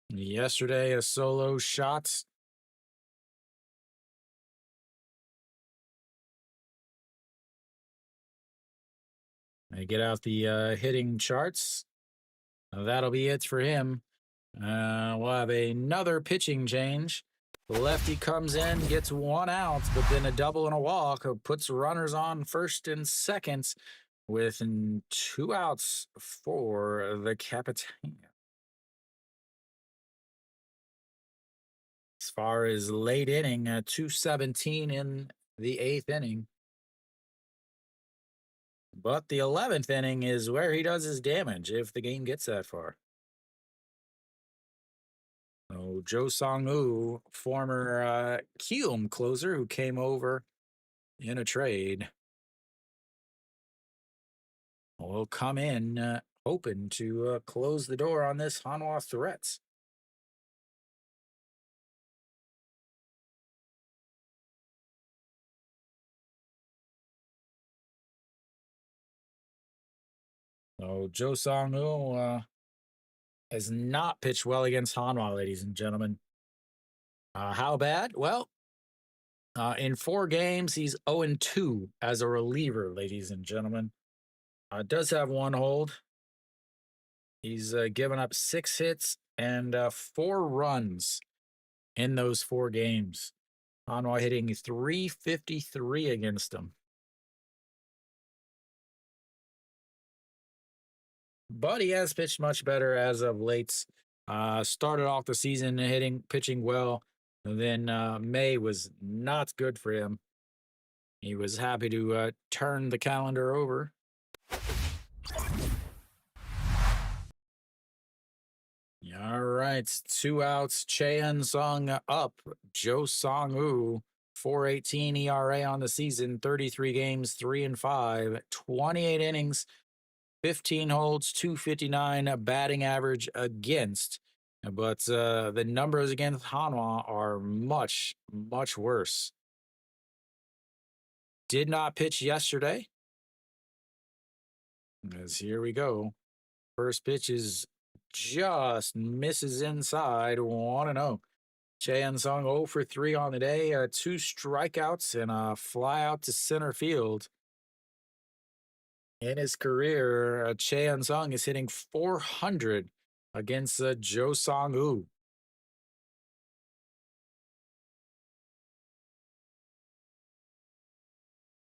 A: Yesterday, a solo shot. They get out the hitting charts. That'll be it for him. We'll have another pitching change. The lefty comes in, gets 1 out, but then a double and a walk puts runners on first and second with 2 outs for the Capitan. As far as late inning, 2:17 in the 8th inning. But the 11th inning is where he does his damage if the game gets that far. Oh, Jo Song-woo, former Kielm closer who came over in a trade, will come in hoping to close the door on this Hanwha threats. So Jo Song-woo has not pitched well against Hanwha, ladies and gentlemen. How bad? Well, in 4 games, he's 0-2 as a reliever, ladies and gentlemen. Does have 1 hold. He's given up 6 hits and 4 runs in those 4 games. Hanwha hitting 353 against him. But he has pitched much better as of late. Started off the season pitching well. And then May was not good for him. He was happy to turn the calendar over. All right, 2 outs. Chaeun Song up. Jo Song-woo, 4.18 ERA on the season, 33 games, 3-5, 28 innings, 15 holds, 259 batting average against. But the numbers against Hanwha are much, much worse. Did not pitch yesterday. As here we go. First pitch is just misses inside, 1-0. Chaeun Song 0 for 3 on the day, 2 strikeouts and a fly out to center field. In his career, Chaeun Song is hitting 400 against Jo Song-woo.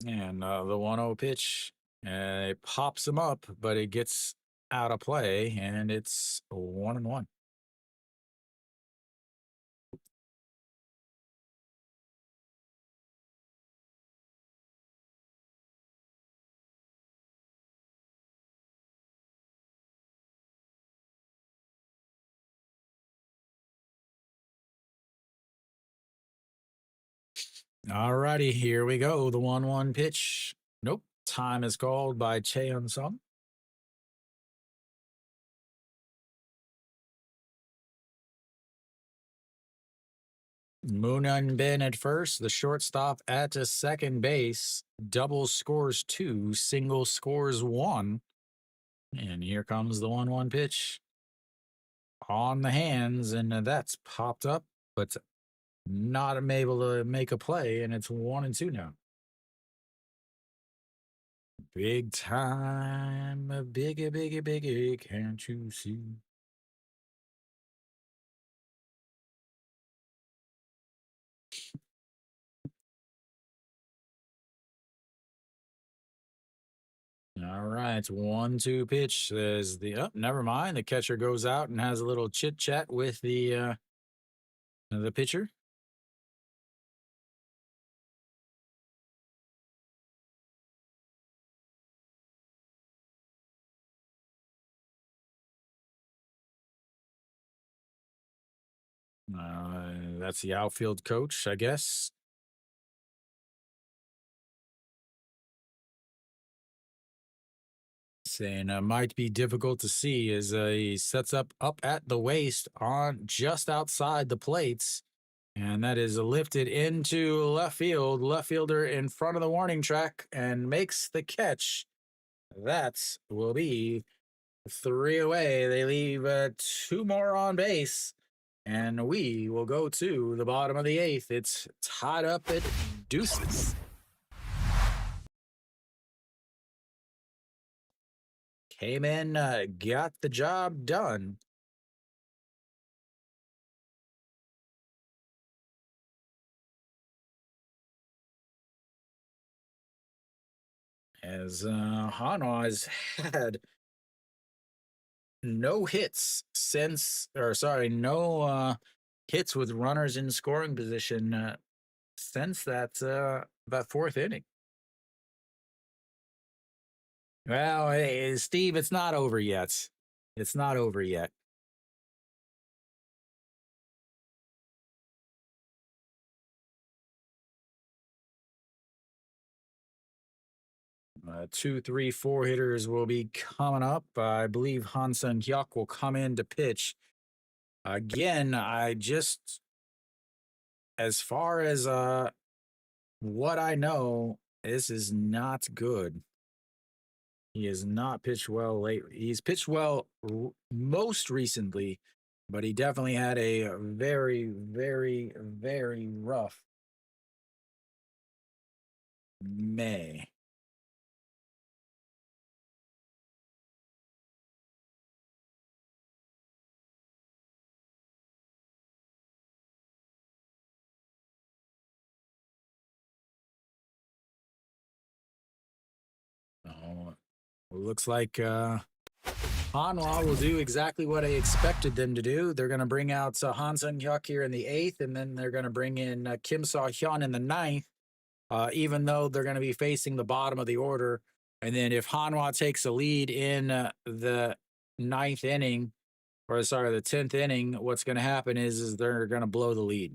A: And the 1-0 pitch, it pops him up, but it gets out of play, and it's 1-1. All righty, here we go. The 1-1 pitch. Nope. Time is called by Cheon Sung. Moonan Bin at first, the shortstop at a second base. Double scores two, single scores one. And here comes the 1-1 pitch on the hands, and that's popped up, but not able to make a play, and it's 1-2 now. Big time, biggie, biggie, biggie, can't you see? All right, 1-2 pitch. Says the never mind. The catcher goes out and has a little chit chat with the pitcher. That's the outfield coach, I guess. Saying might be difficult to see as he sets up at the waist on just outside the plates, and that is lifted into left field. Left fielder in front of the warning track and makes the catch. That will be three away. They leave two more on base, and we will go to the bottom of the eighth. It's tied up at deuces. Came in, got the job done. As Hanwha has had no hits since, or sorry, no hits with runners in scoring position since that fourth inning. Well, hey, Steve, it's not over yet. It's not over yet. Two, three, four hitters will be coming up. I believe Han Sung Hyuk will come in to pitch. Again, as far as what I know, this is not good. He has not pitched well lately. He's pitched well most recently, but he definitely had a very, very, very rough May. Oh, looks like Hanwha will do exactly what I expected them to do. They're going to bring out Han Sung Hyuk here in the eighth, and then they're going to bring in Kim Saw Hyun in the ninth, even though they're going to be facing the bottom of the order. And then if Hanwha takes a lead in the ninth inning, or sorry, the 10th inning, what's going to happen is they're going to blow the lead.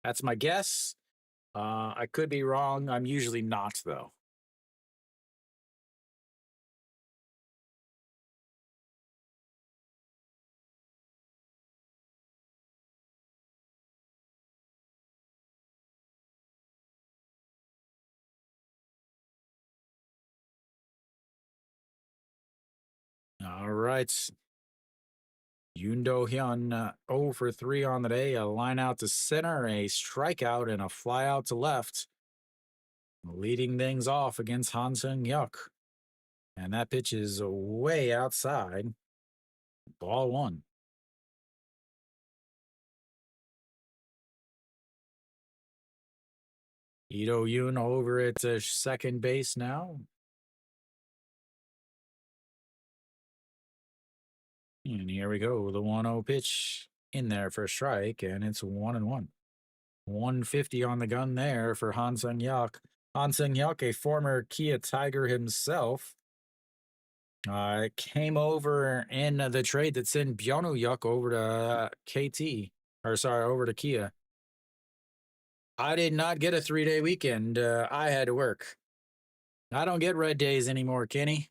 A: That's my guess. I could be wrong. I'm usually not, though. All right. Yoon Do Hyun 0 for 3 on the day. A line out to center, a strikeout, and a fly out to left. Leading things off against Han Sung Hyuk. And that pitch is way outside. Ball one. Ito Yoon over at second base now. And here we go. The 1-0 pitch in there for a strike, and it's 1-1. 150 on the gun there for Han Sung Hyuk. Han Sung Hyuk, a former Kia Tiger himself, came over in the trade that sent Byonu Hyuk over to KT, or sorry, over to Kia. I did not get a 3-day weekend. I had to work. I don't get red days anymore, Kenny.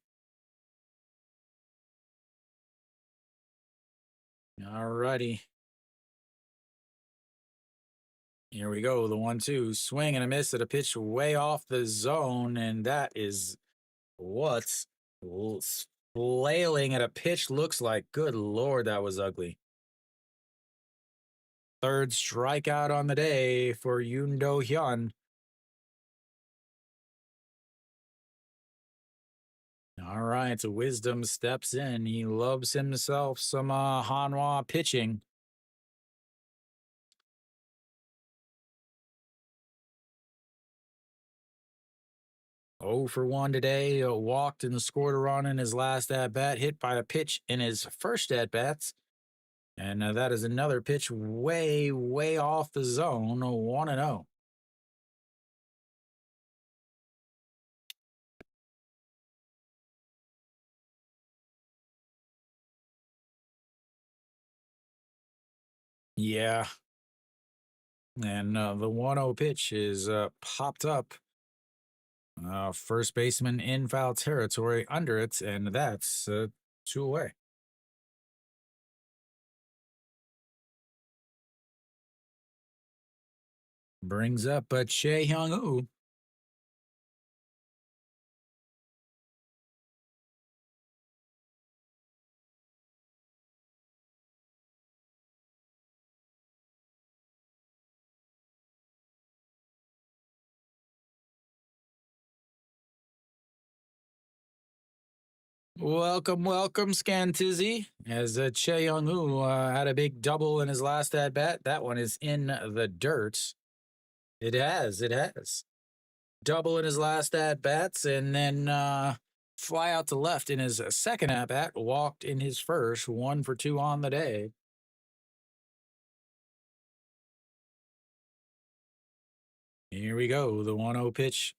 A: Alrighty. Here we go. The 1-2 swing and a miss at a pitch way off the zone. And that is what flailing at a pitch looks like. Good Lord, that was ugly. Third strikeout on the day for Yoon Do Hyun. All right, so Wisdom steps in. He loves himself some Hanwha pitching. 0 for 1 today. Walked and scored a run in his last at bat, hit by a pitch in his first at bats. And that is another pitch way, way off the zone. 1-0. Yeah. And the 1-0 pitch is popped up. First baseman in foul territory under it, and that's 2 away. Brings up Chae Hyung Woo. Welcome, welcome, Scantizzy. As Chae Young Woo had a big double in his last at bat. That one is in the dirt. It has. Double in his last at bats, and then fly out to left in his second at bat. Walked in his first, 1 for 2 on the day. Here we go. The 1-0 pitch.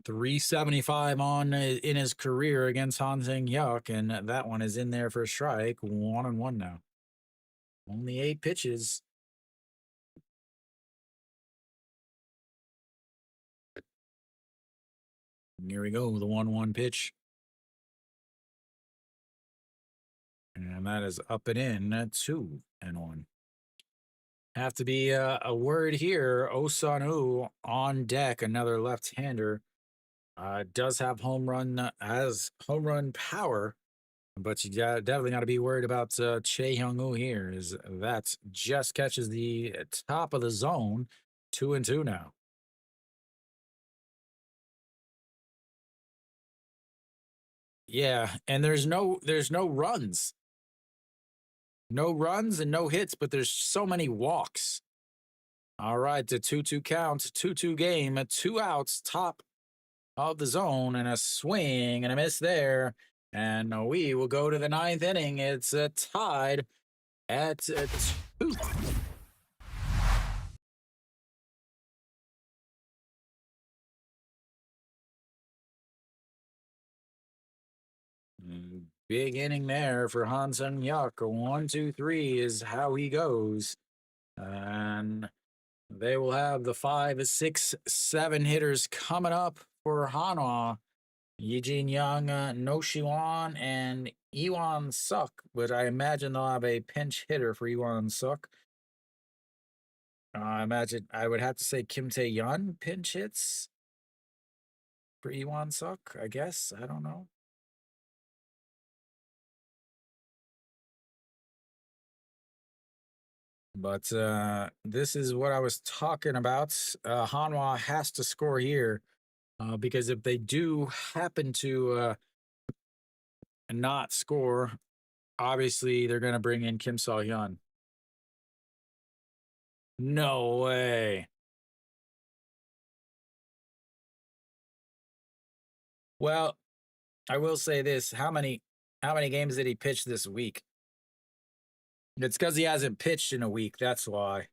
A: 375 on in his career against Han Sang Hyuk, and that one is in there for a strike. 1-1 now. Only 8 pitches. Here we go. The 1-1 pitch. And that is up and in 2-1. Have to be a word here. Osanu on deck, another left-hander. Does have home run power, but you definitely got to be worried about Chae Hyung Woo here. Is that just catches the top of the zone, 2-2 now. Yeah, and there's no runs, no runs and no hits, but there's so many walks. All right, the 2-2 count, 2-2 game, 2 outs, top of the zone, and a swing and a miss there. And we will go to the 9th inning. It's tied at 2. Big inning there for Han Sung Hyuk. 1, 2, 3 is how he goes. And they will have the 5, 6, 7 hitters coming up for Hanwha. Yijin Young, No Shiwan, and Iwan Suk. But I imagine they'll have a pinch hitter for Iwan Suk. I imagine I would have to say Kim Tae Yun pinch hits for Iwan Suk, I guess. I don't know. But this is what I was talking about. Hanwha has to score here because if they do happen to not score, obviously they're going to bring in Kim Saw Hyun. No way. Well, I will say this: how many games did he pitch this week? It's because he hasn't pitched in a week. That's why.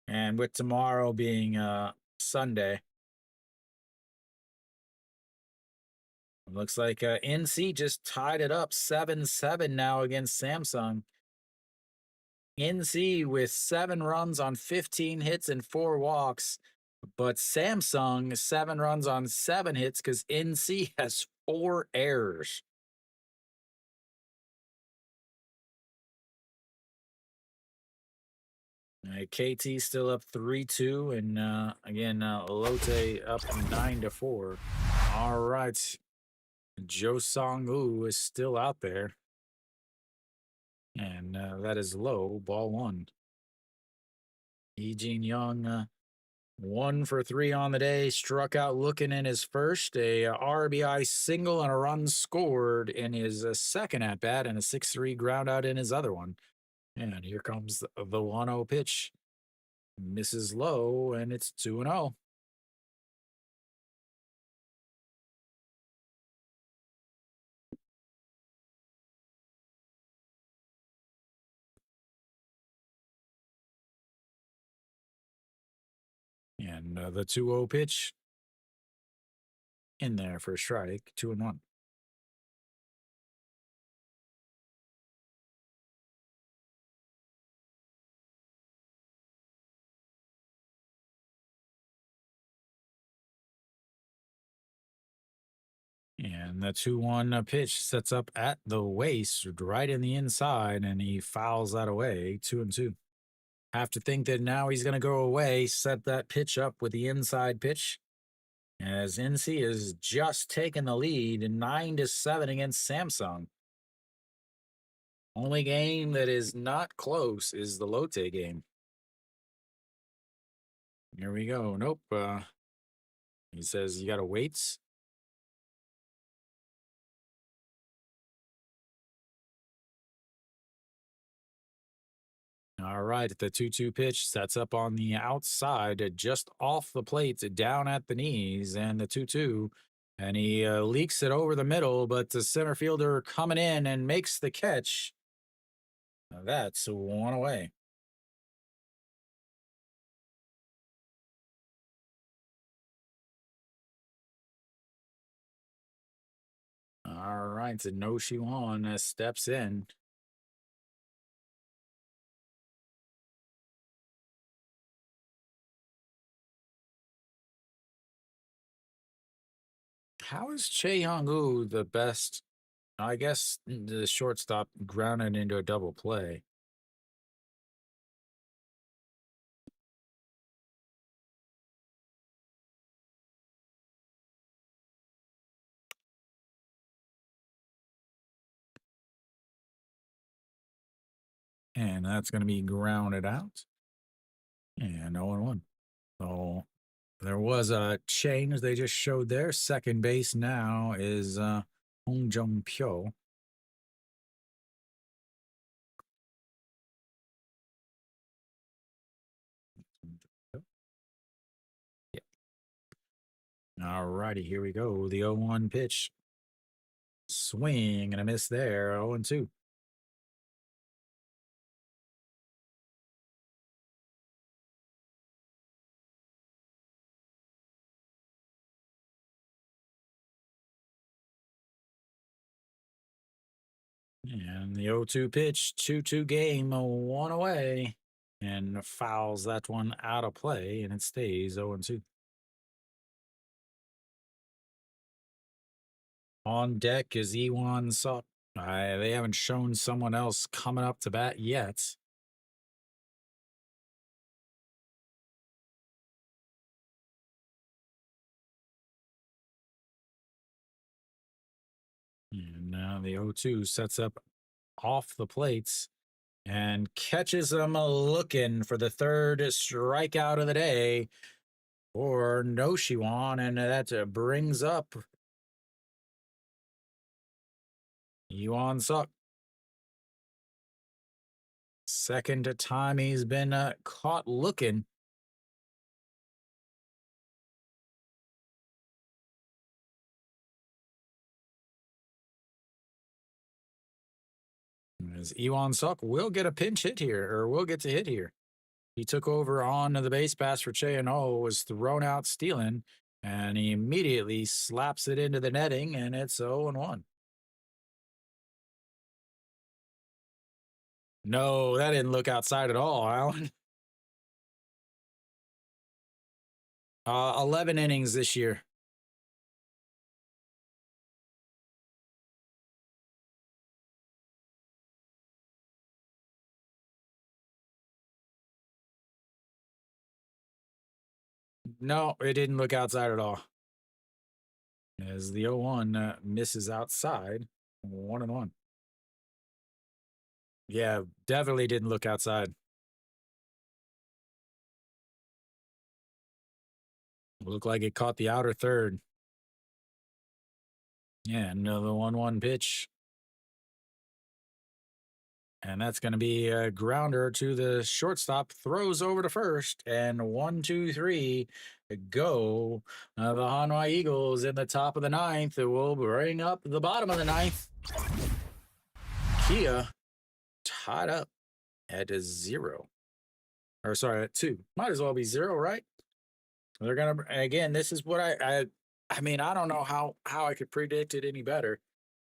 A: And with tomorrow being Sunday, looks like NC just tied it up 7-7 now against Samsung. NC with 7 runs on 15 hits and 4 walks, but Samsung 7 runs on 7 hits because NC has 4 errors. KT still up 3-2, and again, Lotte up 9-4. All right, Joe Song-woo is still out there, and that is low, ball one. Lee Jin Young, 1 for 3 on the day, struck out looking in his first, a RBI single and a run scored in his second at bat, and a 6-3 ground out in his other one. And here comes the 1-0 pitch. Misses low, and it's 2-0. And the 2-0 pitch in there for a strike, 2-1. And the 2-1 pitch sets up at the waist, right in the inside, and he fouls that away, 2-2. Have to think that now he's going to go away, set that pitch up with the inside pitch, as NC is just taken the lead 9-7 against Samsung. Only game that is not close is the Lotte game. Here we go. Nope. He says you got to wait. All right, the 2-2 pitch sets up on the outside, just off the plate, down at the knees, and the 2-2. And he leaks it over the middle, but the center fielder coming in and makes the catch. Now that's 1 away. All right, so No Shiwan steps in. How is Che Young-woo the best? I guess the shortstop grounded into a double play. And that's going to be grounded out. And 0-1. So there was a change they just showed there. Second base now is Hong Jung Pyo. Yeah. All righty, here we go. The 0-1 pitch. Swing and a miss there. 0-2. And the 0-2 pitch, 2-2 game, 1 away, and fouls that one out of play, and it stays 0-2. On deck is Iwan Suk. They haven't shown someone else coming up to bat yet. And now the 0-2 sets up off the plates and catches him looking for the third strikeout of the day for No Shiwan, and that brings up Yuan Suk. Second time he's been caught looking. As Iwan Suk will get a pinch hit here, or will get to hit here. He took over on the base pass for Che and O, was thrown out stealing, and he immediately slaps it into the netting, and it's 0-1. No, that didn't look outside at all, Alan. 11 innings this year. No, it didn't look outside at all. As the 0-1 misses outside, 1-1. Yeah, definitely didn't look outside. Looked like it caught the outer third. Yeah, another 1-1 pitch. And that's going to be a grounder to the shortstop. Throws over to first. And 1-2-3 go. The Hanwha Eagles in the top of the ninth. It will bring up the bottom of the ninth. Kia tied up at 0. Or sorry, at 2. Might as well be 0, right? They're gonna again. This is what I mean. I don't know how I could predict it any better.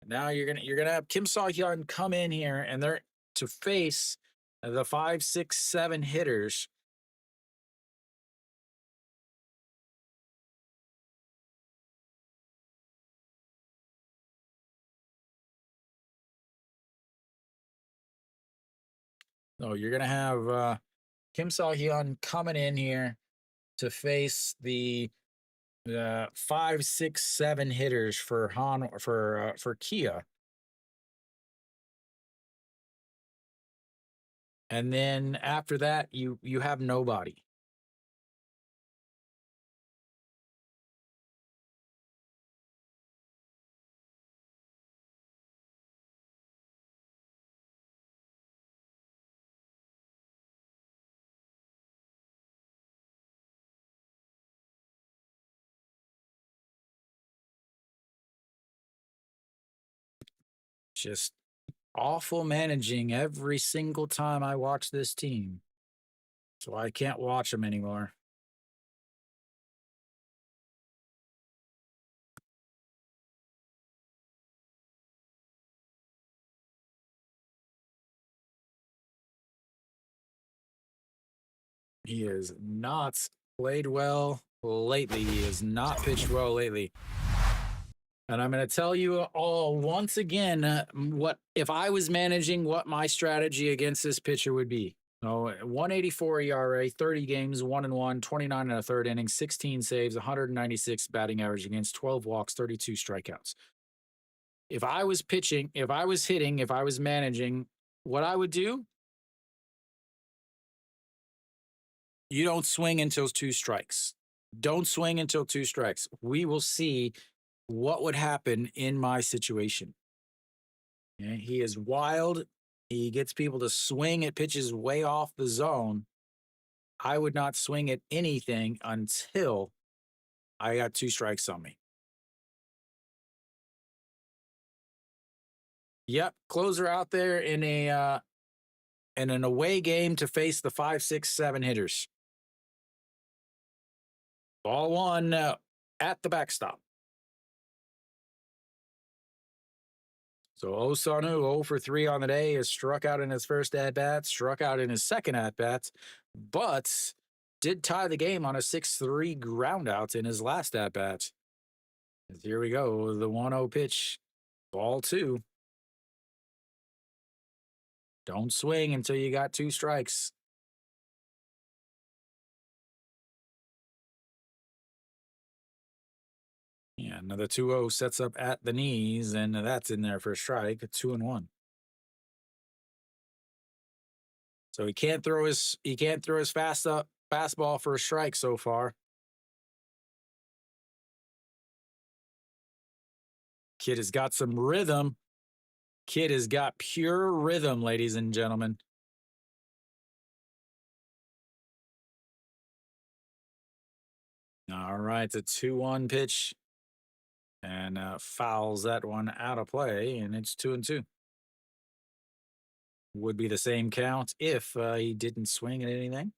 A: Now you're gonna have Kim Saw Hyun come in here and they're to face the 5, 6, 7 hitters. So you're gonna have Kim Saw Hyun coming in here to face the 5, 6, 7 hitters for for Kia, and then after that you have nobody. Just awful managing every single time I watch this team. So I can't watch them anymore. He has not played well lately. He has not pitched well lately. And I'm going to tell you all once again what if I was managing what my strategy against this pitcher would be. So 184 ERA, 30 games, 1-1, 29 and a third inning, 16 saves, 196 batting average against 12 walks, 32 strikeouts. If I was pitching, if I was hitting, if I was managing, what I would do, you don't swing until 2 strikes. Don't swing until 2 strikes. We will see what would happen in my situation. Yeah, he is wild. He gets people to swing at pitches way off the zone. I would not swing at anything until I got 2 strikes on me. Yep, closer out there in an away game to face the 5, 6, 7 hitters. Ball one at the backstop. So Osanu 0 for 3 on the day is struck out in his first at bat, struck out in his second at bat, but did tie the game on a 6-3 ground out in his last at bat. Here we go, the 1-0 pitch, ball 2. Don't swing until you got 2 strikes. Yeah, another 2-0 sets up at the knees, and that's in there for a strike, 2-1. So he can't throw his fastball for a strike so far. Kid has got some rhythm. Kid has got pure rhythm, ladies and gentlemen. All right, it's a 2-1 pitch and fouls that one out of play, and it's 2-2. Would be the same count if he didn't swing at anything.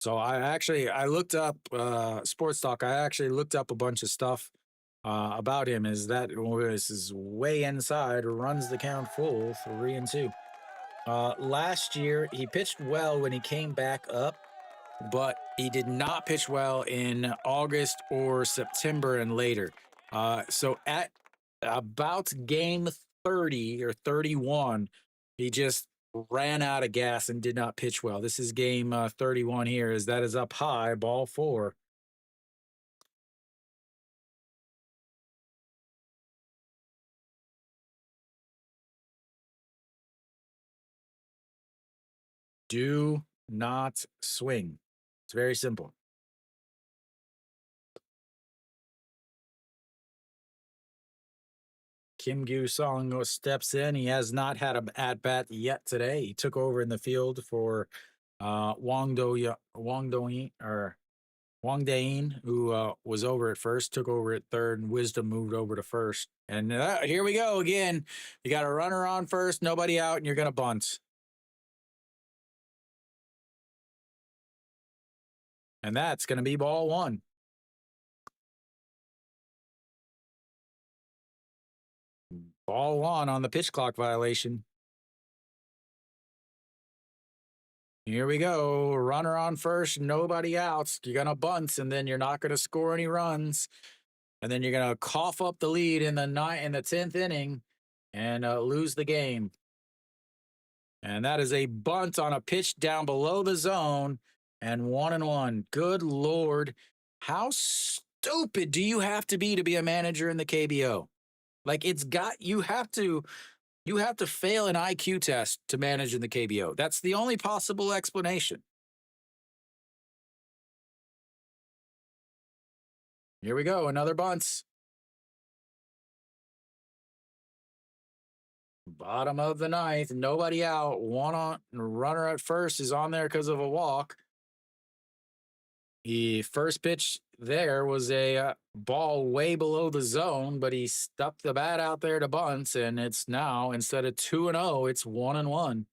A: So I looked up sports talk. I actually looked up a bunch of stuff about him is that this is way inside, runs the count full, 3-2. Last year, he pitched well when he came back up, but he did not pitch well in August or September and later. So at about game 30 or 31, he just ran out of gas and did not pitch well. This is game 31 here, as that is up high, ball four. Do not swing. It's very simple. Kim Gyu Song steps in. He has not had an at bat yet today. He took over in the field for Wang Do or Wang Dain, who was over at first, took over at third, and Wisdom moved over to first. And here we go again. You got a runner on first, nobody out, and you're gonna bunt. And that's gonna be ball one. Ball one on the pitch clock violation. Here we go. Runner on first, nobody out. You're gonna bunt, and then you're not gonna score any runs. And then you're gonna cough up the lead in the 10th inning and lose the game. And that is a bunt on a pitch down below the zone and 1-1. Good Lord. How stupid do you have to be a manager in the KBO? Like you have to fail an IQ test to manage in the KBO. That's the only possible explanation. Here we go, another bunt. Bottom of the ninth, nobody out. One on runner at first is on there because of a walk. The first pitch there was a ball way below the zone, but he stuck the bat out there to bunt, and it's now instead of 2-0, it's 1-1.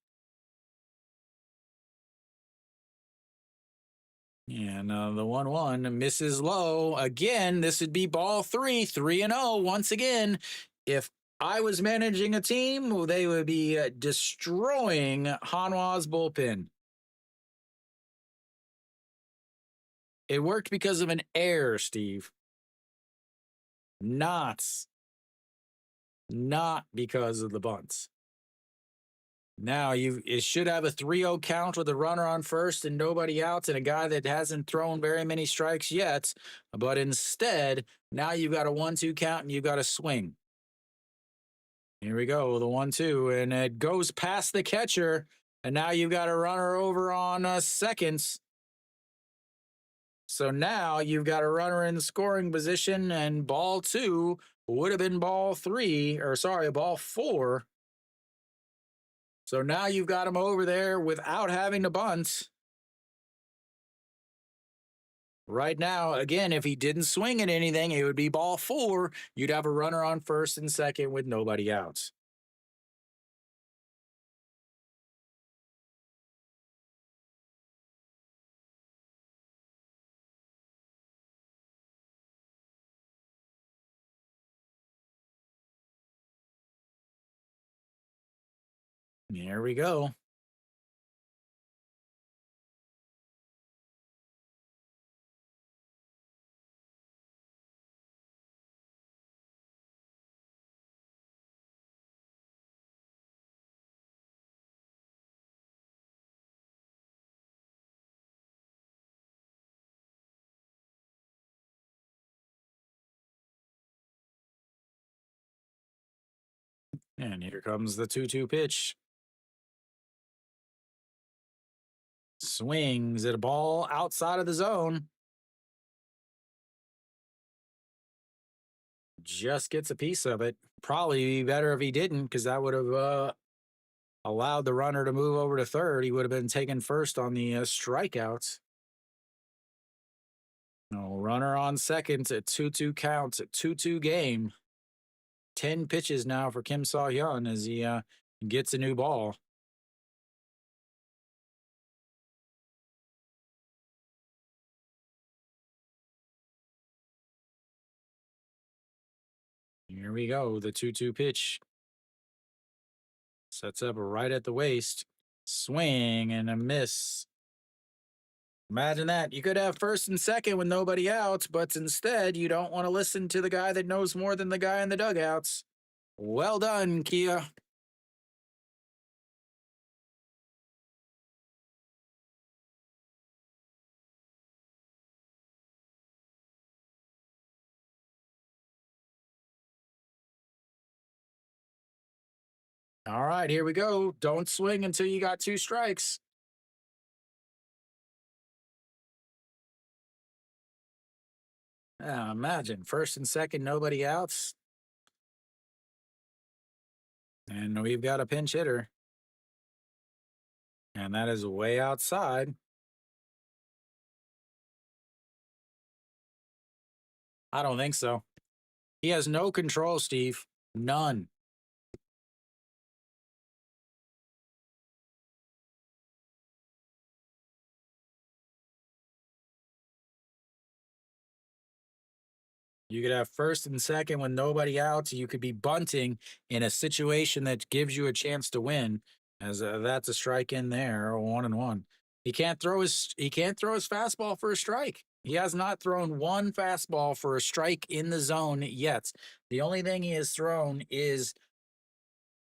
A: And the 1-1 misses low again. This would be ball three, 3-0 once again. If I was managing a team, they would be destroying Hanwha's bullpen. It worked because of an error, Steve. Not because of the bunts. Now it should have a 3-0 count with a runner on first and nobody out and a guy that hasn't thrown very many strikes yet. But instead, now you've got a 1-2 count and you've got a swing. Here we go, the 1-2, and it goes past the catcher. And now you've got a runner over on seconds. So now you've got a runner in scoring position, and ball two would have been ball four. So now you've got him over there without having to bunt. Right now, again, if he didn't swing at anything, it would be ball four. You'd have a runner on first and second with nobody out. Here we go. And here comes the 2-2 pitch. Swings at a ball outside of the zone. Just gets a piece of it. Probably be better if he didn't, because that would have allowed the runner to move over to third. He would have been taken first on the strikeouts. No, runner on second at 2-2 counts, at 2-2 game. 10 pitches now for Kim Saw Hyun as he gets a new ball. Here we go. The 2-2 pitch sets up right at the waist. Swing and a miss. Imagine that. You could have first and second with nobody out, but instead you don't want to listen to the guy that knows more than the guy in the dugouts. Well done, Kia. All right, here we go. Don't swing until you got two strikes. Imagine first and second, nobody outs. And we've got a pinch hitter. And that is way outside. I don't think so. He has no control, Steve. None. You could have first and second with nobody out. You could be bunting in a situation that gives you a chance to win. As that's a strike in there, a 1-1. He can't throw his fastball for a strike. He has not thrown one fastball for a strike in the zone yet. The only thing he has thrown is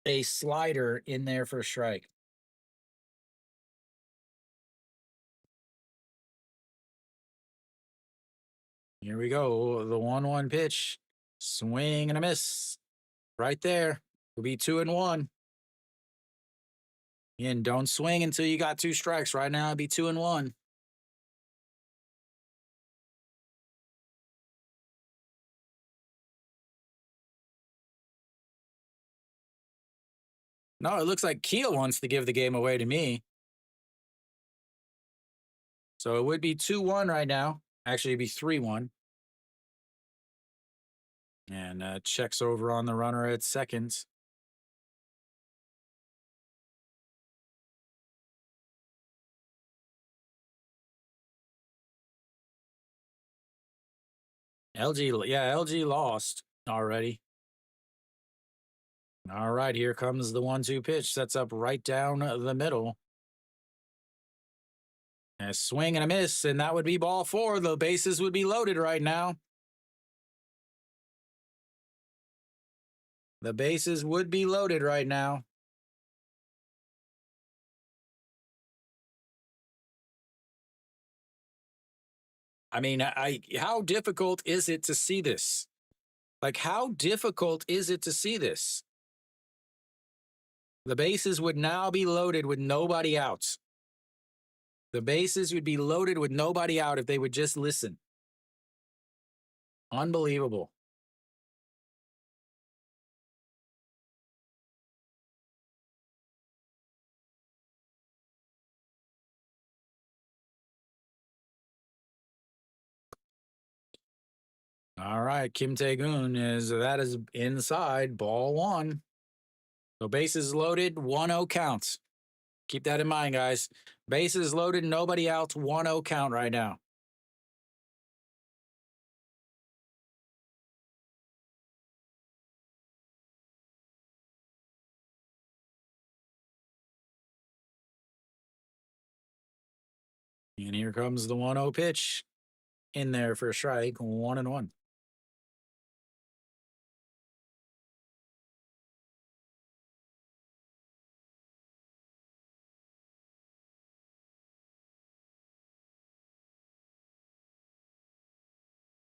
A: a slider in there for a strike. Here we go. The 1-1 pitch. Swing and a miss. Right there. Will be 2-1. And don't swing until you got two strikes. Right now, it'd be 2-1. No, it looks like Kia wants to give the game away to me. So it would be 2-1 right now. Actually, it'd be 3-1. And checks over on the runner at second. LG lost already. All right, here comes the 1-2 pitch. Sets up right down the middle. A swing and a miss, and that would be ball four. The bases would be loaded right now. The bases would be loaded right now. I mean, how difficult is it to see this? Like, how difficult is it to see this? The bases would now be loaded with nobody out. The bases would be loaded with nobody out if they would just listen. Unbelievable. All right, Kim Tae-gun is inside, ball one. So bases loaded, 1-0 counts. Keep that in mind, guys. Bases loaded, nobody out, 1-0 count right now. And here comes the 1-0 pitch. In there for a strike, 1-1.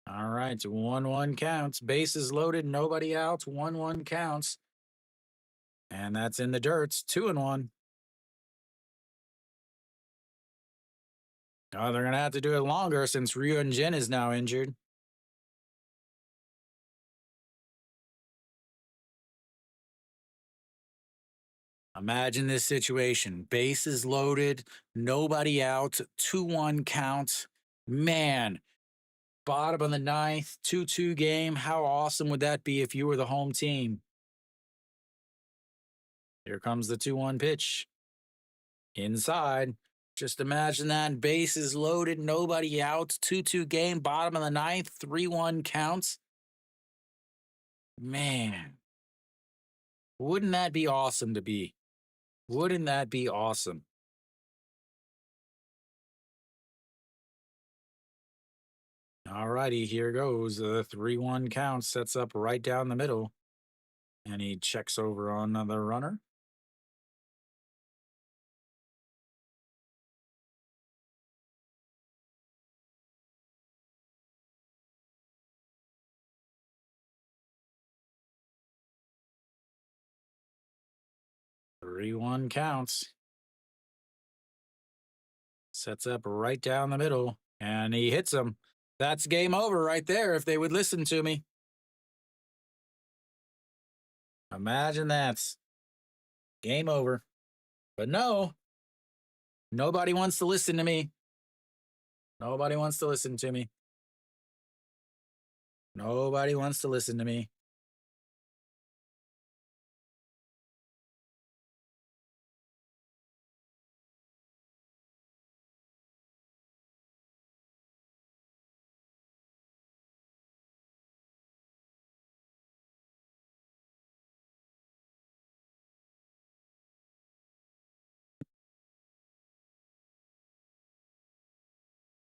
A: All right, 1-1 counts. Bases loaded, nobody out, 1-1 counts. And that's in the dirt, 2-1. Oh, they're gonna have to do it longer since Ryun Jin is now injured. Imagine this situation. Bases loaded, nobody out, 2-1 count. Man, bottom of the ninth, 2-2 game. How awesome would that be if you were the home team? Here comes the 2-1 pitch. Inside. Just imagine that. Bases loaded, nobody out, 2-2 game, bottom of the ninth, 3-1 counts. Man, wouldn't that be awesome to be? Wouldn't that be awesome? All righty, here goes. The 3-1 count sets up right down the middle, and he checks over on the runner. 3-1 counts. Sets up right down the middle, and he hits him. That's game over right there if they would listen to me. Imagine that's game over. But no, nobody wants to listen to me. Nobody wants to listen to me. Nobody wants to listen to me.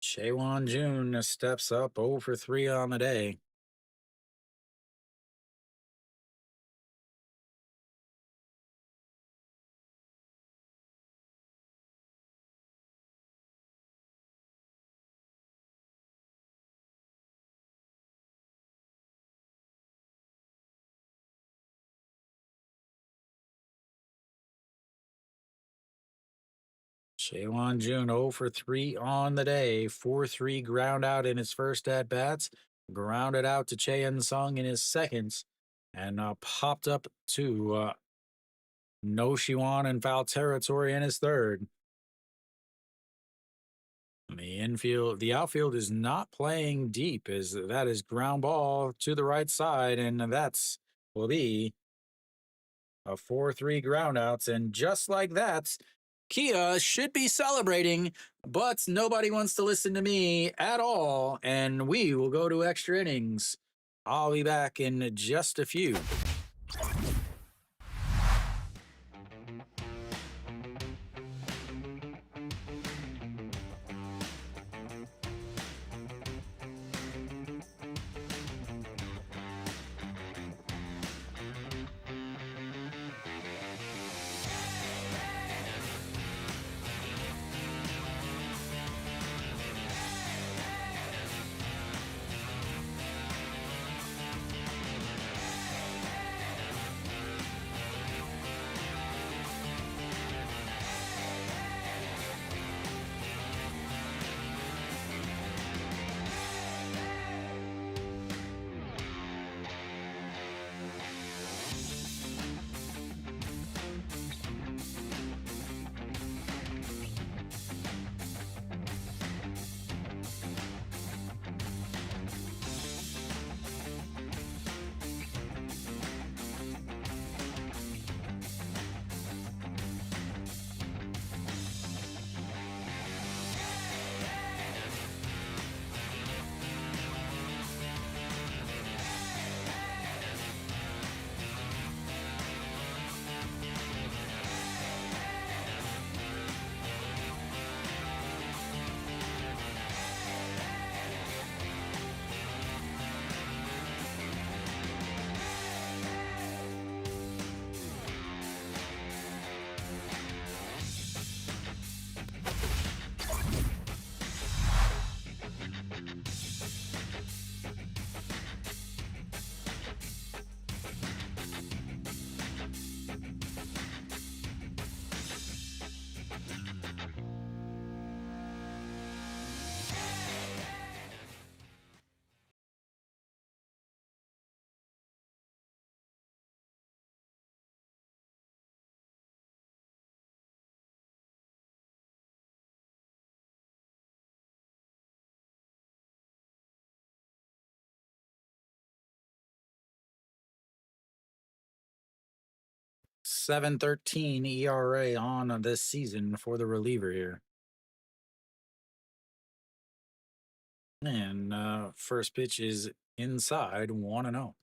A: Shaewon June steps up 0 for 3 on the day. Shaewon June 0 for 3 on the day. 4-3 ground out in his first at bats. Grounded out to Chaeun Sung in his second. And popped up to No Shiwan in foul territory in his third. The outfield is not playing deep, as that is ground ball to the right side, and that's will be a 4-3 groundouts. And just like that, Kia should be celebrating, but nobody wants to listen to me at all, and we will go to extra innings. I'll be back in just a few. 7.13 ERA on this season for the reliever here. And first pitch is inside 1-0.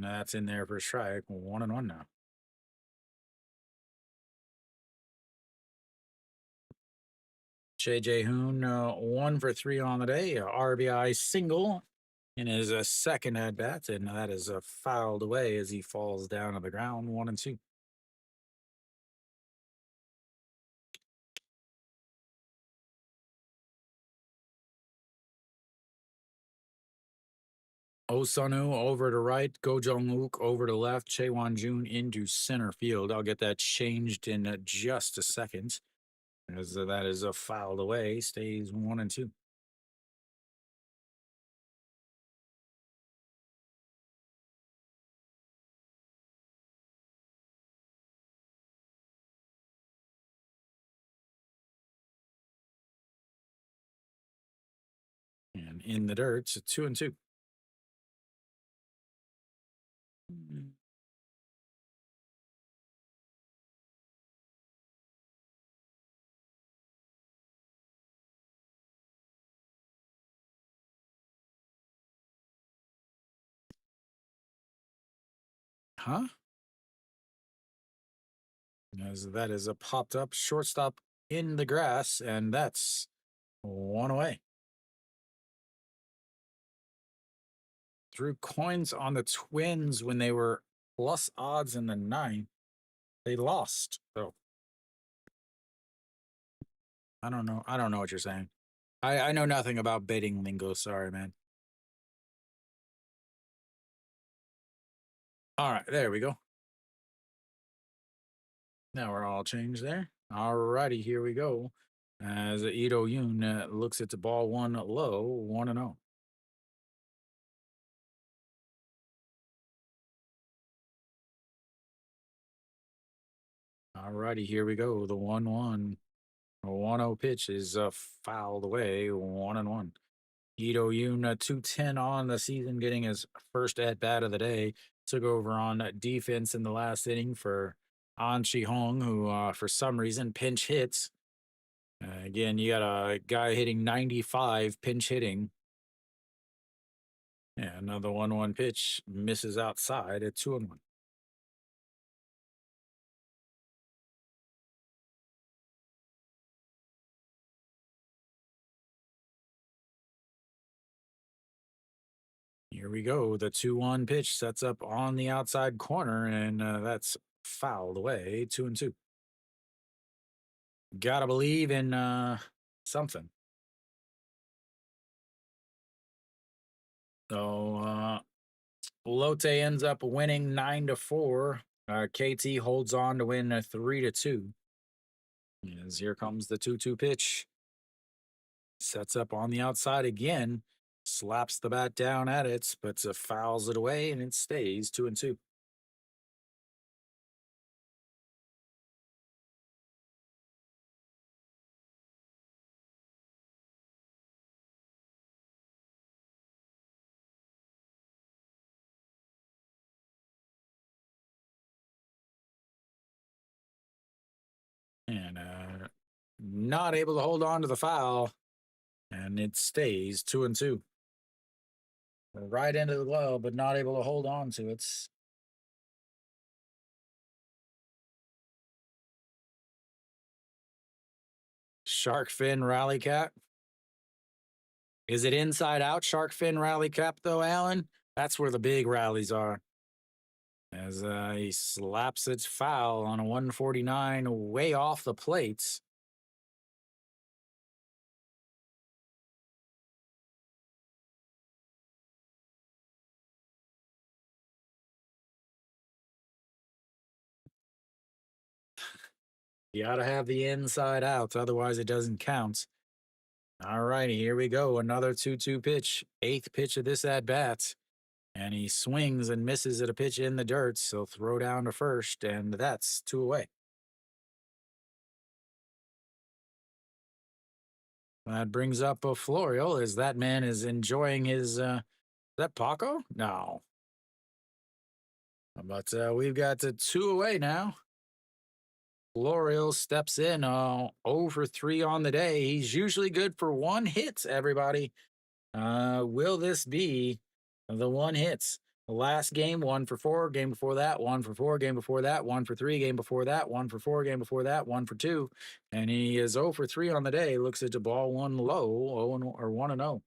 A: And that's in there for a strike. 1-1 now. JJ Hoon, 1 for 3 on the day, a RBI single in his second at bat, and that is fouled away as he falls down to the ground. 1-2. Osanu over to right, Go Jong Wook over to left, Chaewon Jun into center field. I'll get that changed in just a second, as that is fouled away. Stays 1-2. And in the dirt, it's 2-2. Huh? As that is a popped up shortstop in the grass, and that's one away. Threw coins on the Twins when they were plus odds in the ninth. They lost. So I don't know. I don't know what you're saying. I know nothing about betting lingo. Sorry, man. All right, there we go. Now we're all changed there. All righty, here we go. As Ito Yoon looks at the ball one low, 1-0. All righty, here we go. The 1-1. 1-0 pitch is fouled away, 1-1. Ito Yoon, 210 on the season, getting his first at bat of the day. Took over on defense in the last inning for An Chi Hong, who for some reason pinch hits. Again, you got a guy hitting 95 pinch hitting. Yeah, another 1-1 pitch misses outside at 2-1. Here we go. The 2-1 pitch sets up on the outside corner, and that's fouled away. 2-2. Gotta believe in something. So Lotte ends up winning 9-4. KT holds on to win 3-2. As here comes the 2-2 pitch. Sets up on the outside again. Slaps the bat down at it, but fouls it away, and it stays 2-2. And not able to hold on to the foul, and it stays 2-2. Right into the glove, but not able to hold on to it. Shark fin rally cap. Is it inside out shark fin rally cap though, Alan? That's where the big rallies are. As he slaps its foul on a 149 way off the plates. You got to have the inside out, otherwise it doesn't count. All righty, here we go. Another 2-2 pitch, eighth pitch of this at bat. And he swings and misses at a pitch in the dirt, so throw down to first, and that's 2 away. That brings up a Florial as that man is enjoying his. Is that Paco? No. But we've got 2 away now. Florial steps in 0 for 3 on the day. He's usually good for 1 hit, everybody. Will this be the 1 hit? Last game, 1 for 4. Game before that, 1 for 4. Game before that, 1 for 3. Game before that, 1 for 4. Game before that, 1 for 2. And he is 0 for 3 on the day. Looks at the ball one low, 1-0.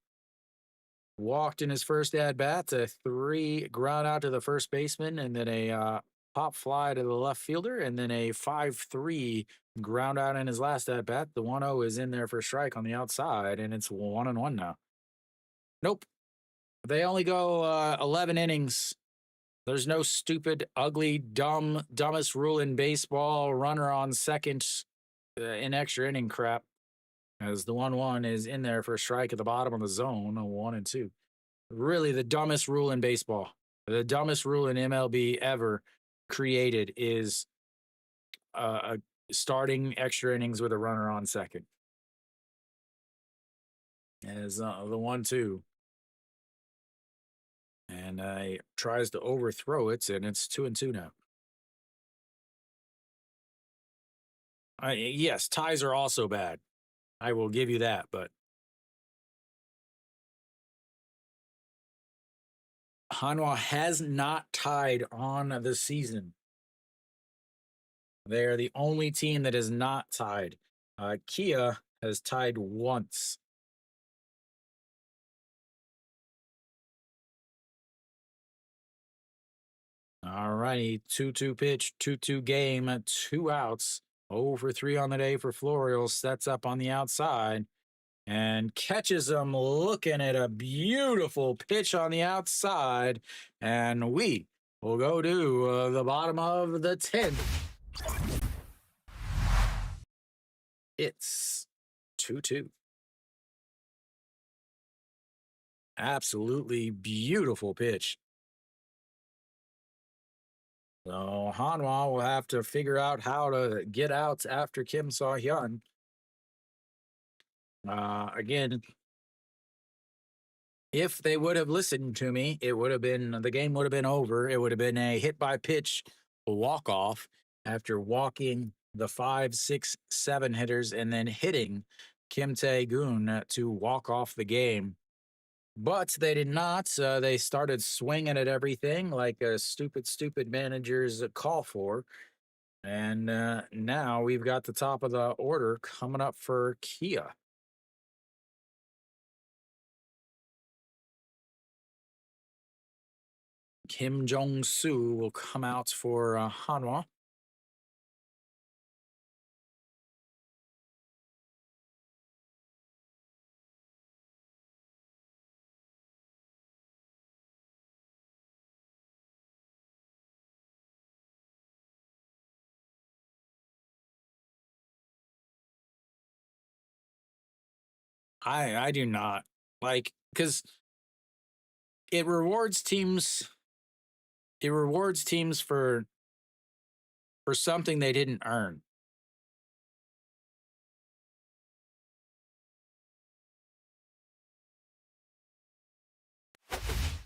A: Walked in his first at bat, a 3 ground out to the first baseman, and then a pop fly to the left fielder, and then a 5-3 ground out in his last at bat. The 1-0 is in there for a strike on the outside, and it's 1-1 now. Nope. They only go 11 innings. There's no stupid, ugly, dumbest rule in baseball, runner on second in extra inning crap. As the 1-1 is in there for a strike at the bottom of the zone, a 1-2. Really, the dumbest rule in baseball, the dumbest rule in MLB ever created is starting extra innings with a runner on second. As the 1-2. And tries to overthrow it, and it's 2-2 now. Yes, ties are also bad. I will give you that, but Hanwha has not tied on the season. They are the only team that is not tied. Kia has tied once. All righty, 2-2 pitch, 2-2 game, 2 outs. 0 for 3 on the day for Florial. Sets up on the outside and catches him looking at a beautiful pitch on the outside. And we will go to the bottom of the 10th. It's 2-2. Absolutely beautiful pitch. So Hanwha will have to figure out how to get out after Kim Saw-hyun. Again, if they would have listened to me, it would have been the game would have been over. It would have been a hit by pitch walk off after walking the 5, 6, 7 hitters and then hitting Kim Tae-gun to walk off the game. But they did not. They started swinging at everything like a stupid managers call for. And now we've got the top of the order coming up for Kia. Kim Jong-soo will come out for Hanwha. I do not like because it rewards teams. It rewards teams for something they didn't earn.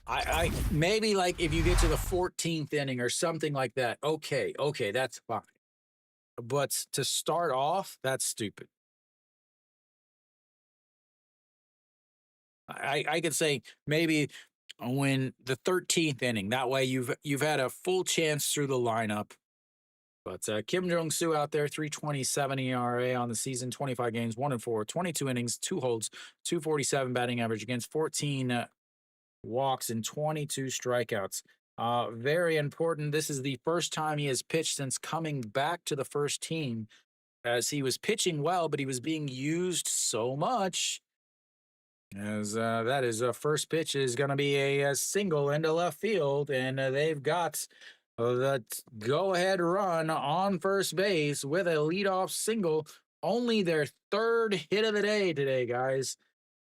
A: I maybe like if you get to the 14th inning or something like that. Okay, that's fine. But to start off, that's stupid. I could say maybe when the 13th inning. That way you've had a full chance through the lineup. But Kim Jong-soo out there, 3.27 ERA on the season, 25 games, 1-4, 22 innings, 2 holds, 247 batting average against 14 walks and 22 strikeouts. Very important. This is the first time he has pitched since coming back to the first team, as he was pitching well, but he was being used so much. As that is first pitch is going to be a single into left field, and they've got the go-ahead run on first base with a leadoff single. Only their 3rd hit of the day today, guys.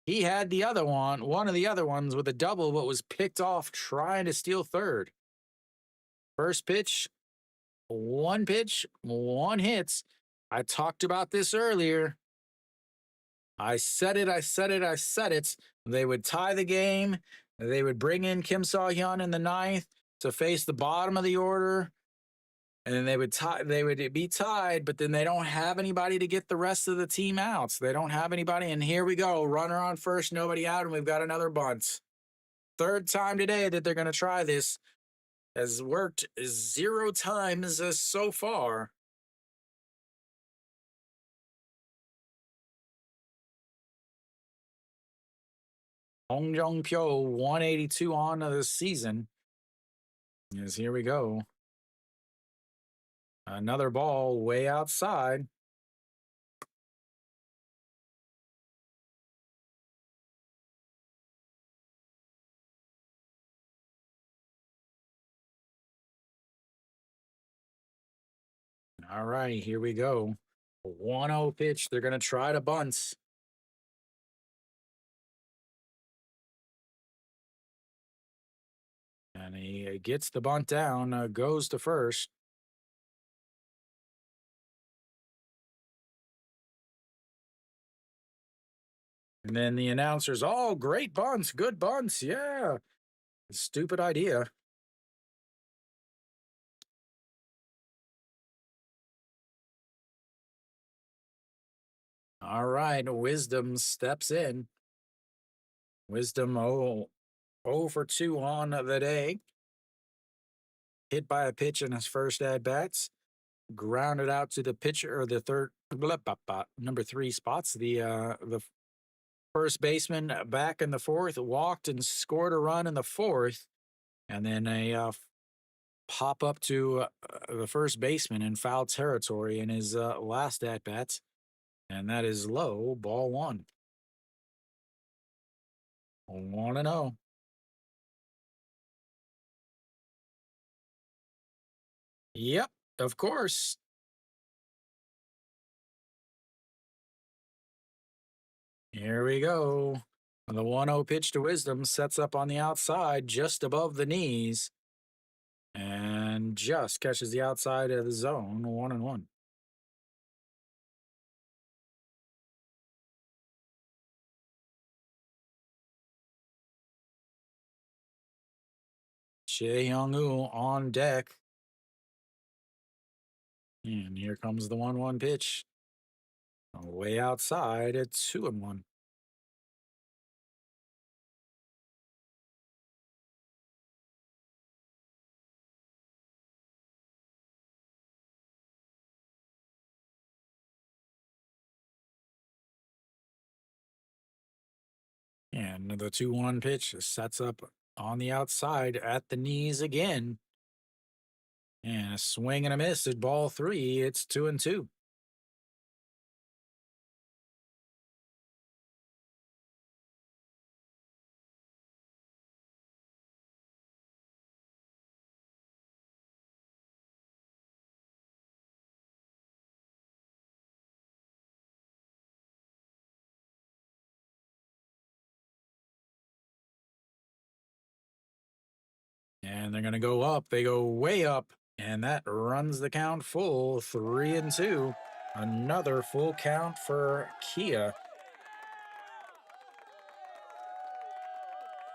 A: He had the other one of the other ones with a double, but was picked off trying to steal 3rd. First pitch, 1 pitch, 1 hit. I talked about this earlier. I said it. They would tie the game. They would bring in Kim Saw-hyun in the 9th to face the bottom of the order. And then they would be tied, but then they don't have anybody to get the rest of the team out. So they don't have anybody. And here we go. Runner on first, nobody out, and we've got another bunt. third time today that they're going to try this. Has worked 0 times so far. Hong Jong Pyo 182 on the season. Yes, here we go. Another ball way outside. All right, here we go. 1-0 pitch. They're going to try to bunt. And he gets the bunt down, goes to first. And then the announcers, oh, great bunts, good bunts. Yeah. Stupid idea. All right, Wisdom steps in. Wisdom 0 for 2 on the day. Hit by a pitch in his first at bats. Grounded out to the pitcher or the third, number 3 spots. The first baseman back in the fourth, walked and scored a run in the fourth, and then a pop up to the first baseman in foul territory in his last at bats, and that is low, ball 1. 1-0. Yep, of course. Here we go. The 1-0 pitch to Wisdom sets up on the outside just above the knees and just catches the outside of the zone. 1-1. Chae Young-woo on deck. And here comes the 1-1 pitch. Way outside at 2-1. And the 2-1 pitch sets up on the outside at the knees again. And a swing and a miss at ball 3. It's 2-2. And they're going to go up. They go way up. And that runs the count full. 3-2. Another full count for Kia.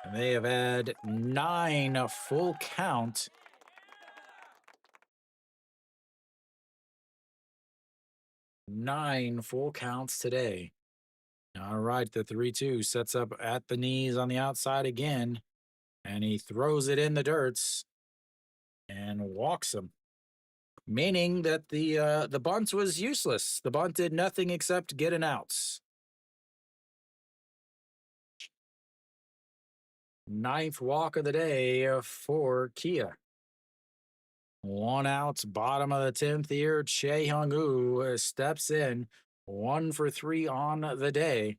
A: And they have had 9 full count. 9 full counts today. All right, the 3-2 sets up at the knees on the outside again. And he throws it in the dirts and walks him, meaning that the bunt was useless. The bunt did nothing except get an out. 9th walk of the day for Kia. 1 out, bottom of the 10th here. Chae Young-woo steps in, 1 for 3 on the day.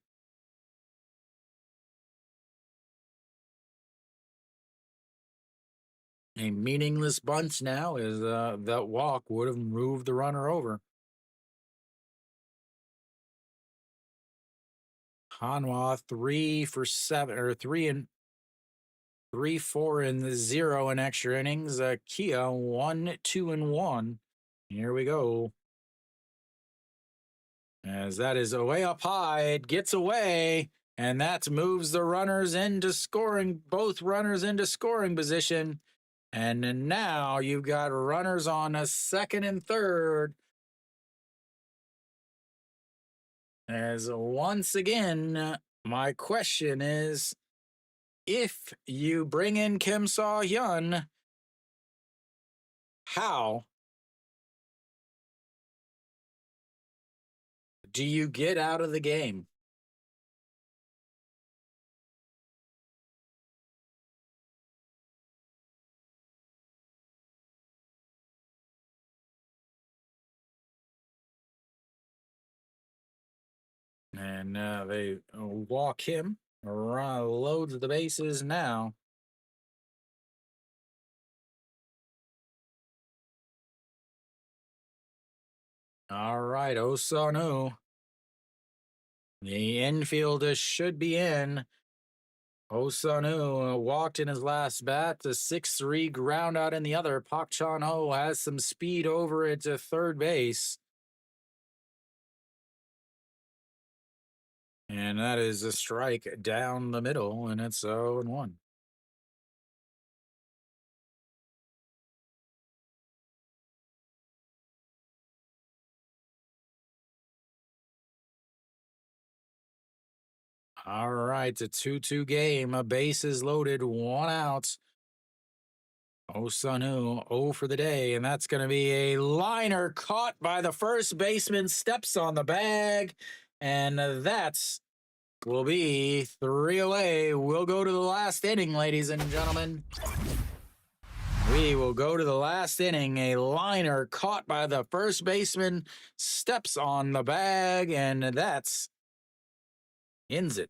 A: A meaningless bunt now, as that walk would have moved the runner over. Hanwha 3 for 7, or 3 4 and 0 in extra innings. Kia 1, 2 and 1. Here we go. As that is way up high, it gets away, and that moves the runners into scoring, both runners into scoring position. And now you've got runners on a second and third. As once again, my question is if you bring in Kim Saw Hyun, how do you get out of the game? And they walk him, loads the bases now. All right, Osanu. The infielder should be in. Osanu walked in his last bat. The 6-3 ground out in the other. Pak Chan Ho has some speed over it to third base. And that is a strike down the middle, and it's 0-1. All right, a 2-2 game. A base is loaded, one out. Osanu 0 for the day, and that's going to be a liner caught by the first baseman, steps on the bag, and that's will be 3 away. We'll go to the last inning, ladies and gentlemen. We will go to the last inning. A liner caught by the first baseman, steps on the bag, and that's ends it.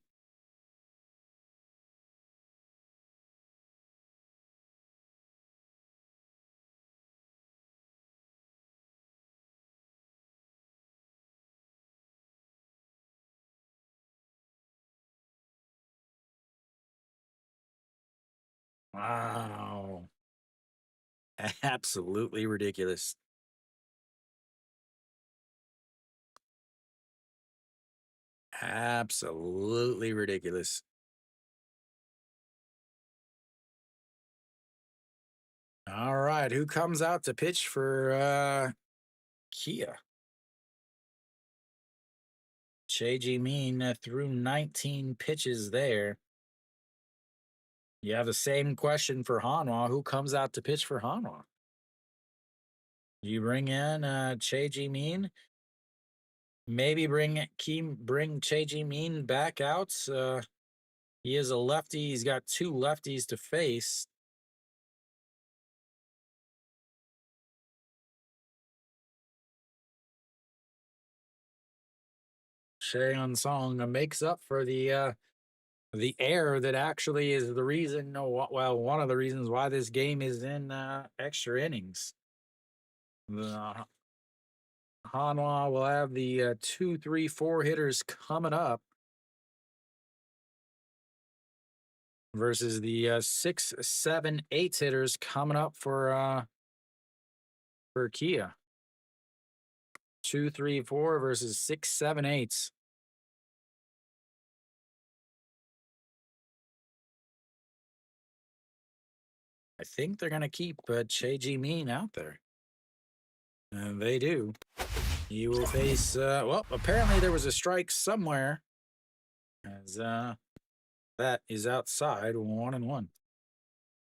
A: Wow. Absolutely ridiculous. Absolutely ridiculous. All right, who comes out to pitch for Kia? Che Min threw 19 pitches there. You have the same question for Hanwha. Who comes out to pitch for Hanwha? You bring in Che Min. Maybe bring Che Min back out. He is a lefty. He's got two lefties to face. Cheon Song makes up for the air that actually is the reason. Well, one of the reasons why this game is in extra innings. The Hanwha will have the 2, 3, 4 hitters coming up versus the 6, 7, 8 hitters coming up for Kia. 2, 3, 4 versus 6, 7, 8. I think they're gonna keep Che Min out there, and they do. He will face. Well, apparently there was a strike somewhere, as that is outside 1-1.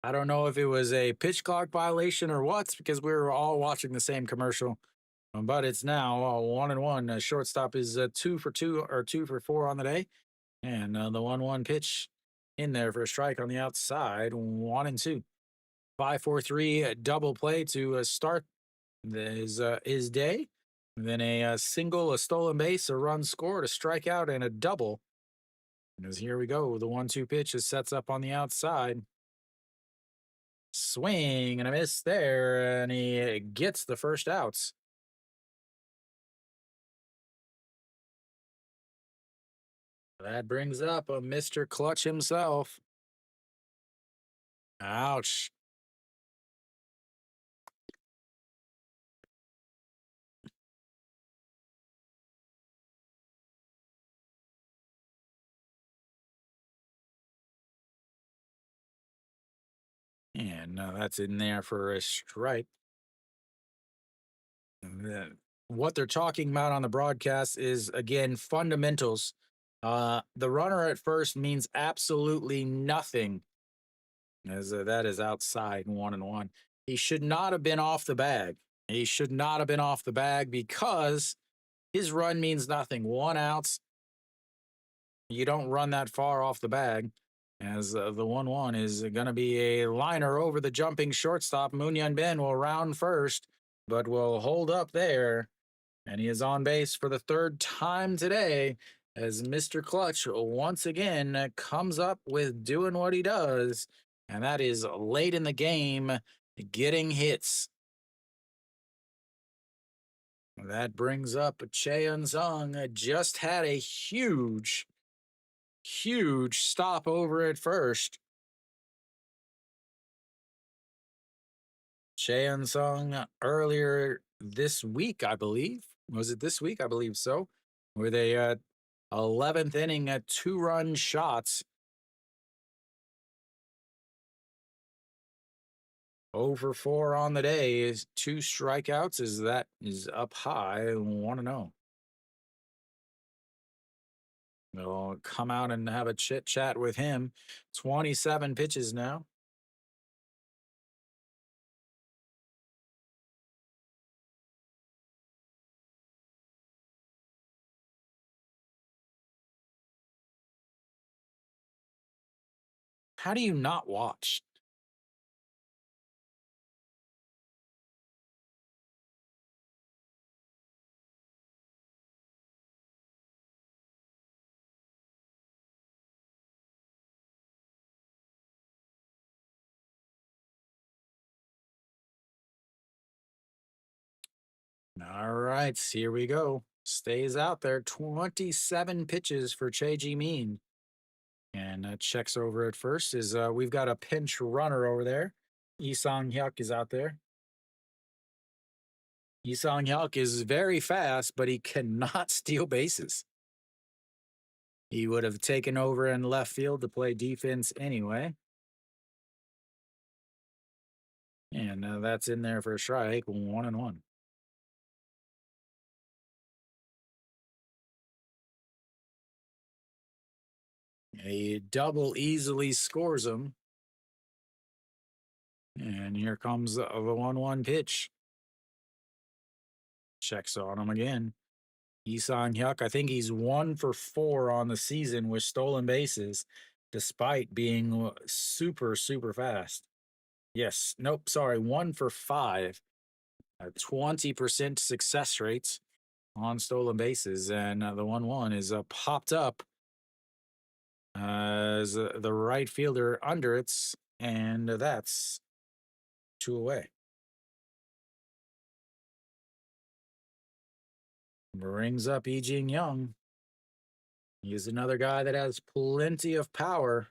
A: I don't know if it was a pitch clock violation or what, because we were all watching the same commercial. But it's now 1-1. Shortstop is 2 for 2 or 2 for 4 on the day, and the 1-1 pitch in there for a strike on the outside. 1-2. 5-4-3 double play to start his day. And then a single, a stolen base, a run scored, a strikeout, and a double. As here we go, the 1-2 pitch is sets up on the outside. Swing and a miss there, and he gets the first outs. That brings up a Mr. Clutch himself. Ouch. And that's in there for a strike. What they're talking about on the broadcast is, again, fundamentals. The runner at first means absolutely nothing, as that is outside 1-1. He should not have been off the bag. He should not have been off the bag because his run means nothing. One outs, you don't run that far off the bag. As the 1-1 is going to be a liner over the jumping shortstop. Moonyon Ben will round first, but will hold up there. And he is on base for the third time today as Mr. Clutch once again comes up with doing what he does. And that is late in the game, getting hits. That brings up Cheon Sung. Just had a huge stop over at first. Cheon Sung earlier this week, I believe. Was it this week? I believe so. With a 11th inning, 2-run shots. Over 4 on the day is 2 strikeouts. Is that is up high? I want to know. We'll come out and have a chit chat with him. 27 pitches now. How do you not watch? All right, here we go. Stays out there. 27 pitches for Che Ji Min. And checks over at first. Is we've got a pinch runner over there. Lee Sang Hyuk is out there. Lee Sang Hyuk is very fast, but he cannot steal bases. He would have taken over in left field to play defense anyway. And that's in there for a strike, 1-1. A double easily scores him. And here comes the 1-1 pitch. Checks on him again. Isang Hyuk, I think he's 1 for 4 on the season with stolen bases, despite being super fast. Yes, nope, sorry, 1 for 5. 20% success rates on stolen bases, and the 1-1 is popped up as the right fielder under it, and that's 2 away. Brings up Lee Jing Young. He's another guy that has plenty of power.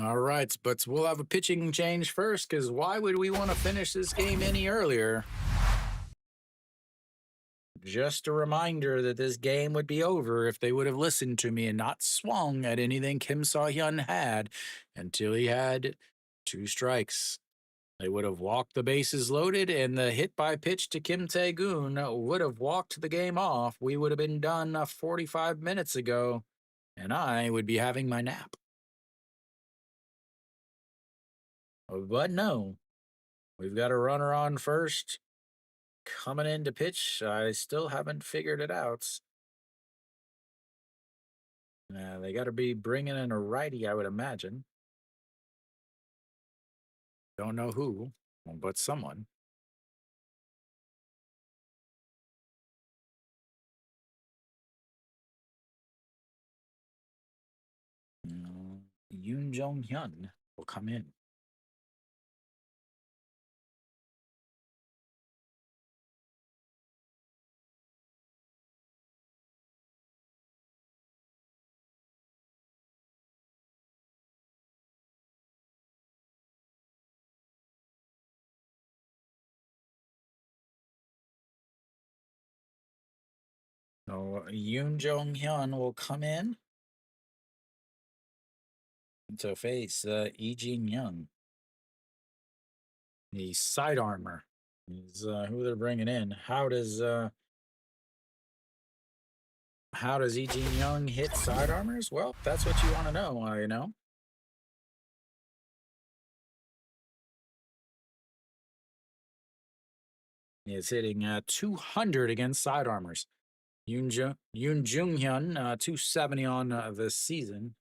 A: All right, but we'll have a pitching change first because why would we want to finish this game any earlier? Just a reminder that this game would be over if they would have listened to me and not swung at anything Kim Saw Hyun had until he had 2 strikes. They would have walked the bases loaded, and the hit by pitch to Kim Tae-goon would have walked the game off. We would have been done 45 minutes ago, and I would be having my nap. But no, we've got a runner on first. Coming in to pitch, I still haven't figured it out. They got to be bringing in a righty, I would imagine. Don't know who, but someone. Yoon Jong Hyun will come in. So Yoon Jong Hyun will come in to face Lee Jin Young. The side armor is who they're bringing in. How does Lee Jin Young hit side armors? Well, that's what you want to know. You know, he is hitting 200 against side armors. Yoon Jung Hyun 270 on the season.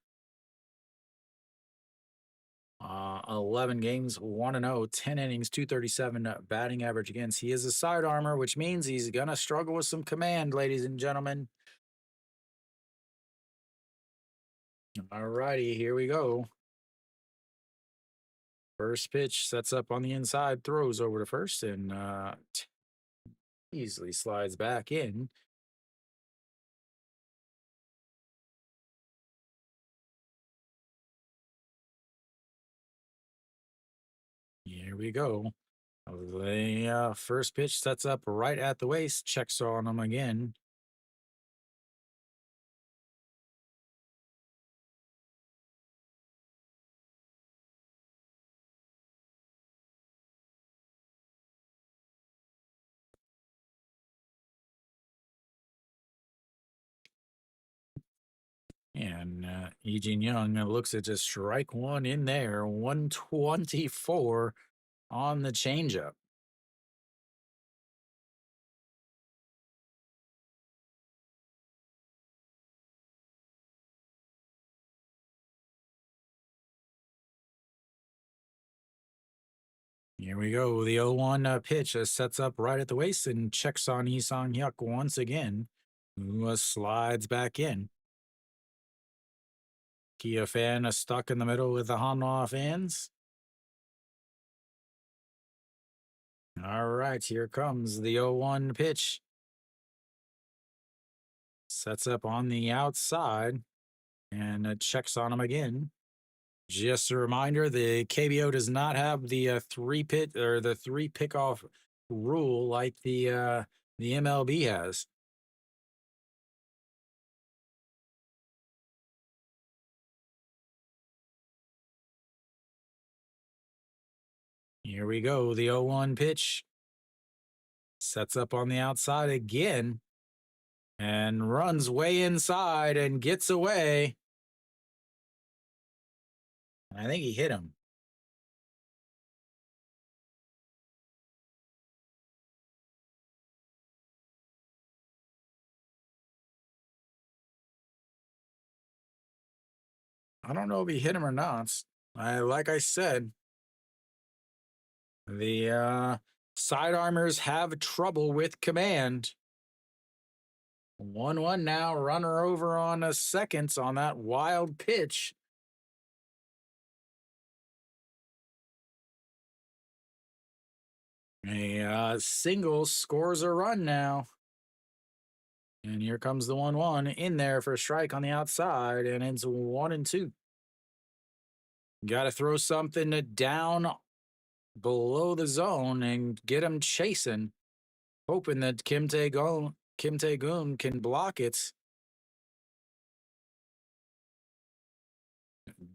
A: 11 games, 1-0, 10 innings, 237 batting average against. He is a side armor, which means he's going to struggle with some command, ladies and gentlemen. All righty, here we go. First pitch sets up on the inside, throws over to first, and easily slides back in. Here we go. The first pitch sets up right at the waist, checks on him again. And Lee Jin Young looks at just strike one in there, 124 on the changeup. Here we go. The 0-1 pitch sets up right at the waist and checks on Lee Sang-hyuk once again, who slides back in. Kia fan stuck in the middle with the Hanwha fans. All right, here comes the 0-1 pitch. Sets up on the outside and checks on him again. Just a reminder, the KBO does not have the three pickoff rule like the MLB has. Here we go. The 0-1 pitch sets up on the outside again and runs way inside and gets away. I think he hit him. I don't know if he hit him or not. Like I said, the side armors have trouble with command. 1-1 now, runner over on a seconds on that wild pitch. A single scores a run now. And here comes the 1-1 in there for a strike on the outside, and it's 1-2. Got to throw something down below the zone and get him chasing, hoping that Kim Tae-gun can block it.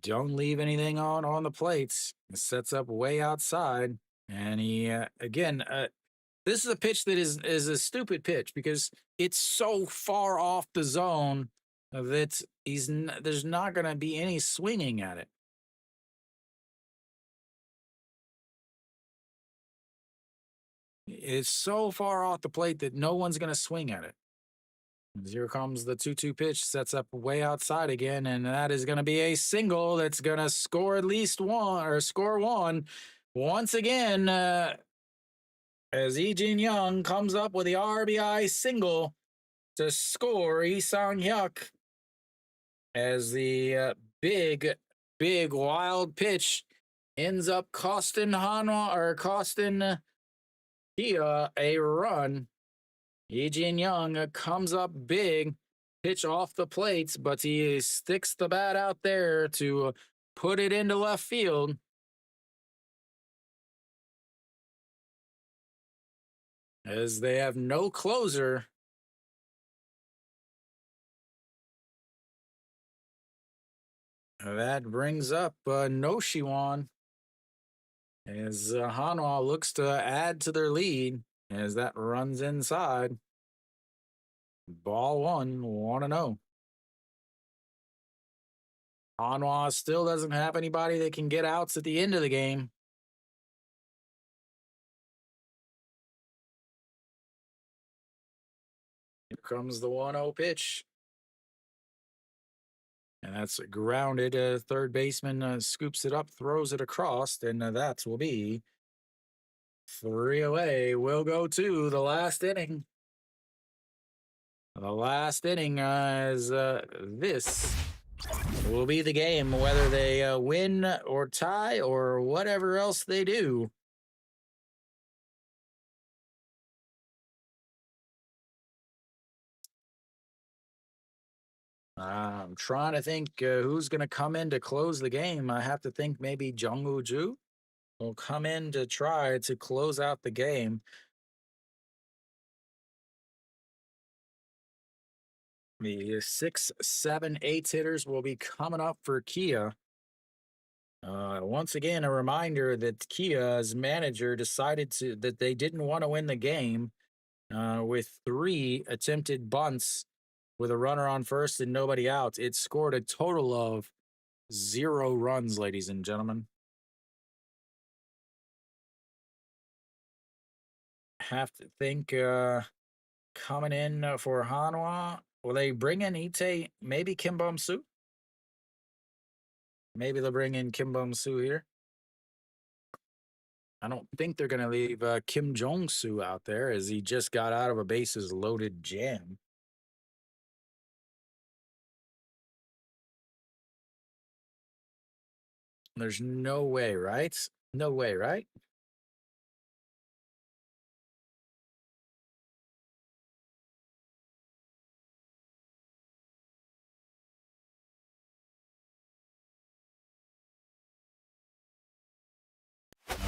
A: Don't leave anything on the plates. It sets up way outside, and he again. This is a pitch that is a stupid pitch because it's so far off the zone that there's not going to be any swinging at it. It's so far off the plate that no one's going to swing at it. Here comes the 2-2 pitch, sets up way outside again, and that is going to be a single that's going to score at least one or score one once again. As Lee Jin Young comes up with the RBI single to score Lee Sang-hyuk as the big wild pitch ends up costing Kia a run. Lee Jin Young comes up big, pitch off the plates, but he sticks the bat out there to put it into left field. As they have no closer. That brings up no Shiwan as Hanwha looks to add to their lead as that runs inside. Ball one, 1-0. Hanwha still doesn't have anybody that can get outs at the end of the game. Here comes the 1-0 pitch. And that's grounded. Third baseman scoops it up, throws it across, and that will be 3 away. We'll go to the last inning. The last inning is this will be the game, whether they win or tie or whatever else they do. I'm trying to think who's going to come in to close the game. I have to think maybe Jung Woo Ju will come in to try to close out the game. The 6, 7, 8 hitters will be coming up for Kia. Once again, a reminder that Kia's manager decided that they didn't want to win the game with 3 attempted bunts with a runner on first and nobody out. It scored a total of 0 runs, ladies and gentlemen. Have to think coming in for Hanwha. Will they bring in Ite? Maybe Kim Bum Soo? Maybe they'll bring in Kim Bum Soo here. I don't think they're going to leave Kim Jong Soo out there as he just got out of a bases loaded jam. There's no way, right? No way, right?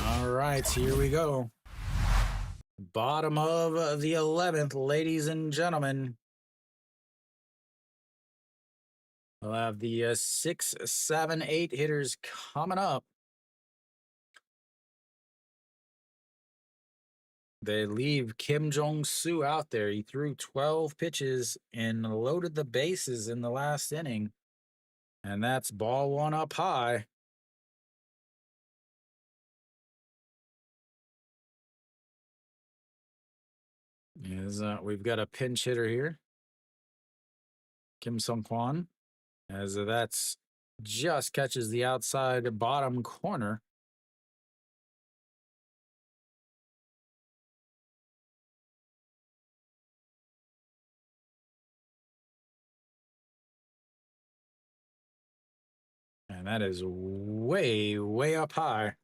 A: All right, here we go. Bottom of the 11th, ladies and gentlemen. We'll have the 6, 7, 8 hitters coming up. They leave Kim Jong Soo out there. He threw 12 pitches and loaded the bases in the last inning. And that's ball one up high. We've got a pinch hitter here, Kim Sung Kwan, as that's just catches the outside bottom corner. And that is way, way up high.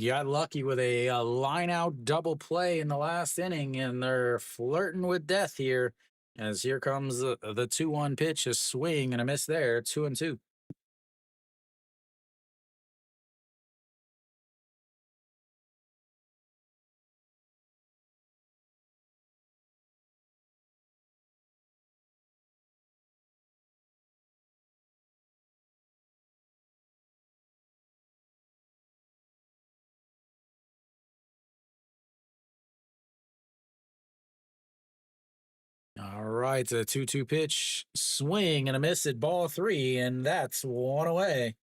A: Got lucky with a line out double play in the last inning, and they're flirting with death here. As here comes the 2-1 pitch, a swing and a miss there, 2-2. All right, a 2-2 pitch, swing and a miss at ball 3, and that's 1 away.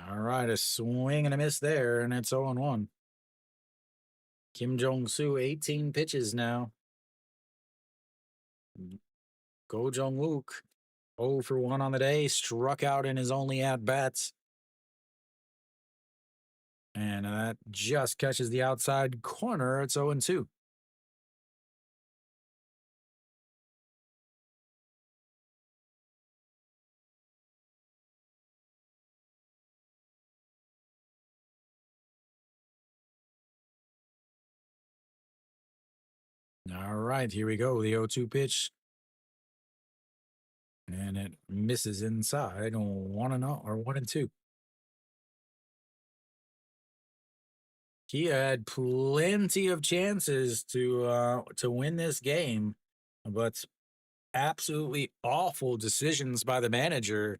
A: All right, a swing and a miss there, and it's 0-1. Kim Jong Soo, 18 pitches now. Go Jong Wook, 0 for 1 on the day, struck out in his only at bats. And that just catches the outside corner. It's 0-2. All right, here we go. The 0-2 pitch. And it misses inside 1-0 or 1-2. He had plenty of chances to win this game, but absolutely awful decisions by the manager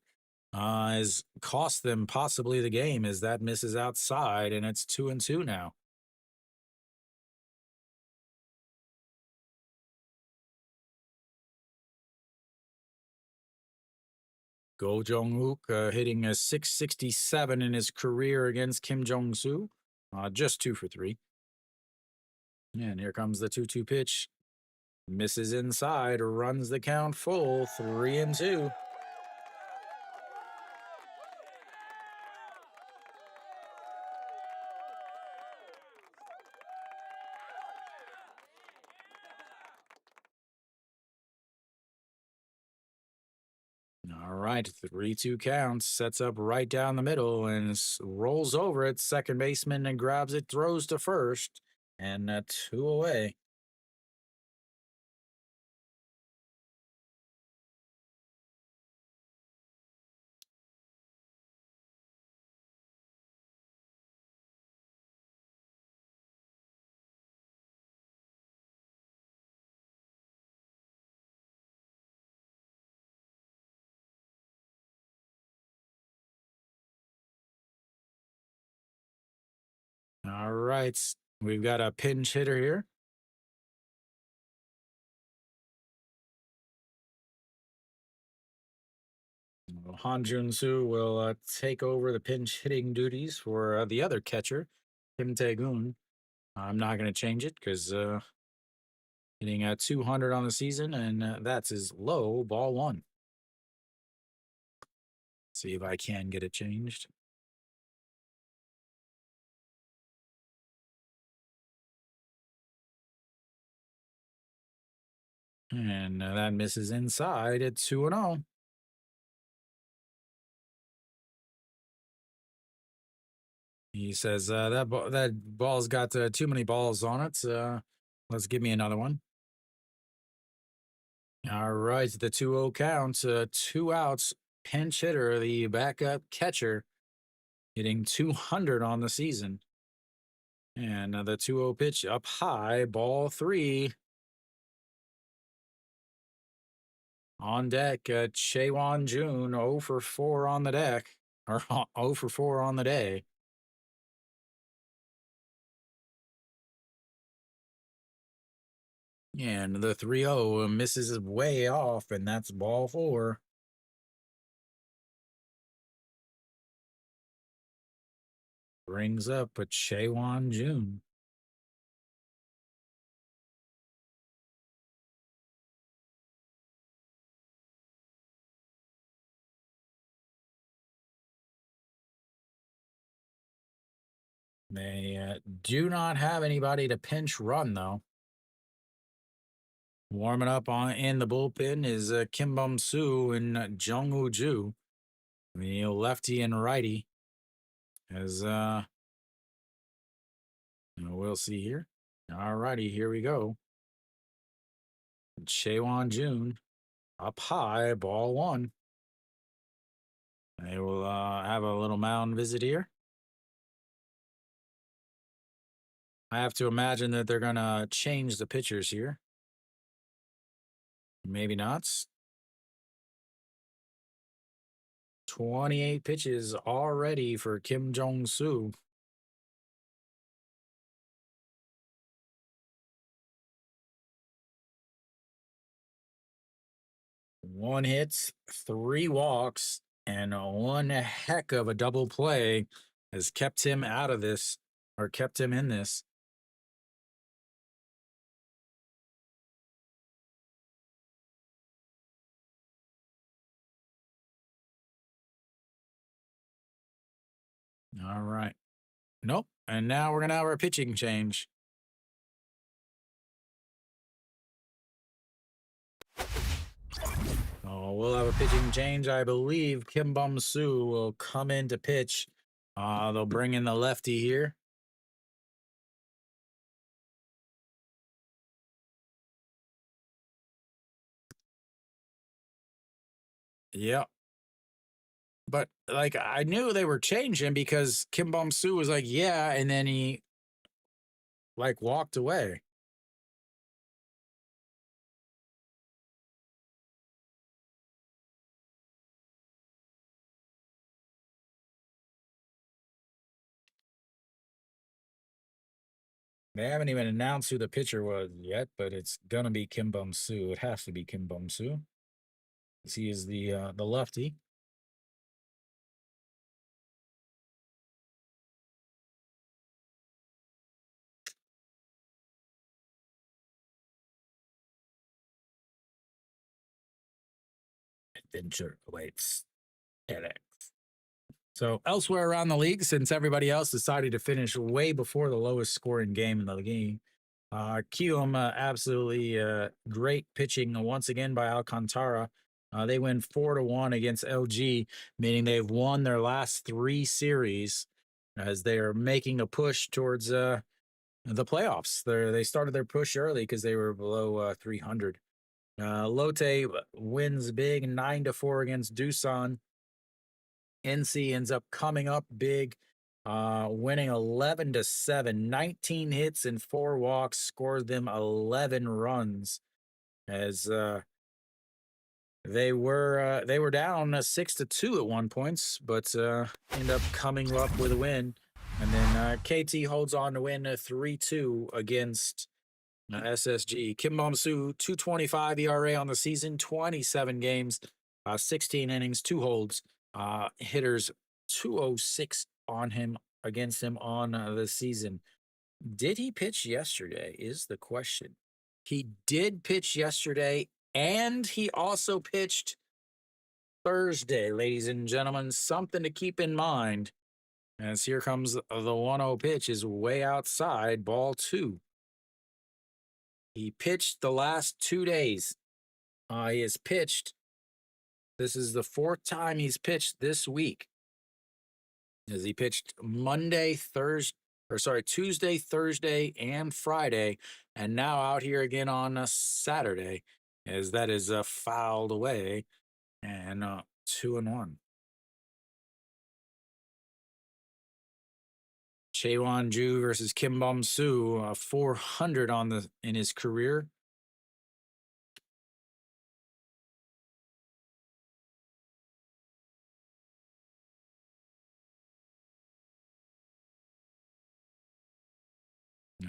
A: has cost them possibly the game as that misses outside and it's 2-2 now. Go Jong-wook hitting a 667 in his career against Kim Jong-soo. Just 2 for 3. And here comes the 2-2 pitch. Misses inside, runs the count full, 3-2. All right, 3-2 counts, sets up right down the middle and rolls over at second baseman and grabs it, throws to first, and 2 away. All right, we've got a pinch hitter here. Han Jun-soo will take over the pinch hitting duties for the other catcher, Kim Tae-gun. I'm not going to change it because hitting at 200 on the season, and that's his low, ball 1. See if I can get it changed. And that misses inside at 2-0. He says that ball's got too many balls on it. Let's give me another one. All right, the 2-0 count. 2 outs. Pinch hitter, the backup catcher, hitting 200 on the season. And the 2-0 pitch up high, ball 3. On deck, Chaewon Jun 0 for 4 on the deck, or 0 for 4 on the day. And the 3-0 misses way off, and that's ball 4. Brings up a Chaewon Jun. They do not have anybody to pinch run, though. Warming up in the bullpen is Kim Bum-soo and Jung Woo-ju, the lefty and righty. As we'll see here. All righty, here we go. Chaewon Jun up high, ball 1. They will have a little mound visit here. I have to imagine that they're going to change the pitchers here. Maybe not. 28 pitches already for Kim Jong-soo. One hit, 3 walks, and one heck of a double play has kept him out of this, or kept him in this. All right. Nope. And now we're going to have our pitching change. Oh, we'll have a pitching change. I believe Kim Bum-soo will come in to pitch. They'll bring in the lefty here. Yeah. But like I knew they were changing because Kim Bum Soo was like, yeah, and then he like walked away. They haven't even announced who the pitcher was yet, but it's gonna be Kim Bum Soo. It has to be Kim Bum Soo. He is the lefty. Adventure awaits. So elsewhere around the league, since everybody else decided to finish way before the lowest scoring game in the game, Kium absolutely great pitching once again by Alcantara. They win 4-1 against LG, meaning they've won their last three series as they are making a push towards the playoffs. They started their push early because they were below 300. Lotte wins big 9-4 against Doosan. NC ends up coming up big, winning 11-7, 19 hits and four walks, scores them 11 runs as they were down 6-2 at one point, but end up coming up with a win. And then KT holds on to win 3-2 against SSG. Kim Bom Soo, 2.25 ERA on the season, 27 games, 16 innings, two holds. Hitters 206 on him against him on the season. Did he pitch yesterday? Is the question. He did pitch yesterday, and he also pitched Thursday, ladies and gentlemen. Something to keep in mind. As here comes the 1-0 pitch, is way outside, ball two. He pitched the last 2 days. He has pitched. This is the fourth time he's pitched this week. As he pitched Tuesday, Thursday, and Friday, and now out here again on a Saturday, as that is fouled away, and 2-1. Chaewon Ju versus Kim Bum Soo, 400 in his career.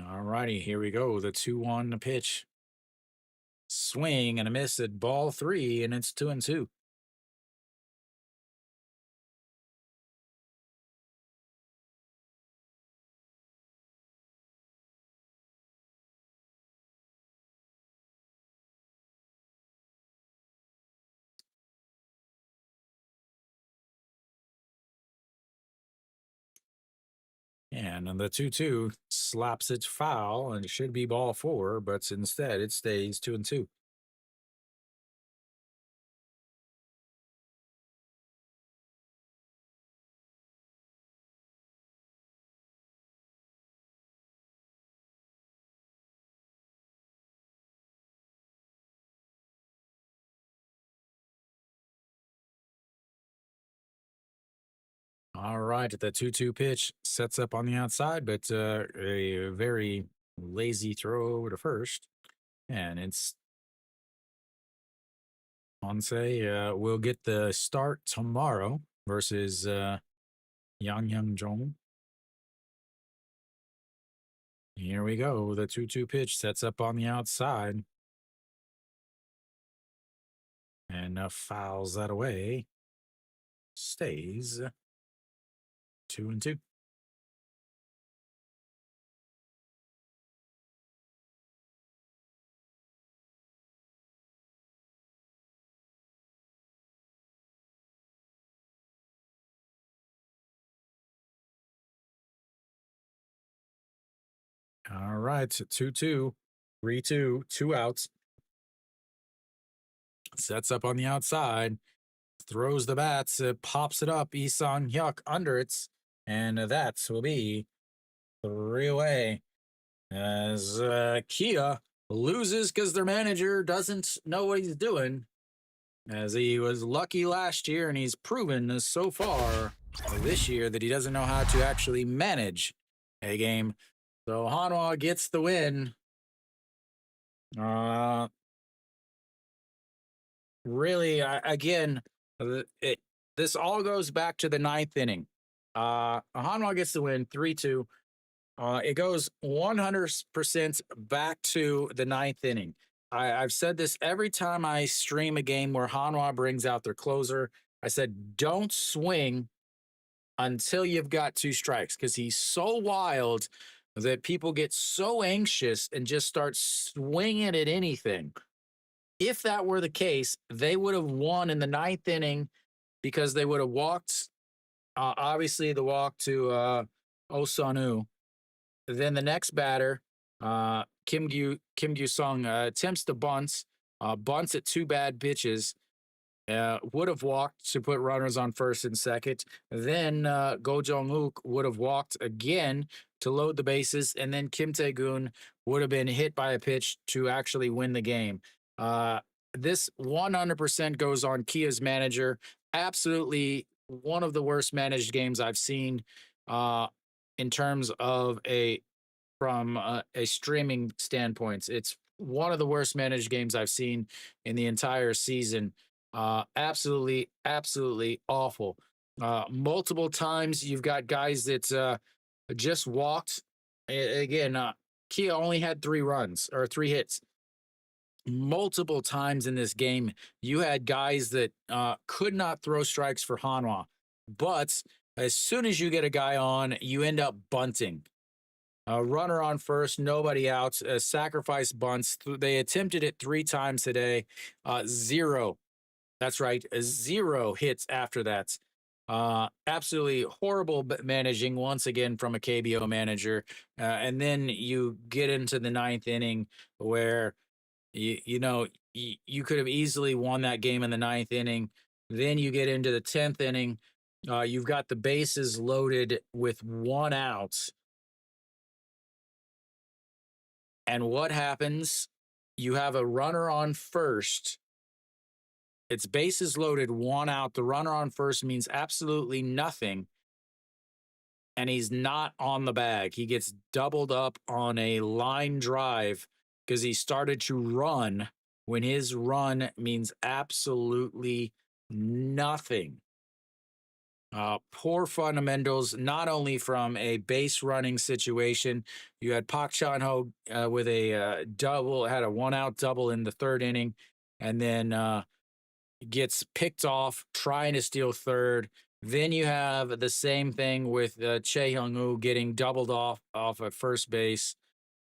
A: All righty, here we go. The 2-1 pitch. Swing and a miss at ball three, and it's 2-2. And the 2-2 slaps it foul, and it should be ball four, but instead it stays 2-2. All right, the 2-2 pitch sets up on the outside, but a very lazy throw over to first. And it's Ponce will get the start tomorrow versus Yang Yang Jong. Here we go. The 2-2 pitch sets up on the outside and fouls that away. Stays 2-2. All right, 2-2, 3-2, two outs. Sets up on the outside, throws the bats, pops it up. Isang Hyuk under it, and that will be three away. As Kia loses because their manager doesn't know what he's doing. as he was lucky last year, and he's proven so far this year that he doesn't know how to actually manage a game. So Hanwha gets the win. Uh, really, again, this all goes back to the ninth inning. Hanwha gets the win 3-2. It goes 100% back to the ninth inning. I've said this every time I stream a game where Hanwha brings out their closer. I said, don't swing until you've got two strikes because he's so wild that people get so anxious and just start swinging at anything. If that were the case, they would have won in the ninth inning because they would have walked, obviously, the walk to Osanu. Then the next batter, Kim Gyu Sung, attempts to bunts at two bad pitches, would have walked to put runners on first and second. Then Go Jong Uk would have walked again to load the bases, and then Kim Tae-gun would have been hit by a pitch to actually win the game. Uh, this 100% goes on Kia's manager. Absolutely one of the worst managed games I've seen uh, in terms of a streaming standpoint. It's one of the worst managed games I've seen in the entire season. Absolutely, absolutely awful. Multiple times you've got guys that just walked. Again, Kia only had 3 runs or 3 hits. Multiple times in this game, you had guys that could not throw strikes for Hanwha. But as soon as you get a guy on, you end up bunting. Runner on first, nobody out. Sacrifice bunts. They attempted it 3 times today. Zero. That's right. 0 hits after that. Absolutely horrible managing once again from a KBO manager. And then you get into the ninth inning where you could have easily won that game in the ninth inning. Then you get into the 10th inning. You've got the bases loaded with 1 out. And what happens? You have a runner on first. It's bases loaded, 1 out. The runner on first means absolutely nothing. And he's not on the bag. He gets doubled up on a line drive because he started to run when his run means absolutely nothing. Poor fundamentals, not only from a base running situation. You had Pak Chan Ho with a double, had a 1 out double in the third inning, and then gets picked off trying to steal third. Then you have the same thing with Chae Hyung Woo getting doubled off at first base.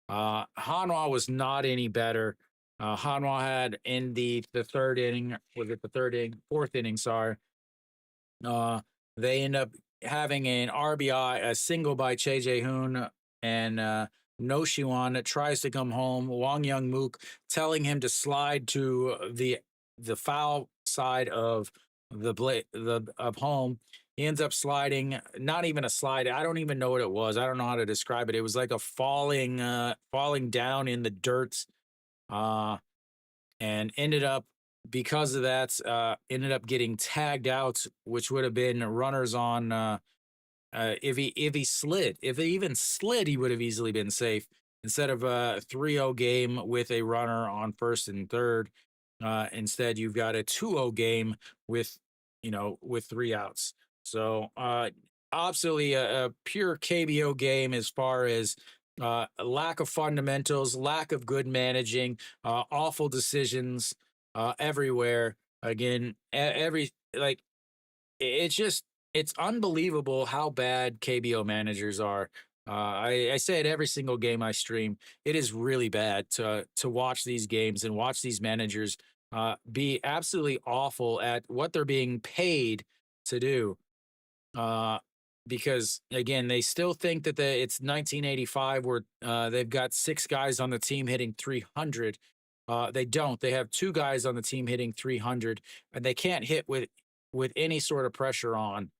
A: Hanwha was not any better. Hanwha had in the third inning, was it the third inning, fourth inning? Sorry. They end up having an RBI, a single by Che Jae-hoon, and No Shiwan that tries to come home. Wang Young Mook telling him to slide to the foul side of the of home. He ends up sliding, not even a slide. I don't even know what it was. I don't know how to describe it. It was like a falling down in the dirt. And ended up because of that ended up getting tagged out, which would have been runners on if he even slid, he would have easily been safe instead of a 3-0 game with a runner on first and third. Instead, you've got a 2-0 game with with 3 outs. So absolutely a pure KBO game as far as lack of fundamentals, lack of good managing, awful decisions everywhere. Again, every like it's just it's unbelievable how bad KBO managers are. I say it every single game I stream. It is really bad to watch these games and watch these managers be absolutely awful at what they're being paid to do. Uh, because again, they still think that it's 1985 where they've got 6 guys on the team hitting 300. They don't. They have 2 guys on the team hitting 300, and they can't hit with any sort of pressure on.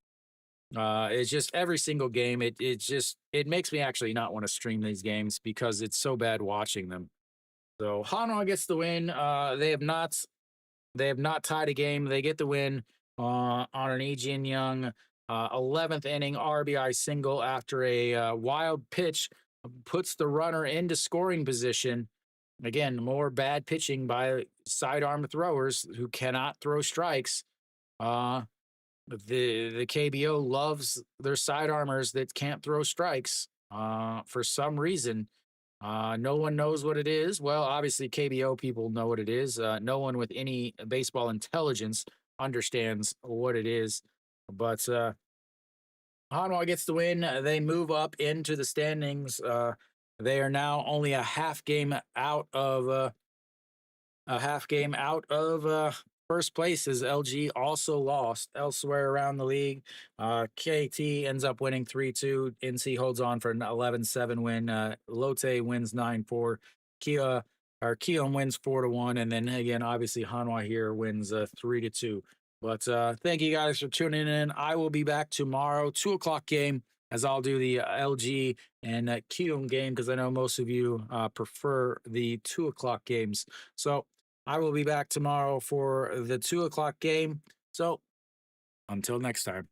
A: It's just every single game. It makes me actually not want to stream these games because it's so bad watching them. So Hanwha gets the win. They have not They have not tied a game. They get the win on an Ejian Young 11th inning RBI single after a wild pitch puts the runner into scoring position. Again, more bad pitching by sidearm throwers who cannot throw strikes. Uh, the KBO loves their sidearmers that can't throw strikes for some reason. No one knows what it is. Well, obviously, KBO people know what it is. No one with any baseball intelligence understands what it is. But Hanwha gets the win. They move up into the standings. They are now only a half game out of first place as LG also lost elsewhere around the league. KT ends up winning 3-2. NC holds on for an 11-7 win. Lotte wins 9-4. Kia Keon wins 4-1. And then again, obviously Hanwha here wins 3-2. But thank you guys for tuning in. I will be back tomorrow, 2 o'clock game, as I'll do the LG and Keon game because I know most of you prefer the 2 o'clock games. So I will be back tomorrow for the 2 o'clock game. So until next time.